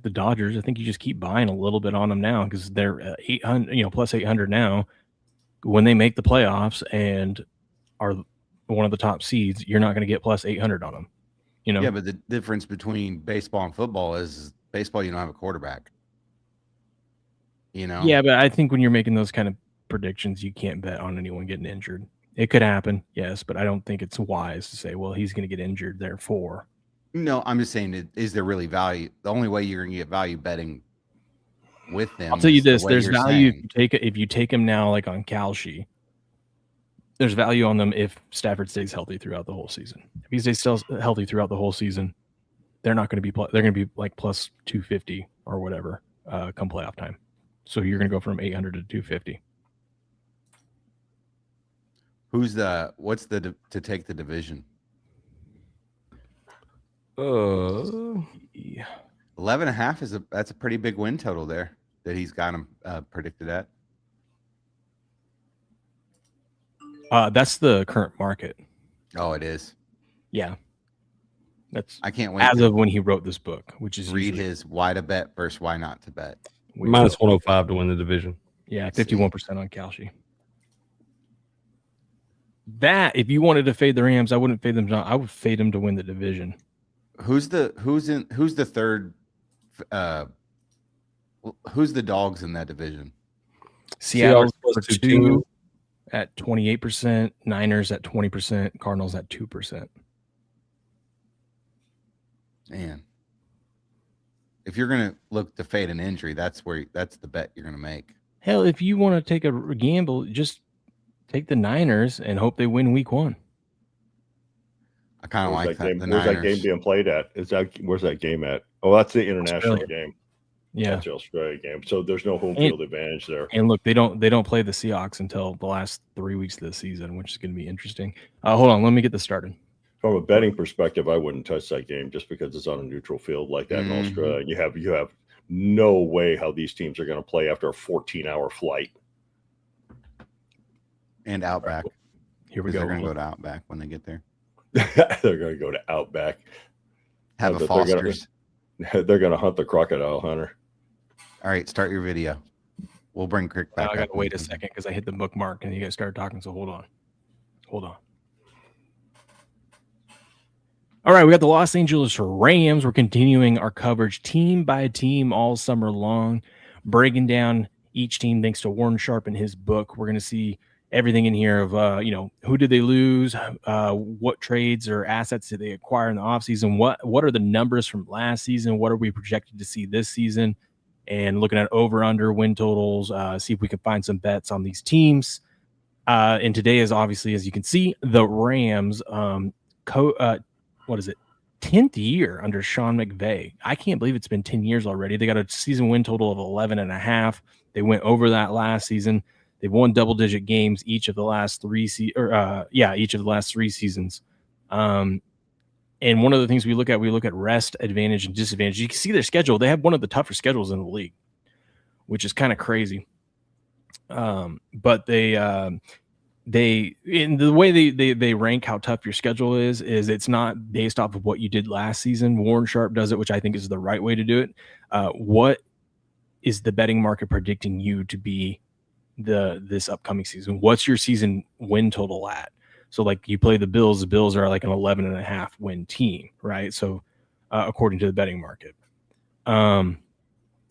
the Dodgers. I think you just keep buying a little bit on them now because they're 800, plus 800 now. When they make the playoffs and are one of the top seeds, you're not going to get plus 800 on them.
Yeah, but the difference between baseball and football is baseball, you don't have a quarterback.
Yeah, but I think when you're making those kind of predictions, you can't bet on anyone getting injured. It could happen, yes, but I don't think it's wise to say, well, he's going to get injured, therefore.
No, I'm just saying, is there really value? The only way you're going to get value betting with them.
I'll tell you this: there's value if you take him now, like on Kalshi. There's value on them if Stafford stays healthy throughout the whole season. If he stays healthy throughout the whole season, they're not going to be. They're going to be like plus 250 or whatever come playoff time. So you're going to go from 800 to 250.
What's to take the division? 11.5 that's a pretty big win total there that he's got him predicted at.
That's the current market.
Oh, it is.
Yeah,
I can't wait
as of when he wrote this book, which is
read his why to bet versus why not to bet.
Minus 105 to win the division.
Yeah, 51% on Kalshi. That if you wanted to fade the Rams, I wouldn't fade them. I would fade them to win the division.
Who's the third? Who's the dogs in that division?
Seattle's plus 2 at 28%, Niners at 20%, Cardinals at 2%.
Man, If you're gonna look to fade an injury, that's the bet you're gonna make.
Hell, if you want to take a gamble, just take the Niners and hope they win week 1.
I kind of like that. The
Where's that game
Niners.
being played at? Where's that game at? Oh, that's the international
Australia.
game.
Yeah.
That's the Australia game. So there's no home field advantage there.
And look, they don't play the Seahawks until the last 3 weeks of the season, which is going to be interesting. Hold on, let me get this started.
From a betting perspective, I wouldn't touch that game just because it's on a neutral field like that in Australia. You have no way how these teams are going to play after a 14-hour flight.
And Outback.
Here we go.
They're going to go to Outback when they get there.
They're going to go to Outback.
Have a Foster's.
They're going to hunt the crocodile hunter.
All right, start your video. We'll bring Crick back.
I got to wait a second because I hit the bookmark and you guys started talking. So hold on. All right, we got the Los Angeles Rams. We're continuing our coverage team by team all summer long, breaking down each team thanks to Warren Sharp in his book. We're going to see everything in here of, who did they lose? What trades or assets did they acquire in the offseason? What are the numbers from last season? What are we projected to see this season? And looking at over-under win totals, see if we can find some bets on these teams. And today is obviously, as you can see, the Rams, 10th year under Sean McVay. I can't believe it's been 10 years already. They got a season win total of 11.5. They went over that last season. They've won double-digit games each of the last 3 seasons. And one of the things we look at rest advantage and disadvantage. You can see their schedule. They have one of the tougher schedules in the league, which is kind of crazy. But they in the way they rank how tough your schedule is it's not based off of what you did last season. Warren Sharp does it, which I think is the right way to do it. What is the betting market predicting you to be this upcoming season? What's your season win total at? So like you play the Bills are like an 11.5 win team, right? So according to the betting market. And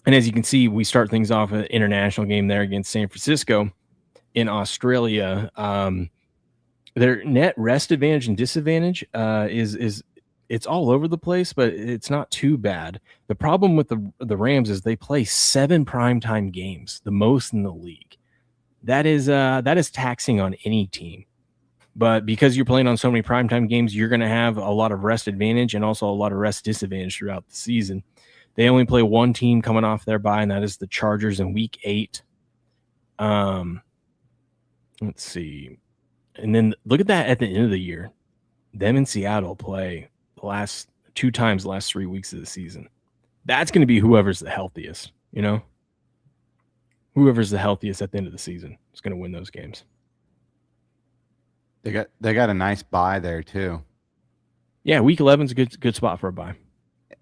as you can see, we start things off an international game there against San Francisco in Australia. Their net rest advantage and disadvantage is it's all over the place, but it's not too bad. The problem with the Rams is they play 7 primetime games, the most in the league. That is taxing on any team. But because you're playing on so many primetime games, you're going to have a lot of rest advantage and also a lot of rest disadvantage throughout the season. They only play one team coming off their bye, and that is the Chargers in week 8. Let's see. And then look at that at the end of the year. Them in Seattle play the last 2 times the last 3 weeks of the season. That's going to be whoever's the healthiest, Whoever's the healthiest at the end of the season is going to win those games.
They got a nice bye there too. Yeah,
week 11 is a good spot for a bye.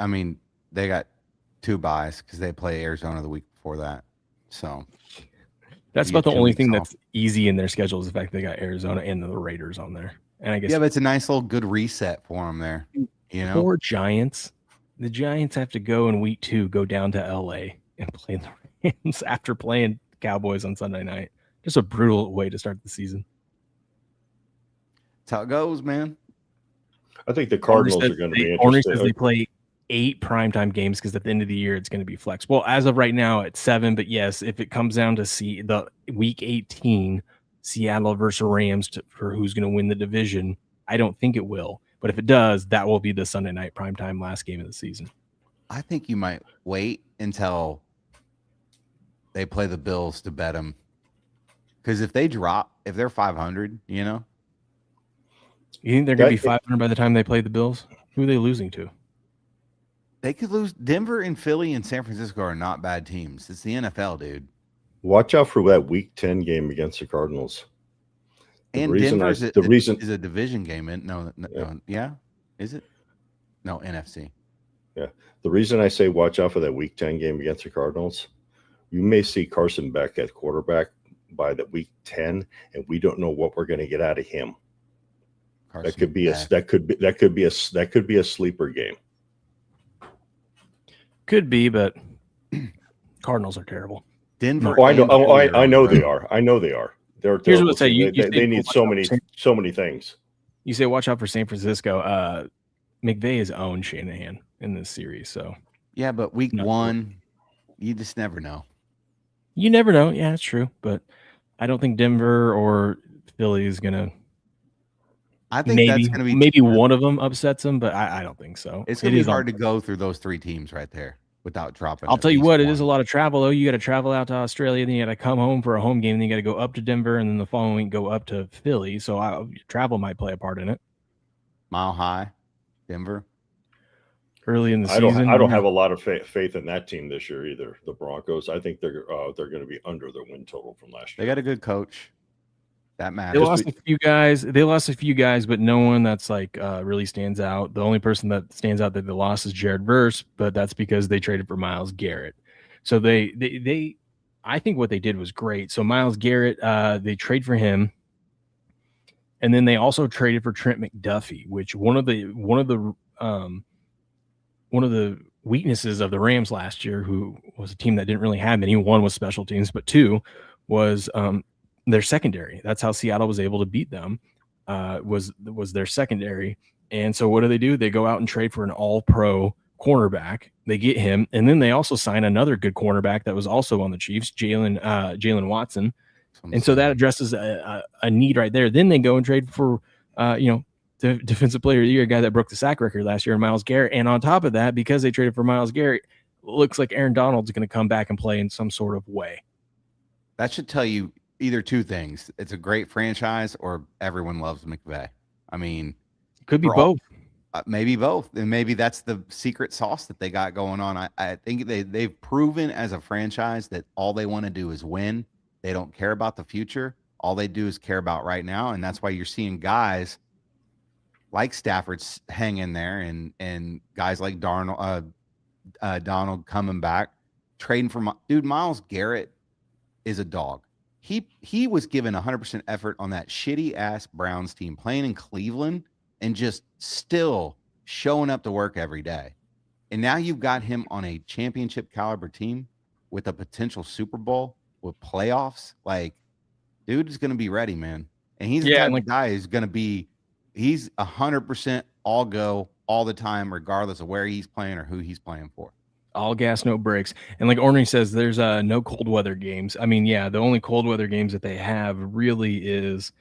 I mean, they got 2 byes because they play Arizona the week before that. So
that's about the only thing that's easy in their schedule is the fact they got Arizona and the Raiders on there. And I guess
but it's a nice little good reset for them there.
Poor Giants. The Giants have to go in week 2, go down to LA and play the Rams after playing Cowboys on Sunday night. Just a brutal way to start the season.
That's how it goes, man.
I think the Cardinals are going to be
interesting.
interesting.
Says they play 8 primetime games because at the end of the year it's going to be flex. Well, as of right now, it's 7. But yes, if it comes down to see the week 18 Seattle versus Rams for who's going to win the division, I don't think it will. But if it does, that will be the Sunday night primetime last game of the season.
I think you might wait until they play the Bills to bet them. Because if they're 500,
You think they're going to be 500 by the time they play the Bills? Who are they losing to?
They could lose. Denver and Philly and San Francisco are not bad teams. It's the NFL, dude.
Watch out for that week 10 game against the Cardinals.
Denver is a division game. Is it? No, NFC.
Yeah. The reason I say watch out for that week 10 game against the Cardinals, you may see Carson Beck at quarterback by the week 10, and we don't know what we're going to get out of him. That could be a sleeper game.
Could be, but Cardinals are terrible.
Denver.
Oh, I know they are. I know they are. They're
Here's what I say.
They need so many things.
You say watch out for San Francisco. McVay has owned Shanahan in this series, so
Yeah, but week
Not
one, you just never know.
You never know. Yeah, it's true. But I don't think Denver or Philly is gonna.
I think that's going to be
Maybe one of them upsets them, but I don't think so.
It's going to be hard to go through those three teams right there without dropping.
I'll tell you what, it is a lot of travel though. You got to travel out to Australia, then you got to come home for a home game, then you got to go up to Denver, and then the following week go up to Philly. So travel might play a part in it.
Mile High, Denver.
Early in the season,
I don't have a lot of faith in that team this year either. The Broncos. I think they're going to be under their win total from last year.
They got a good coach. That matters.
They lost a few guys. They lost a few guys, but no one that's like really stands out. The only person that stands out that they lost is Jared Verse, but that's because they traded for Myles Garrett. So they I think what they did was great. So Myles Garrett, they trade for him, and then they also traded for Trent McDuffie, which one of the weaknesses of the Rams last year, who was a team that didn't really have many. One was special teams, but two was their secondary. That's how Seattle was able to beat them, was their secondary. And so what do? They go out and trade for an all-pro cornerback. They get him, and then they also sign another good cornerback that was also on the Chiefs, Jalen Watson. And so that addresses a need right there. Then they go and trade for the defensive player of the year, a guy that broke the sack record last year, Myles Garrett. And on top of that, because they traded for Myles Garrett, looks like Aaron Donald's going to come back and play in some sort of way.
That should tell you either two things. It's a great franchise or everyone loves McVay. I mean,
could be both.
Maybe both. And maybe that's the secret sauce that they got going on. I think they've proven as a franchise that all they want to do is win. They don't care about the future. All they do is care about right now. And that's why you're seeing guys like Stafford hang in there and guys like Donald coming back, trading for Myles Garrett is a dog. He was given 100% effort on that shitty ass Browns team playing in Cleveland and just still showing up to work every day. And now you've got him on a championship caliber team with a potential Super Bowl with playoffs. Like, dude is going to be ready, man. And he's the type of guy who's going to be, he's 100% all go all the time, regardless of where he's playing or who he's playing for.
All gas, no brakes. And like Ornery says, there's no cold weather games. I mean, yeah, the only cold weather games that they have really is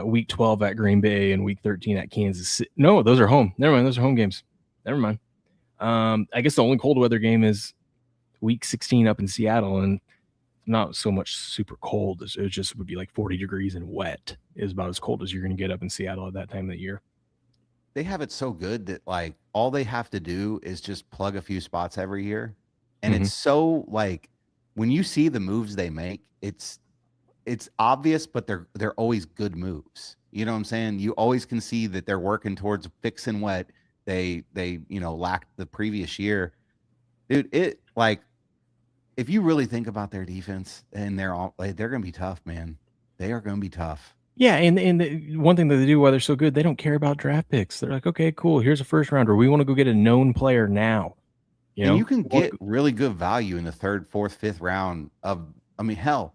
week 12 at Green Bay and week 13 at Kansas City. No, those are home. Never mind. Those are home games. Never mind. I guess the only cold weather game is week 16 up in Seattle, and not so much super cold. It just would be like 40 degrees and wet is about as cold as you're going to get up in Seattle at that time of the year.
They have it so good that like all they have to do is just plug a few spots every year. And it's so like when you see the moves they make, it's obvious, but they're always good moves. You know what I'm saying? You always can see that they're working towards fixing what they lacked the previous year. Dude, it like if you really think about their defense, and they're going to be tough, man. They are going to be tough.
Yeah, and the one thing that they do while they're so good, they don't care about draft picks. They're like, okay, cool. Here's a first rounder. We want to go get a known player now.
You can get really good value in the third, fourth, fifth round hell,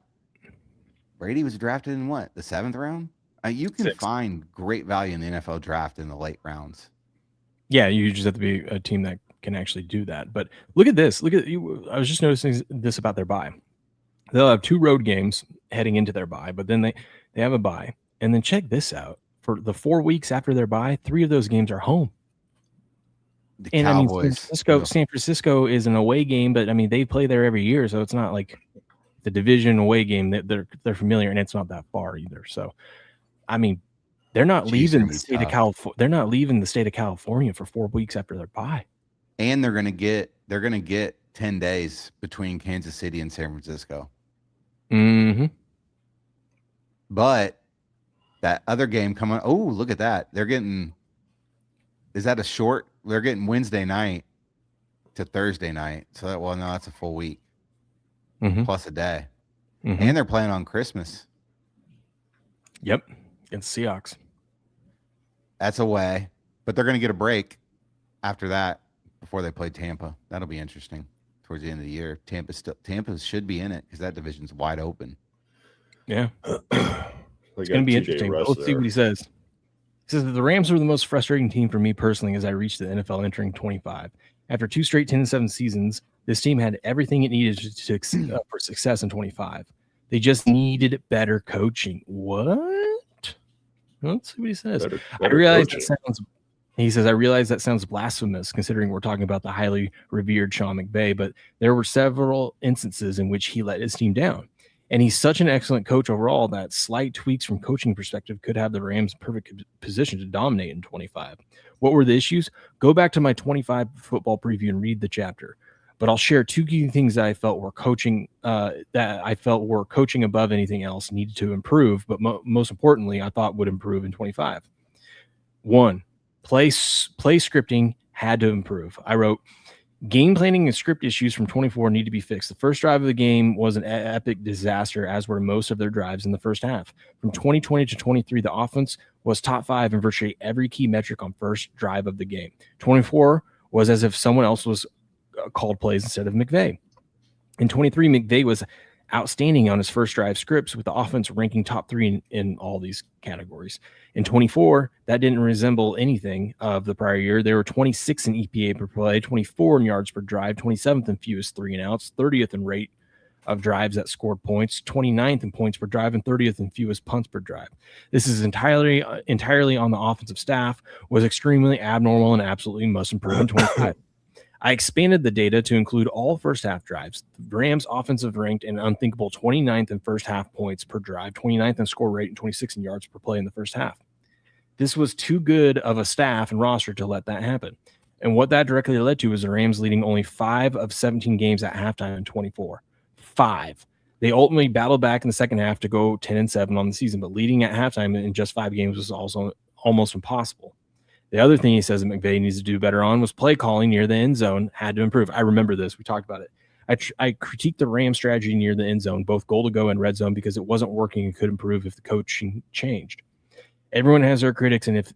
Brady was drafted in what, the 7th round? You can find great value in the NFL draft in the late rounds.
Yeah, you just have to be a team that can actually do that. But look at this. I was just noticing this about their bye. They'll have 2 road games heading into their bye, but then they have a bye. And then check this out. For the 4 weeks after their bye, 3 of those games are home.
Cowboys.
I mean, San Francisco is an away game, but I mean, they play there every year, so it's not like the division away game that they're familiar, and it's not that far either. So, I mean, they're not leaving the state of California. They're not leaving the state of California for 4 weeks after their bye.
And they're gonna get 10 days between Kansas City and San Francisco.
Mm-hmm.
But that other game coming. Oh, look at that! They're getting. Is that a short? They're getting Wednesday night to Thursday night. So no, that's a full week plus a day, and they're playing on Christmas.
Yep, against Seahawks.
That's away, but they're going to get a break after that before they play Tampa. That'll be interesting towards the end of the year. Tampa should be in it because that division's wide open.
Yeah, it's going to be interesting. Let's see what he says. He says that the Rams are the most frustrating team for me personally as I reach the NFL entering 25. After 2 straight 10-7 seasons, this team had everything it needed for success in 25. They just needed better coaching. What? Let's see what he says.
Better
I realize
coaching.
that sounds. He says, I realize that sounds blasphemous considering we're talking about the highly revered Sean McVay, but there were several instances in which he let his team down. And he's such an excellent coach overall that slight tweaks from coaching perspective could have the Rams perfect position to dominate in 25. What were the issues? Go back to my 25 football preview and read the chapter. But I'll share 2 key things that I felt were coaching above anything else needed to improve, but most importantly, I thought would improve in 25. 1, play scripting had to improve. I wrote, game planning and script issues from 24 need to be fixed. The first drive of the game was an epic disaster, as were most of their drives in the first half. From 2020 to 23, the offense was top 5 in virtually every key metric on first drive of the game. 24 was as if someone else was called plays instead of McVay. In 23, McVay was outstanding on his first drive scripts, with the offense ranking top 3 in all these categories. In 24, that didn't resemble anything of the prior year. They were 26 in EPA per play, 24 in yards per drive, 27th in fewest 3-and-outs, 30th in rate of drives that scored points, 29th in points per drive, and 30th in fewest punts per drive. This is entirely on the offensive staff, was extremely abnormal and absolutely must improve in 25. I expanded the data to include all first half drives. The Rams offensive ranked an unthinkable 29th in first half points per drive, 29th in score rate, and 26th in yards per play in the first half. This was too good of a staff and roster to let that happen. And what that directly led to was the Rams leading only 5 of 17 games at halftime in 24. 5. They ultimately battled back in the second half to go 10-7 on the season, but leading at halftime in just 5 games was also almost impossible. The other thing he says that McVay needs to do better on was play calling near the end zone had to improve. I remember this. We talked about it. I critiqued the Rams strategy near the end zone, both goal to go and red zone, because it wasn't working and could improve if the coaching changed. Everyone has their critics, and if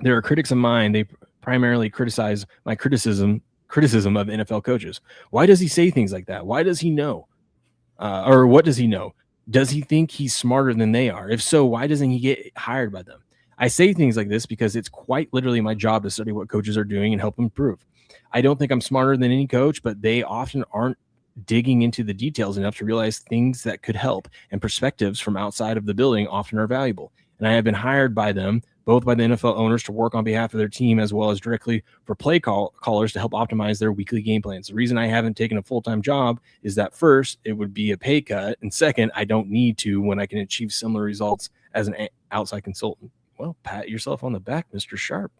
there are critics of mine, they primarily criticize my criticism of NFL coaches. Why does he say things like that? Why does he know? Or what does he know? Does he think he's smarter than they are? If so, why doesn't he get hired by them? I say things like this because it's quite literally my job to study what coaches are doing and help improve. I don't think I'm smarter than any coach, but they often aren't digging into the details enough to realize things that could help, and perspectives from outside of the building often are valuable. And I have been hired by them, both by the NFL owners to work on behalf of their team, as well as directly for play callers to help optimize their weekly game plans. The reason I haven't taken a full-time job is that first, it would be a pay cut, and second, I don't need to when I can achieve similar results as an outside consultant. Well, pat yourself on the back, Mr. Sharp.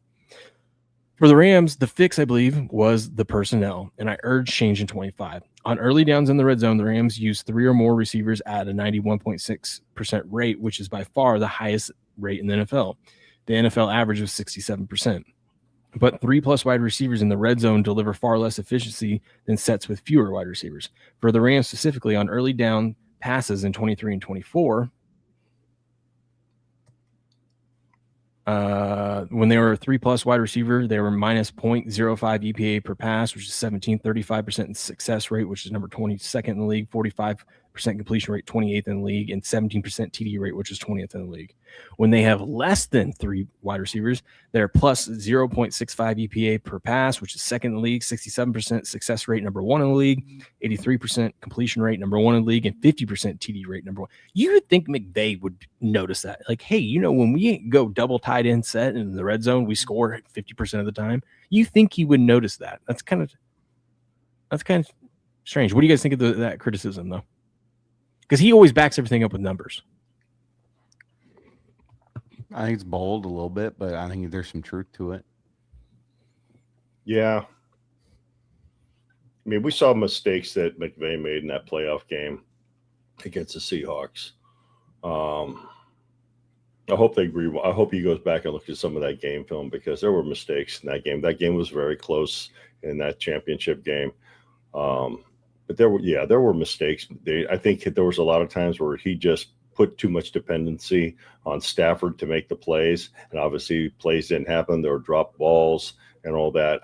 For the Rams, the fix, I believe, was the personnel, and I urge change in 25. On early downs in the red zone, the Rams used 3 or more receivers at a 91.6% rate, which is by far the highest rate in the NFL. The NFL average was 67%. But 3+ wide receivers in the red zone deliver far less efficiency than sets with fewer wide receivers. For the Rams specifically, on early down passes in 23 and 24, when they were a 3+ wide receiver, they were minus 0.05 EPA per pass, which is 17th, 35% success rate, which is number 22nd in the league, 45% completion rate, 28th in the league, and 17% TD rate, which is 20th in the league. When they have less than 3 wide receivers, they're plus 0.65 EPA per pass, which is second in the league, 67% success rate, number 1 in the league, 83% completion rate, number 1 in the league, and 50% TD rate, number 1. You would think McVay would notice that. Like, hey, when we go double tight end set in the red zone, we score 50% of the time. You think he would notice that. That's kind of strange. What do you guys think of that criticism, though? Because he always backs everything up with numbers.
I think it's bold a little bit, but I think there's some truth to it.
Yeah. I mean, we saw mistakes that McVay made in that playoff game against the Seahawks. I hope they agree. I hope he goes back and looks at some of that game film, because there were mistakes in that game. That game was very close in that championship game. But there were mistakes. I think there was a lot of times where he just put too much dependency on Stafford to make the plays, and obviously plays didn't happen. There were dropped balls and all that.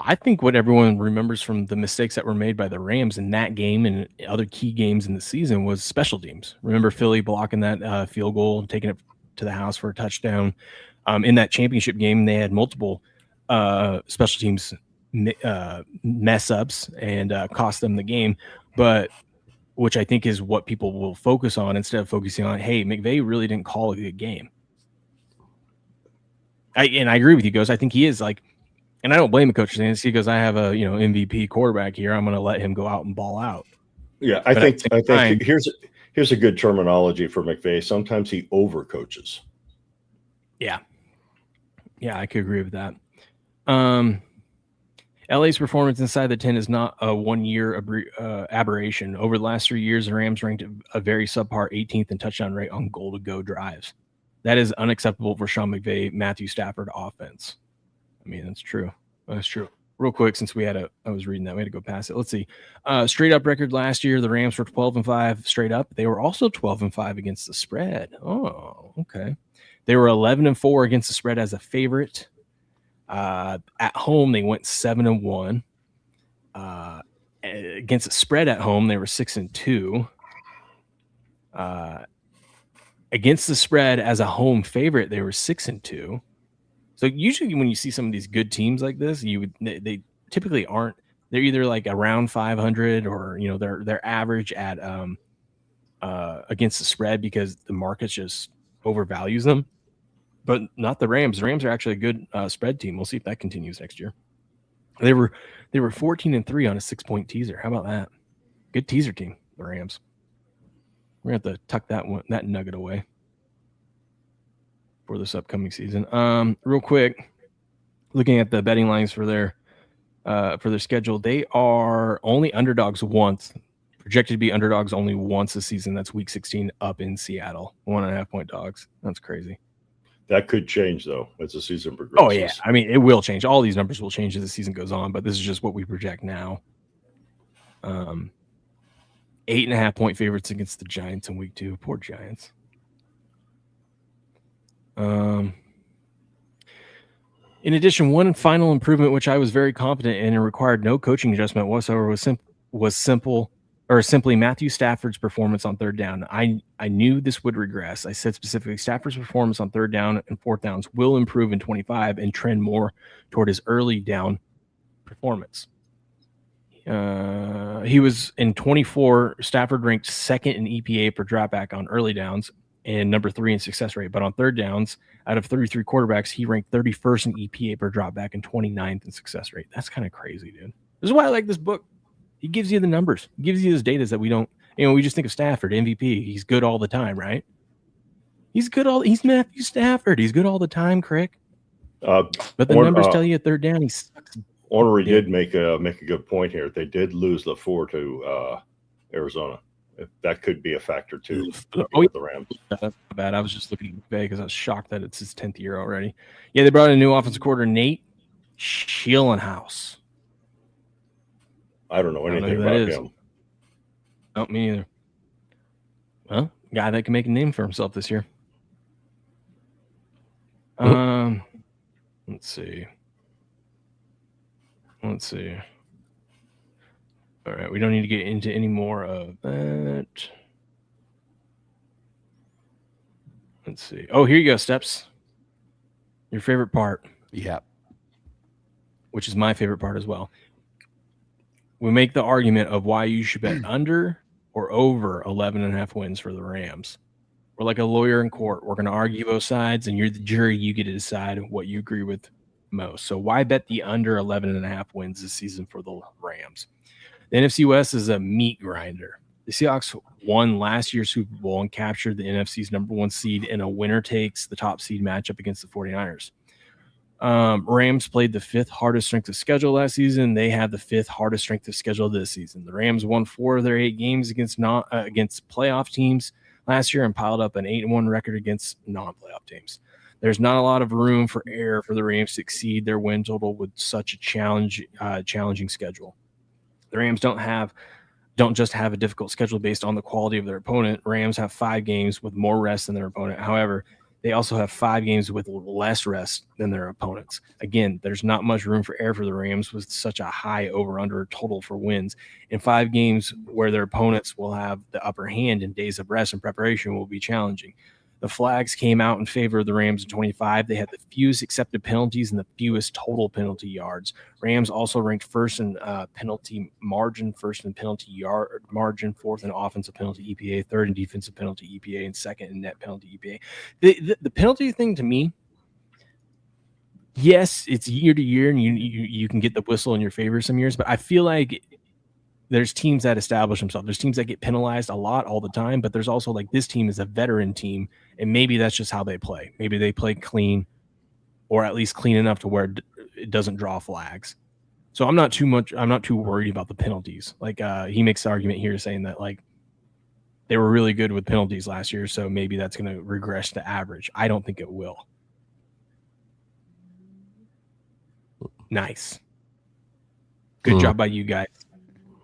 I think what everyone remembers from the mistakes that were made by the Rams in that game and other key games in the season was special teams. Remember Philly blocking that field goal and taking it to the house for a touchdown. In that championship game, they had multiple special teams mess ups and cost them the game, but which I think is what people will focus on instead of focusing on, hey, McVay really didn't call a good game. And I agree with you, Ghost. I think he is like, and I don't blame the coach saying this. He goes, I have a MVP quarterback here. I'm going to let him go out and ball out.
Yeah, I think here's a good terminology for McVay. Sometimes he overcoaches.
Yeah, I could agree with that. LA's performance inside the 10 is not a 1 year aberration. Over the last 3 years, the Rams ranked a very subpar 18th in touchdown rate on goal to go drives. That is unacceptable for Sean McVay, Matthew Stafford offense. I mean, that's true. That's true. Real quick, since I was reading that, we had to go past it. Let's see. Straight up record last year, the Rams were 12-5 straight up. They were also 12-5 against the spread. Oh, okay. They were 11-4 against the spread as a favorite. At home, they went 7-1. Against the spread at home, they were 6-2. Against the spread as a home favorite, they were 6-2. So usually when you see some of these good teams like this, they typically aren't. They're either like around 500 or they're average at against the spread because the market just overvalues them. But not the Rams. The Rams are actually a good spread team. We'll see if that continues next year. They were 14-3 on a 6-point teaser. How about that? Good teaser team, the Rams. We're gonna have to tuck that nugget away for this upcoming season. Real quick, looking at the betting lines for their schedule, they are only underdogs once. Projected to be underdogs only once this season. That's week 16 up in Seattle. 1.5 point dogs. That's crazy.
That could change though as the season progresses.
Oh yeah, I mean it will change. All these numbers will change as the season goes on, but this is just what we project now. 8.5 point favorites against the Giants in week 2. Poor Giants. In addition, one final improvement which I was very confident in and required no coaching adjustment whatsoever was simply Matthew Stafford's performance on third down. I knew this would regress. I said specifically Stafford's performance on third down and fourth downs will improve in 25 and trend more toward his early down performance. He was in 24. Stafford ranked second in EPA per dropback on early downs and number 3 in success rate. But on third downs, out of 33 quarterbacks, he ranked 31st in EPA per dropback and 29th in success rate. That's kind of crazy, dude. This is why I like this book. He gives you the numbers. He gives you those data that we don't, we just think of Stafford, MVP. He's good all the time, right? He's Matthew Stafford. He's good all the time, Crick. But the numbers tell you at third down, he sucks.
Ornery did make a good point here. They did lose LaFleur to Arizona. That could be a factor too. The Rams.
That's not bad. I was just looking at McVay because I was shocked that it's his 10th year already. Yeah, they brought in a new offensive coordinator, Nate Schielenhaus.
I don't know anything about him.
No, me neither. Well, guy that can make a name for himself this year. Let's see. All right, we don't need to get into any more of that. Let's see. Oh, here you go, Steps. Your favorite part.
Yeah.
Which is my favorite part as well. We make the argument of why you should bet under or over 11.5 wins for the Rams. We're like a lawyer in court. We're going to argue both sides, and you're the jury. You get to decide what you agree with most. So why bet the under 11.5 wins this season for the Rams? The NFC West is a meat grinder. The Seahawks won last year's Super Bowl and captured the NFC's number 1 seed in a winner takes the top seed matchup against the 49ers. Rams played the 5th hardest strength of schedule last season. They have the 5th hardest strength of schedule this season. The Rams won 4 of their 8 games against playoff teams last year and piled up an 8-1 record against non-playoff teams. There's not a lot of room for error for the Rams to exceed their win total with such a challenging schedule. The Rams don't just have a difficult schedule based on the quality of their opponent. Rams have 5 games with more rest than their opponent. However, they also have 5 games with less rest than their opponents. Again, there's not much room for error for the Rams with such a high over-under total for wins. In 5 games where their opponents will have the upper hand in days of rest and preparation will be challenging. The flags came out in favor of the Rams in 25. They had the fewest accepted penalties and the fewest total penalty yards. Rams also ranked first in penalty margin, first in penalty yard margin, fourth in offensive penalty EPA, third in defensive penalty EPA, and second in net penalty EPA. The penalty thing to me, yes, it's year to year, and you can get the whistle in your favor some years, but I feel like there's teams that establish themselves. There's teams that get penalized a lot all the time, but there's also like this team is a veteran team, and maybe that's just how they play. Maybe they play clean, or at least clean enough to where it doesn't draw flags. So I'm not too worried about the penalties. Like he makes the argument here saying that like they were really good with penalties last year, so maybe that's going to regress to average. I don't think it will. Nice. Good job by you guys.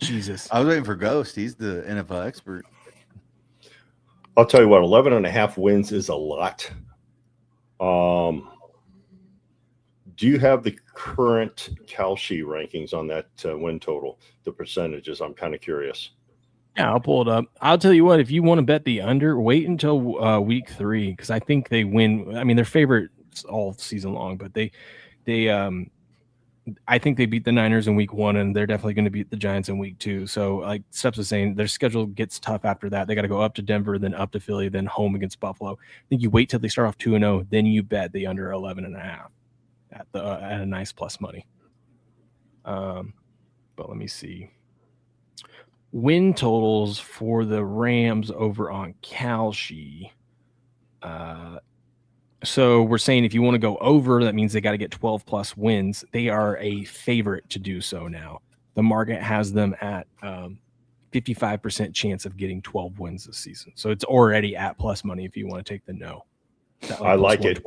Jesus.
I was waiting for Ghost. He's the NFL expert.
I'll tell you what, 11.5 wins is a lot. Do you have the current Kalshi rankings on that win total, the percentages? I'm kind of curious.
Yeah, I'll pull it up. I'll tell you what, if you want to bet the under, wait until week 3, because I think they win. I mean, they're favorites all season long, but I think they beat the Niners in week 1, and they're definitely going to beat the Giants in week 2. So, like Steps was saying, their schedule gets tough after that. They got to go up to Denver, then up to Philly, then home against Buffalo. I think you wait till they start off 2-0, then you bet the under 11.5 at a nice plus money. But let me see. Win totals for the Rams over on Kalshi. So we're saying if you want to go over, that means they got to get 12 plus wins. They are a favorite to do so now. The market has them at 55% chance of getting 12 wins this season. So it's already at plus money if you want to take the no.
I like it.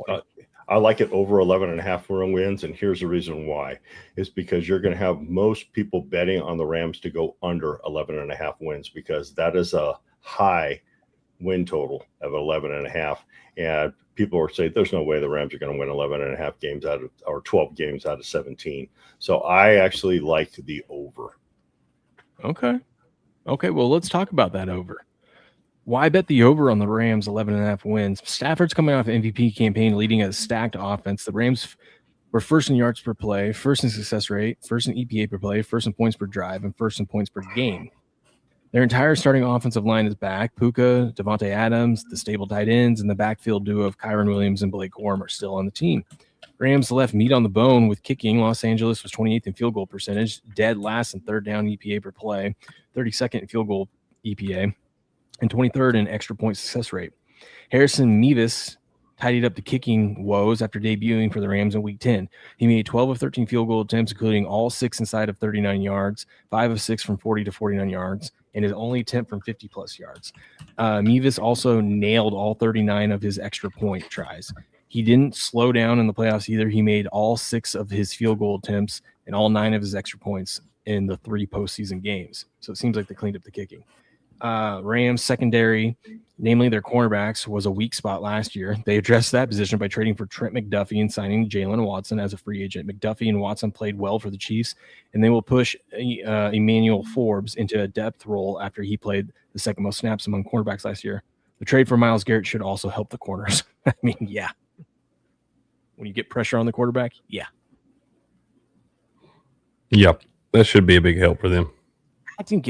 I like it over 11.5 wins, and here's the reason why. It's because you're going to have most people betting on the Rams to go under 11.5 wins, because that is a high win total of 11.5, and people are saying there's no way the Rams are going to win 11.5 games out of, or 12 games out of 17. So I actually like the over.
Okay, well, let's talk about that over. Why bet the over on the Rams 11.5 wins? Stafford's coming off an MVP campaign, leading a stacked offense. The Rams were first in yards per play, first in success rate, first in EPA per play, first in points per drive, and first in points per game. Their entire starting offensive line is back. Puka, Devontae Adams, the stable tight ends, and the backfield duo of Kyron Williams and Blake Gorham are still on the team. Rams left meat on the bone with kicking. Los Angeles was 28th in field goal percentage, dead last in third down EPA per play, 32nd in field goal EPA, and 23rd in extra point success rate. Harrison Mevis tidied up the kicking woes after debuting for the Rams in week 10. He made 12 of 13 field goal attempts, including all 6 inside of 39 yards, 5 of 6 from 40 to 49 yards, and his only attempt from 50-plus yards. Mevis also nailed all 39 of his extra point tries. He didn't slow down in the playoffs either. He made all 6 of his field goal attempts and all 9 of his extra points in the 3 postseason games. So it seems like they cleaned up the kicking. Rams secondary, namely their cornerbacks, was a weak spot last year. They addressed that position by trading for Trent McDuffie and signing Jalen Watson as a free agent. McDuffie and Watson played well for the Chiefs, and they will push Emmanuel Forbes into a depth role after he played the second most snaps among cornerbacks last year. The trade for Myles Garrett should also help the corners. I mean, yeah. When you get pressure on the quarterback, yeah.
Yep, that should be a big help for them.
I think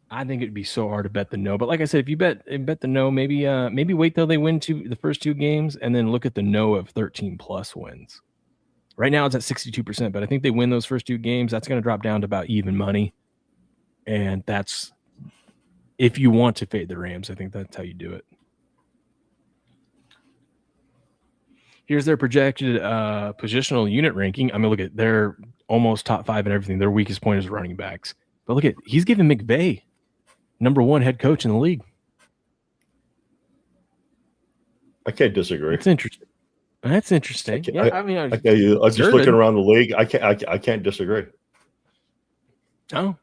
I think it'd be so hard to bet the no. But like I said, if you bet the no, maybe wait till they win the first 2 games and then look at the no of 13 plus wins. Right now it's at 62%, but I think they win those first 2 games. That's going to drop down to about even money. And that's, if you want to fade the Rams, I think that's how you do it. Here's their projected positional unit ranking. I mean, look at, they're almost top 5 in everything. Their weakest point is running backs. But look at, he's giving McVay number 1 head coach in the league.
I can't disagree.
That's interesting. That's interesting.
I'm just looking around the league. I can't disagree.
No.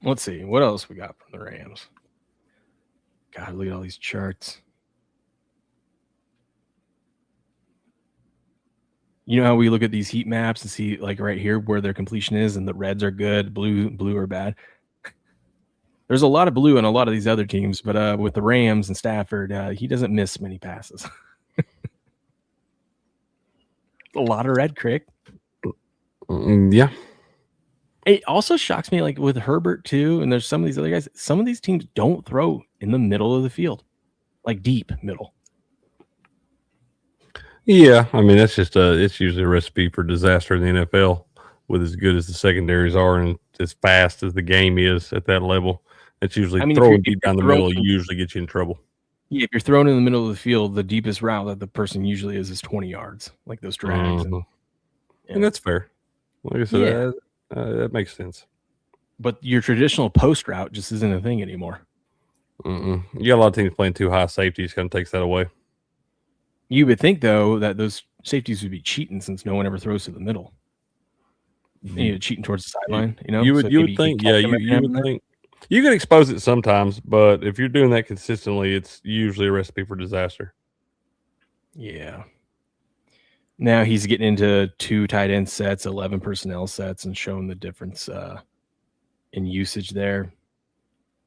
Let's see. What else we got from the Rams? God, look at all these charts. You know how we look at these heat maps and see, like right here, where their completion is, and the reds are good, blue are bad. There's a lot of blue on a lot of these other teams, but with the Rams and Stafford, he doesn't miss many passes. A lot of red, Crick.
Yeah.
It also shocks me, like with Herbert too, and there's some of these other guys. Some of these teams don't throw in the middle of the field, like deep middle.
Yeah, I mean that's just it's usually a recipe for disaster in the NFL. With as good as the secondaries are and as fast as the game is at that level, it's usually
I mean,
throwing
if
deep
you're
down the middle usually gets you in trouble.
Yeah, if you're thrown in the middle of the field, the deepest route that the person usually is 20 yards, like those drags.
Mhm.
And
And that's fair. Like I said,
Yeah.
that makes sense.
but your traditional post route just isn't a thing anymore.
You got a lot of teams playing too high safeties, kind of takes that away.
You would think though that those safeties would be cheating since no one ever throws to the middle. You're cheating towards the sideline, you know.
You
So
would
maybe
think,
can
yeah,
catch them every now
you
and
would
then.
think you can expose it sometimes, but if you're doing that consistently, it's usually a recipe for disaster.
Yeah. Now he's getting into 2 tight end sets, 11 personnel sets, and showing the difference in usage there.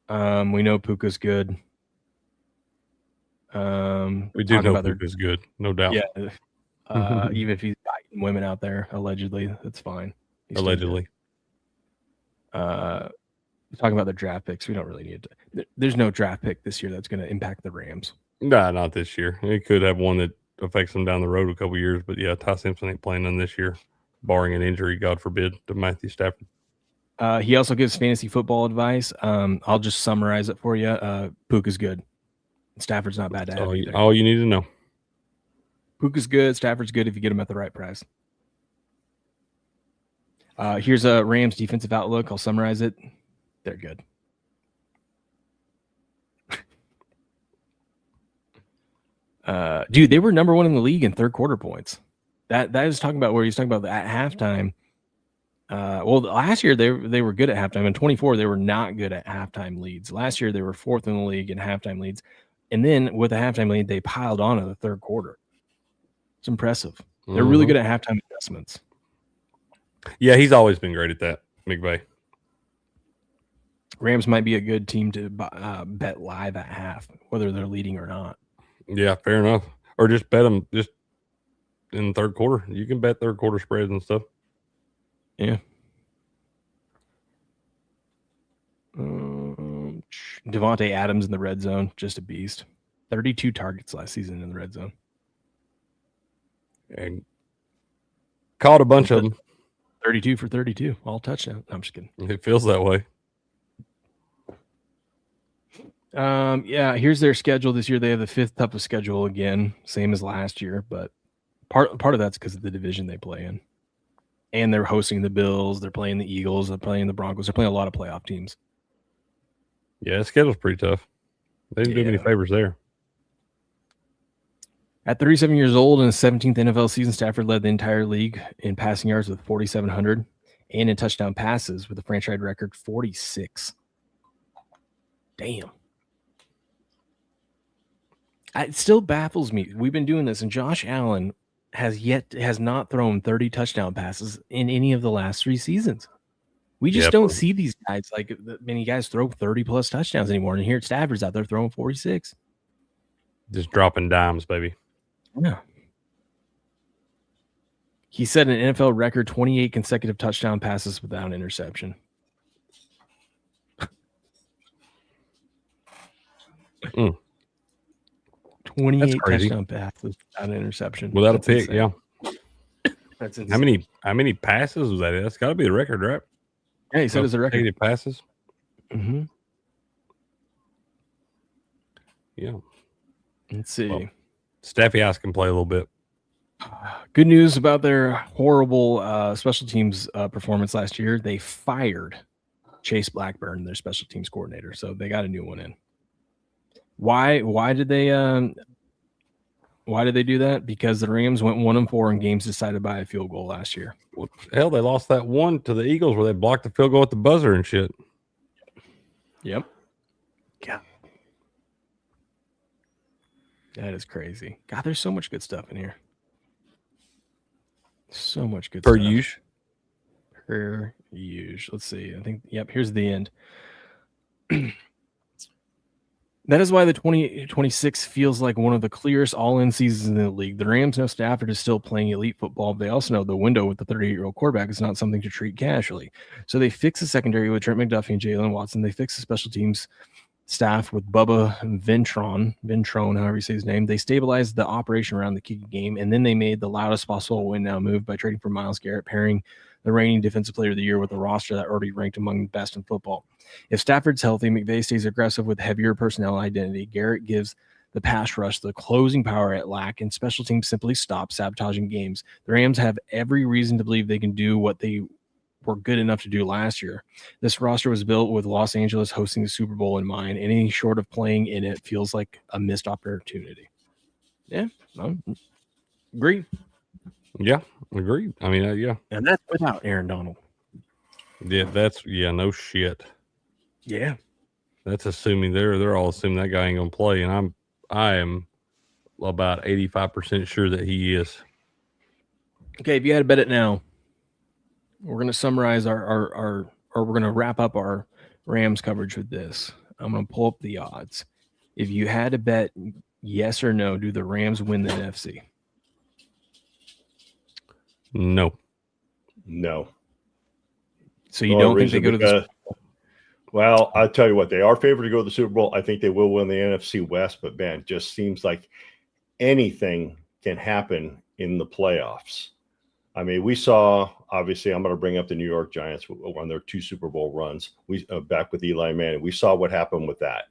We know Puka's good.
We do
talking
know
about their
Puka's good, no doubt.
yeah. Even if he's biting women out there, allegedly, that's fine. He's still good.
Allegedly.
Talking about the draft picks, we don't really need to. There's no draft pick this year that's going to impact the Rams.
Nah, not this year. It could have one that affects them down the road a couple years, but yeah, Ty Simpson ain't playing none this year, barring an injury, God forbid, to Matthew Stafford.
He also gives fantasy football advice. I'll just summarize it for you. Puka's good. Stafford's not bad to have either.
All you need to know.
Puka's good. Stafford's good if you get him at the right price. Here's a Rams defensive outlook. I'll summarize it. They're good. Dude, they were number 1 in the league in third quarter points. That is talking about where he's talking about at halftime. Well, last year they were good at halftime. In 24, they were not good at halftime leads. Last year they were 4th in the league in halftime leads, and then with a halftime lead, they piled on in the third quarter. It's impressive. They're really good at halftime adjustments.
Yeah, he's always been great at that, McVay.
Rams might be a good team to bet live at half, whether they're leading or not.
Yeah, fair enough. Or just bet them just in the third quarter. You can bet third quarter spreads and stuff.
Yeah. Devontae Adams in the red zone, just a beast. 32 targets last season in the red zone.
And caught a bunch of them.
32 for 32, all touchdown. No, I'm just kidding.
It feels that way.
Yeah, here's their schedule this year. They have the 5th toughest schedule again, same as last year, but part of that's because of the division they play in. And they're hosting the Bills, they're playing the Eagles, they're playing the Broncos, they're playing a lot of playoff teams.
Yeah, the schedule's pretty tough. They didn't do many favors there.
At 37 years old in his 17th NFL season, Stafford led the entire league in passing yards with 4,700 and in touchdown passes with a franchise record 46. Damn. It still baffles me. We've been doing this, and Josh Allen has not thrown 30 touchdown passes in any of the last 3 seasons. We just don't see these guys, like many guys throw 30 plus touchdowns anymore. And here at Stafford's out there throwing 46.
Just dropping dimes, baby.
Yeah. He set an NFL record 28 consecutive touchdown passes without an interception.
Mm.
28 touchdown passes without an interception.
Without a pick,
insane.
yeah.
That's insane.
How many passes was that? That's got to be the record, right?
Yeah, he said it's a record.
Consecutive passes.
Mm-hmm.
Yeah.
Let's see.
Well, Staffy House can play a little bit.
Good news about their horrible special teams performance last year. They fired Chase Blackburn, their special teams coordinator, so they got a new one in. Why did they do that? Because the Rams went 1-4 in games decided by a field goal last year.
Well, hell, they lost that one to the Eagles where they blocked the field goal at the buzzer and shit.
Yep. Yeah. That is crazy. God, there's so much good stuff in here. So much good stuff. Per use. Let's see. I think, yep, here's the end. That is why the 2026 feels like one of the clearest all-in seasons in the league. The Rams know Stafford is still playing elite football. They also know the window with the 38-year-old quarterback is not something to treat casually. So they fix the secondary with Trent McDuffie and Jalen Watson. They fix the special teams staff with Bubba Ventrone, however you say his name. They stabilized the operation around the kicking game, and then they made the loudest possible win now move by trading for Myles Garrett, pairing the reigning defensive player of the year with a roster that already ranked among the best in football. If Stafford's healthy, McVay stays aggressive with heavier personnel identity. Garrett gives the pass rush the closing power at lack, and special teams simply stop sabotaging games. The Rams have every reason to believe they can do what they were good enough to do last year. This roster was built with Los Angeles hosting the Super Bowl in mind. Any short of playing in it feels like a missed opportunity. Yeah, agree.
Yeah, agreed. I mean, yeah.
And that's without Aaron Donald.
Yeah, no shit.
Yeah.
That's assuming they're all assuming that guy ain't gonna play, and I am about 85% sure that he is.
Okay, if you had to bet it now, we're gonna summarize or we're gonna wrap up our Rams coverage with this. I'm gonna pull up the odds. If you had to bet yes or no, do the Rams win the NFC?
No.
So you don't think they go to the?
Well, I'll tell you what, they are favored to go to the Super Bowl. I think they will win the NFC West, but man, it just seems like anything can happen in the playoffs. I mean, we saw, obviously, I'm going to bring up the New York Giants on their 2 Super Bowl runs. We back with Eli Manning. We saw what happened with that.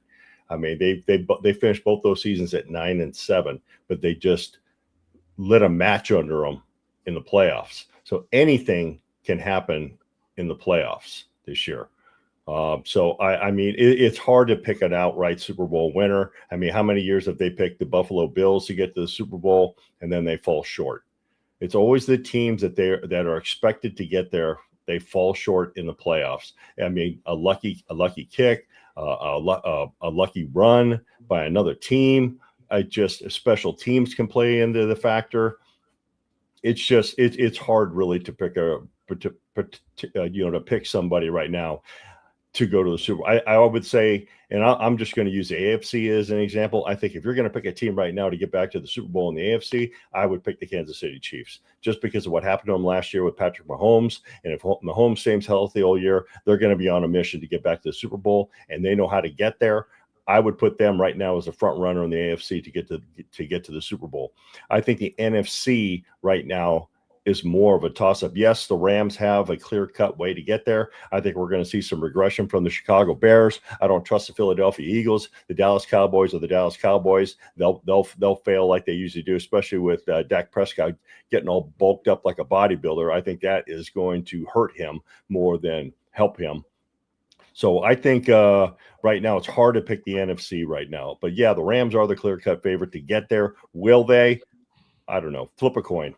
I mean, they finished both those seasons at 9-7, but they just lit a match under them in the playoffs. So anything can happen in the playoffs this year. So I mean, it's hard to pick an outright Super Bowl winner. I mean, how many years have they picked the Buffalo Bills to get to the Super Bowl and then they fall short? It's always the teams that are expected to get there. They fall short in the playoffs. I mean, a lucky kick, a lucky run by another team. Special teams can play into the factor. It's just it's hard really to pick to pick somebody right now to go to the Super Bowl. I would say, and I'm just going to use the AFC as an example. I think if you're going to pick a team right now to get back to the Super Bowl in the AFC, I would pick the Kansas City Chiefs just because of what happened to them last year with Patrick Mahomes. And if Mahomes stays healthy all year, they're going to be on a mission to get back to the Super Bowl, and they know how to get there. I would put them right now as a front runner in the AFC to get to the Super Bowl. I think the NFC right now is more of a toss-up. Yes, the Rams have a clear-cut way to get there. I think we're going to see some regression from the Chicago Bears. I don't trust the Philadelphia Eagles. The Dallas Cowboys are the Dallas Cowboys. They'll fail like they usually do, especially with Dak Prescott getting all bulked up like a bodybuilder. I think that is going to hurt him more than help him. So I think right now it's hard to pick the NFC right now. But, yeah, the Rams are the clear-cut favorite to get there. Will they? I don't know. Flip a coin.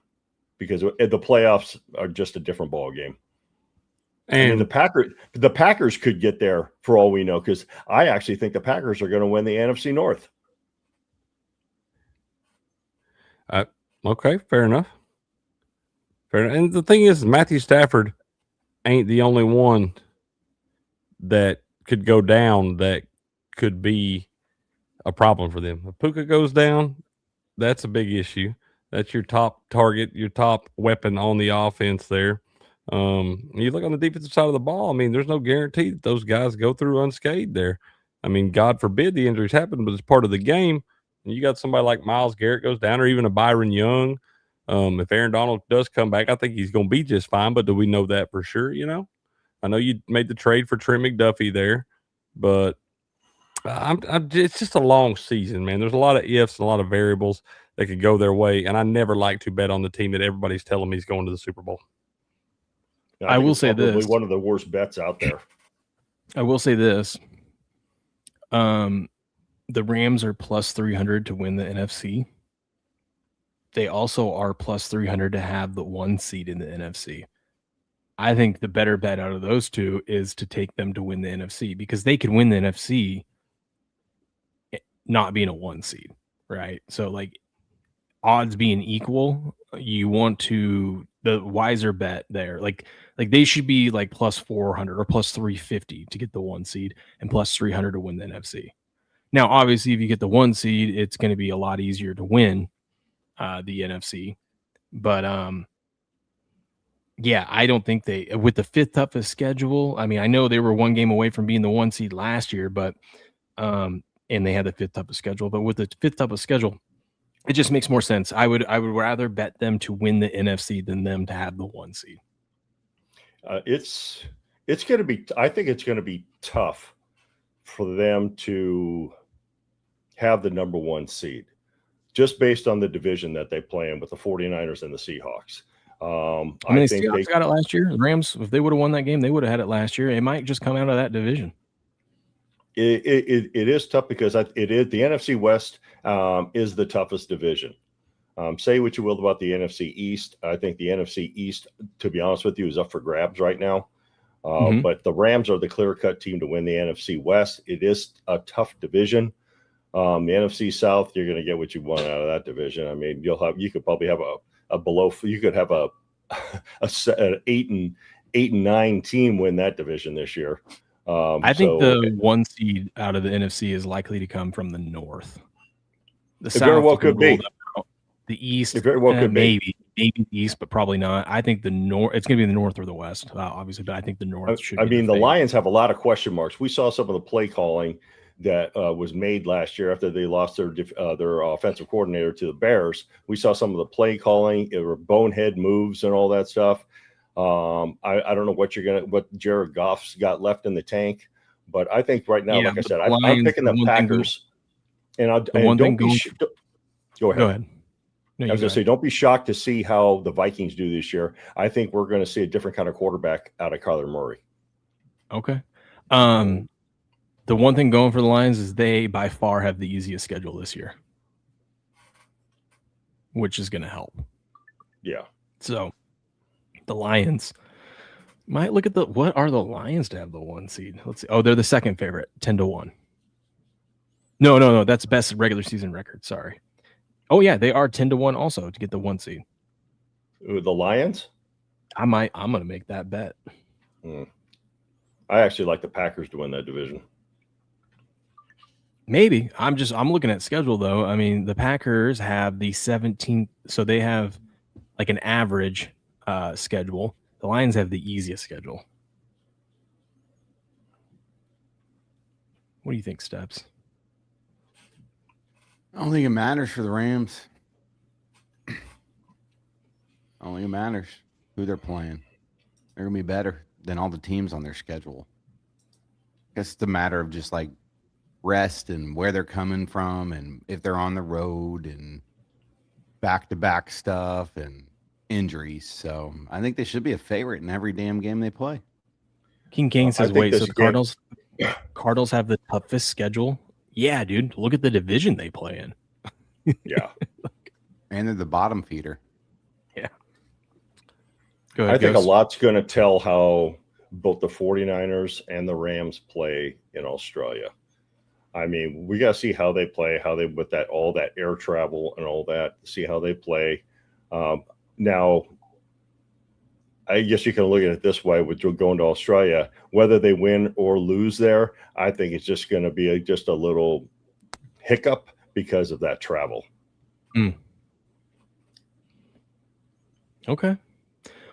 Because the playoffs are just a different ball game. And I mean, the Packers could get there for all we know, because I actually think the Packers are going to win the NFC North.
Okay, fair enough. And the thing is, Matthew Stafford ain't the only one that could go down that could be a problem for them. If Puka goes down, that's a big issue. That's your top target, your top weapon on the offense there. You look on the defensive side of the ball, I mean, there's no guarantee that those guys go through unscathed there. I mean, God forbid the injuries happen, but it's part of the game. And you got somebody like Myles Garrett goes down, or even a Byron Young. If Aaron Donald does come back, I think he's going to be just fine, but do we know that for sure, you know? I know you made the trade for Trent McDuffie there, but it's just a long season, man. There's a lot of ifs and a lot of variables that could go their way, and I never like to bet on the team that everybody's telling me is going to the Super Bowl.
I will say this:
one of the worst bets out there.
I will say this: the Rams are plus 300 to win the NFC. They also are plus 300 to have the 1 seed in the NFC. I think the better bet out of those two is to take them to win the NFC, because they can win the NFC not being a 1 seed, right? So, like, odds being equal, you want to the wiser bet there. Like they should be like plus 400 or plus 350 to get the 1 seed and plus 300 to win the NFC. Now, obviously, if you get the 1 seed, it's going to be a lot easier to win the NFC. But yeah, I don't think they, with the 5th toughest schedule. I mean, I know they were 1 game away from being the 1 seed last year, but and they had the 5th toughest schedule. But with the 5th toughest schedule, it just makes more sense. I would rather bet them to win the NFC than them to have the 1 seed.
It's going to be. I think it's going to be tough for them to have the number 1 seed, just based on the division that they play in with the 49ers and the Seahawks.
I mean, the Seahawks got it last year. The Rams, if they would have won that game, they would have had it last year. It might just come out of that division.
It is tough because the NFC West is the toughest division. Say what you will about the NFC East. I think the NFC East, to be honest with you, is up for grabs right now. But the Rams are the clear-cut team to win the NFC West. It is a tough division. The NFC South, you're going to get what you want out of that division. I mean, you could probably have you could have an 8-9 team win that division this year.
I think the 1 seed out of the NFC is likely to come from the North. The South
very well could be.
The East,
it very well could
maybe the East, but probably not. I think the North. It's going to be the North or the West, obviously. But I think the North should.
I mean, the Lions have a lot of question marks. We saw some of the play calling that was made last year after they lost their offensive coordinator to the Bears. We saw some of the play calling. It were bonehead moves and all that stuff. I don't know what Jared Goff's got left in the tank, but I think right now, like I said, I'm picking the Packers. Go ahead. No, I was going to say, don't be shocked to see how the Vikings do this year. I think we're going to see a different kind of quarterback out of Kyler Murray.
Okay. The one thing going for the Lions is they by far have the easiest schedule this year, which is going to help. Yeah. So the Lions might look at what are the Lions to have the 1 seed? Let's see. Oh, they're the second favorite, 10-1. No. That's best regular season record. Sorry. Oh yeah, they are 10-1 also to get the 1 seed.
The Lions?
I'm going to make that bet.
I actually like the Packers to win that division.
Maybe. I'm looking at schedule though. I mean, the Packers have the 17th, so they have like an average schedule. The Lions have the easiest schedule. What do you think, Steps?
I don't think it matters for the Rams. I don't think it matters who they're playing. They're going to be better than all the teams on their schedule. I guess it's a matter of just like rest and where they're coming from and if they're on the road and back-to-back stuff and injuries. So I think they should be a favorite in every damn game they play.
King says, wait, so the Cardinals have the toughest schedule? Yeah, dude. Look at the division they play in.
Yeah.
And they're the bottom feeder.
Yeah. Go ahead,
I think a lot's going to tell how both the 49ers and the Rams play in Australia. I mean, we got to see how they play, with all that air travel and all that, see how they play. Now, I guess you can look at it this way with going to Australia, whether they win or lose there. I think it's just going to be just a little hiccup because of that travel.
Okay.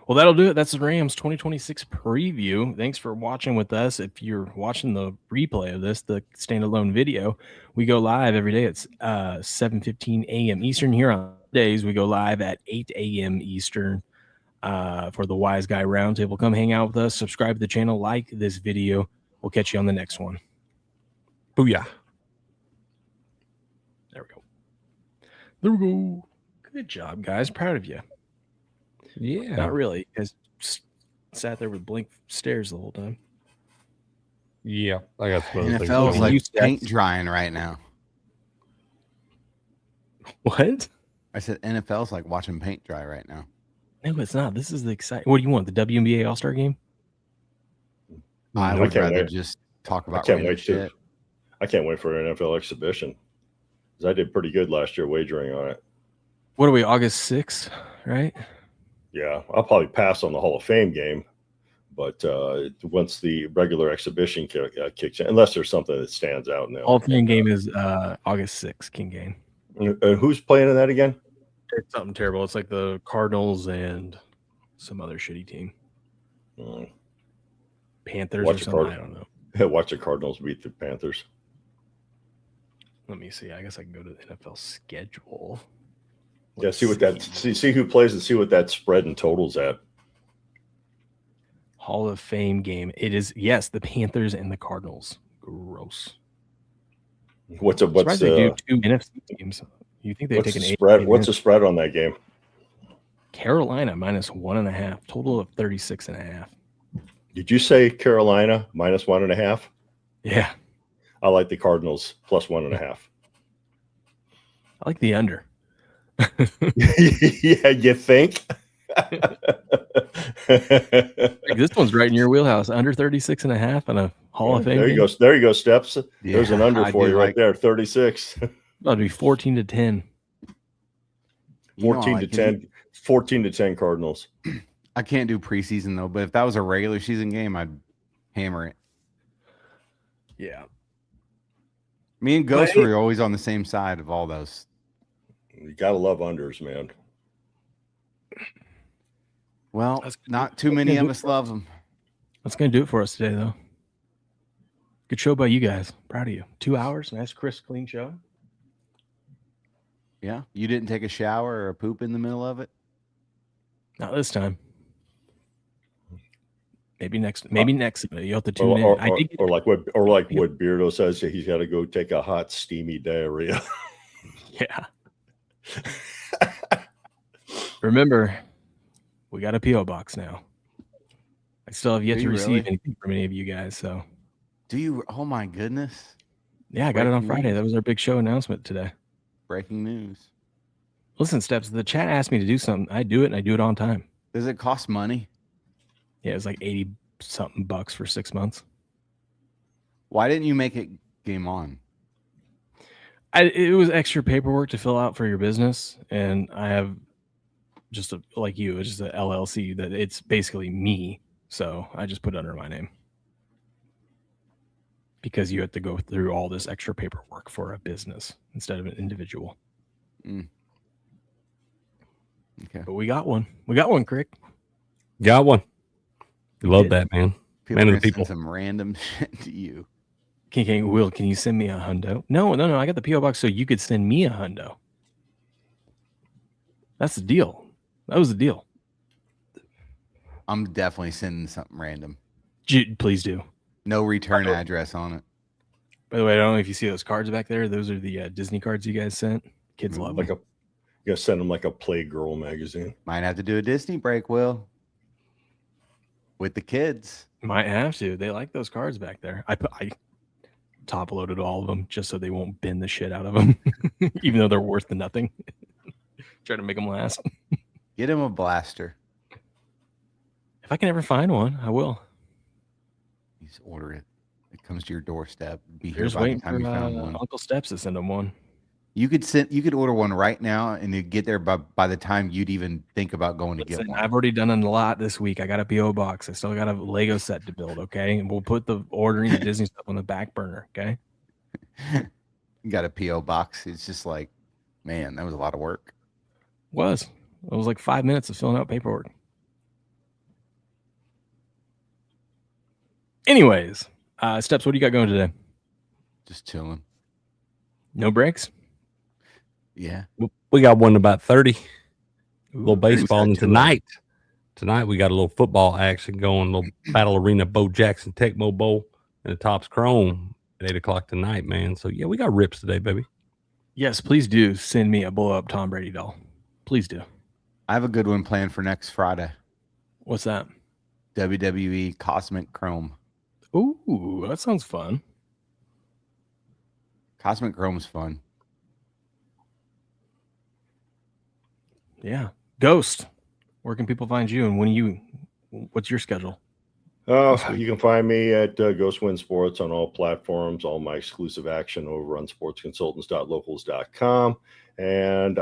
Well, that'll do it. That's the Rams 2026 preview. Thanks for watching with us. If you're watching the replay of this, the standalone video, we go live every day at 7:15 a.m. Eastern. Here on days, we go live at 8 a.m. Eastern. For the Wiseguy Roundtable. Come hang out with us, subscribe to the channel, like this video. We'll catch you on the next one.
Booyah.
There we go. Good job, guys. Proud of you.
Yeah.
Not really, because sat there with blank stares the whole time.
Yeah. I got some other things.
NFL's like paint drying right now.
What?
I said NFL's like watching paint dry right now.
No, it's not. This is the exciting. What do you want? The WNBA All-Star game?
I would rather just talk about shit.
I can't wait for an NFL exhibition. Because I did pretty good last year wagering on it.
What are we, August 6th, right?
Yeah, I'll probably pass on the Hall of Fame game, but once the regular exhibition kicks in, unless there's something that stands out in
Hall of Fame game is August 6th, King game.
Who's playing in that again?
It's something terrible. It's like the Cardinals and some other shitty team. Panthers or something. I don't know.
Watch the Cardinals beat the Panthers.
Let me see. I guess I can go to the NFL schedule.
Yeah, see what that see who plays and see what that spread and totals at.
Hall of Fame game. It is, yes, the Panthers and the Cardinals. Gross.
What's they
do 2 NFC teams? You think they take an
spread? What's the spread on that game?
Carolina -1.5. Total of 36.5.
Did you say Carolina -1.5?
Yeah.
I like the Cardinals +1.5.
I like the under.
Yeah, you think?
This one's right in your wheelhouse. Under 36.5 on a Hall of Fame.
There you go. There you go, Steps. Yeah, there's an under for you right there. 36.
That'd be 14-10.
14-10 Cardinals.
I can't do preseason though, but if that was a regular season game, I'd hammer it.
Yeah.
Me and Ghost were always on the same side of all those.
You gotta love unders, man.
Well, not too many of us love them.
That's gonna do it for us today, though. Good show by you guys. Proud of you. 2 hours, nice, crisp, clean show.
Yeah, you didn't take a shower or a poop in the middle of it.
Not this time. Maybe next. You have to tune in.
Or like what Beardo says, he's got to go take a hot, steamy diarrhea.
Yeah. Remember, we got a PO box now. I still have yet to receive anything from any of you guys. So,
do you? Oh my goodness!
Yeah, I got it on Friday. That was our big show announcement today.
Breaking news.
Listen, Steps. The chat asked me to do something. I do it, and I do it on time.
Does it cost money?
Yeah, it's like 80 something bucks for 6 months.
Why didn't you make it game on?
It was extra paperwork to fill out for your business, and I have just like you, it's just an LLC that it's basically me, so I just put it under my name because you have to go through all this extra paperwork for a business instead of an individual.
Okay,
but we got one. We got one, Crick.
Got one. Love that, man.
Man of the people. Some random shit to you.
Will, can you send me a hundo? No. I got the PO box so you could send me a hundo. That's the deal. That was the deal.
I'm definitely sending something random.
Please do.
No return address on it.
By the way, I don't know if you see those cards back there. Those are the Disney cards you guys sent. Kids love them.
You gotta send them like a Playgirl magazine.
Might have to do a Disney break, Will. With the kids.
Might have to. They like those cards back there. I top loaded all of them just so they won't bin the shit out of them, even though they're worth nothing. Try to make them last.
Get him a blaster.
If I can ever find one, I will.
You just order it. It comes to your doorstep. Be
here by the time you found one. Uncle Steps to send them one.
You could order one right now and it'd get there by the time you'd even think about going to get one.
I've already done a lot this week. I got a PO box. I still got a Lego set to build. Okay, and we'll put the ordering the Disney stuff on the back burner. Okay.
You got a PO box. It's just like, man, that was a lot of work.
It was like 5 minutes of filling out paperwork. Anyways, Steps, what do you got going today?
Just chilling.
No breaks?
Yeah.
We got one about 30. A little baseball. And tonight we got a little football action going. A little Battle Arena Bo Jackson Tecmo Bowl in the Tops Chrome at 8 o'clock tonight, man. So, yeah, we got rips today, baby.
Yes, please do send me a blow-up Tom Brady doll. Please do.
I have a good one planned for next Friday.
What's that?
WWE Cosmic Chrome.
Ooh, that sounds fun.
Cosmic Chrome's fun.
Yeah. Ghost, where can people find you and what's your schedule?
You can find me at Ghostwind Sports on all platforms, all my exclusive action over on sportsconsultants.locals.com. And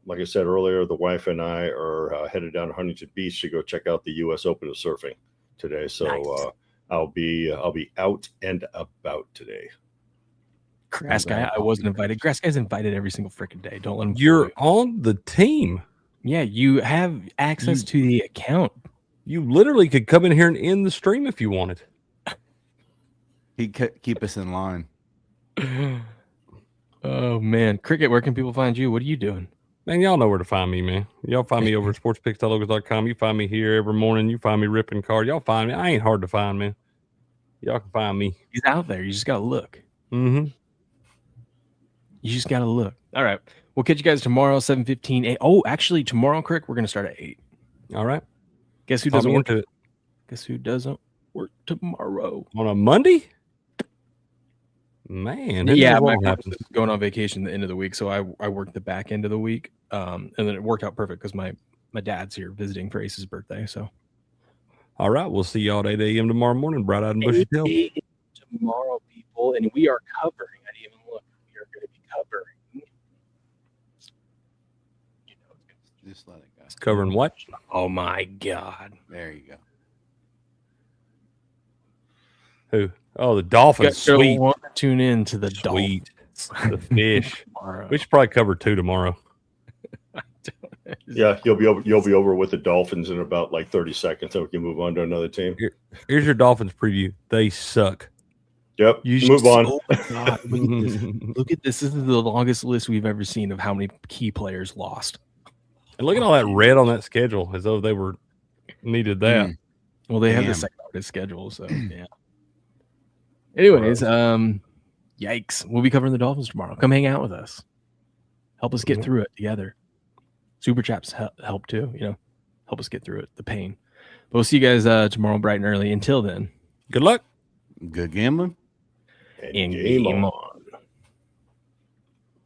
like I said earlier, the wife and I are headed down to Huntington Beach to go check out the U.S. Open of surfing today. So
Nice.
I'll be out and about today.
Grass guy, I wasn't invited. Grass guy's invited every single freaking day. Don't let him.
You're on the team.
Yeah, you have access to the account.
You literally could come in here and end the stream if you wanted.
He'd keep us in line.
Oh man, Cricket, where can people find you? What are you doing?
Man, y'all know where to find me, man. Y'all find me over at sportspicks.locals.com. You find me here every morning. You find me ripping card. Y'all find me. I ain't hard to find, man. Y'all can find me.
He's out there. You just gotta look.
Mm-hmm.
You just gotta look. All right, we'll catch you guys tomorrow, 7:15. Oh, actually, tomorrow, Crick, we're gonna start at 8.
All right.
Guess who doesn't work? Guess who doesn't work tomorrow?
On a Monday? Man,
Yeah, my mom's going on vacation the end of the week, so I worked the back end of the week, and then it worked out perfect because my dad's here visiting for Ace's birthday. So,
all right, we'll see y'all at 8 a.m. tomorrow morning, bright-eyed and bushy tailed.
Tomorrow, people, and we are covering. I didn't even look. We are going to be covering.
Just let it go.
It's covering what?
Oh my God!
There you go.
Who? Oh, the Dolphins. Sweet.
Want to tune in to the
Sweet.
Dolphins.
The fish. We should probably cover 2 tomorrow.
Yeah, you'll be over with the Dolphins in about like 30 seconds, so we can move on to another team.
Here's your Dolphins preview. They suck.
Yep. Move on.
Oh my God, look at this. Look at this. This is the longest list we've ever seen of how many key players lost.
And look at all that red on that schedule, as though they needed that.
Well, they have the second hardest schedule, so yeah. Anyways, yikes. We'll be covering the Dolphins tomorrow. Come hang out with us. Help us get through it together. Super Chaps help too, help us get through it, the pain. But we'll see you guys tomorrow bright and early. Until then,
good luck.
Good gambling.
And game on.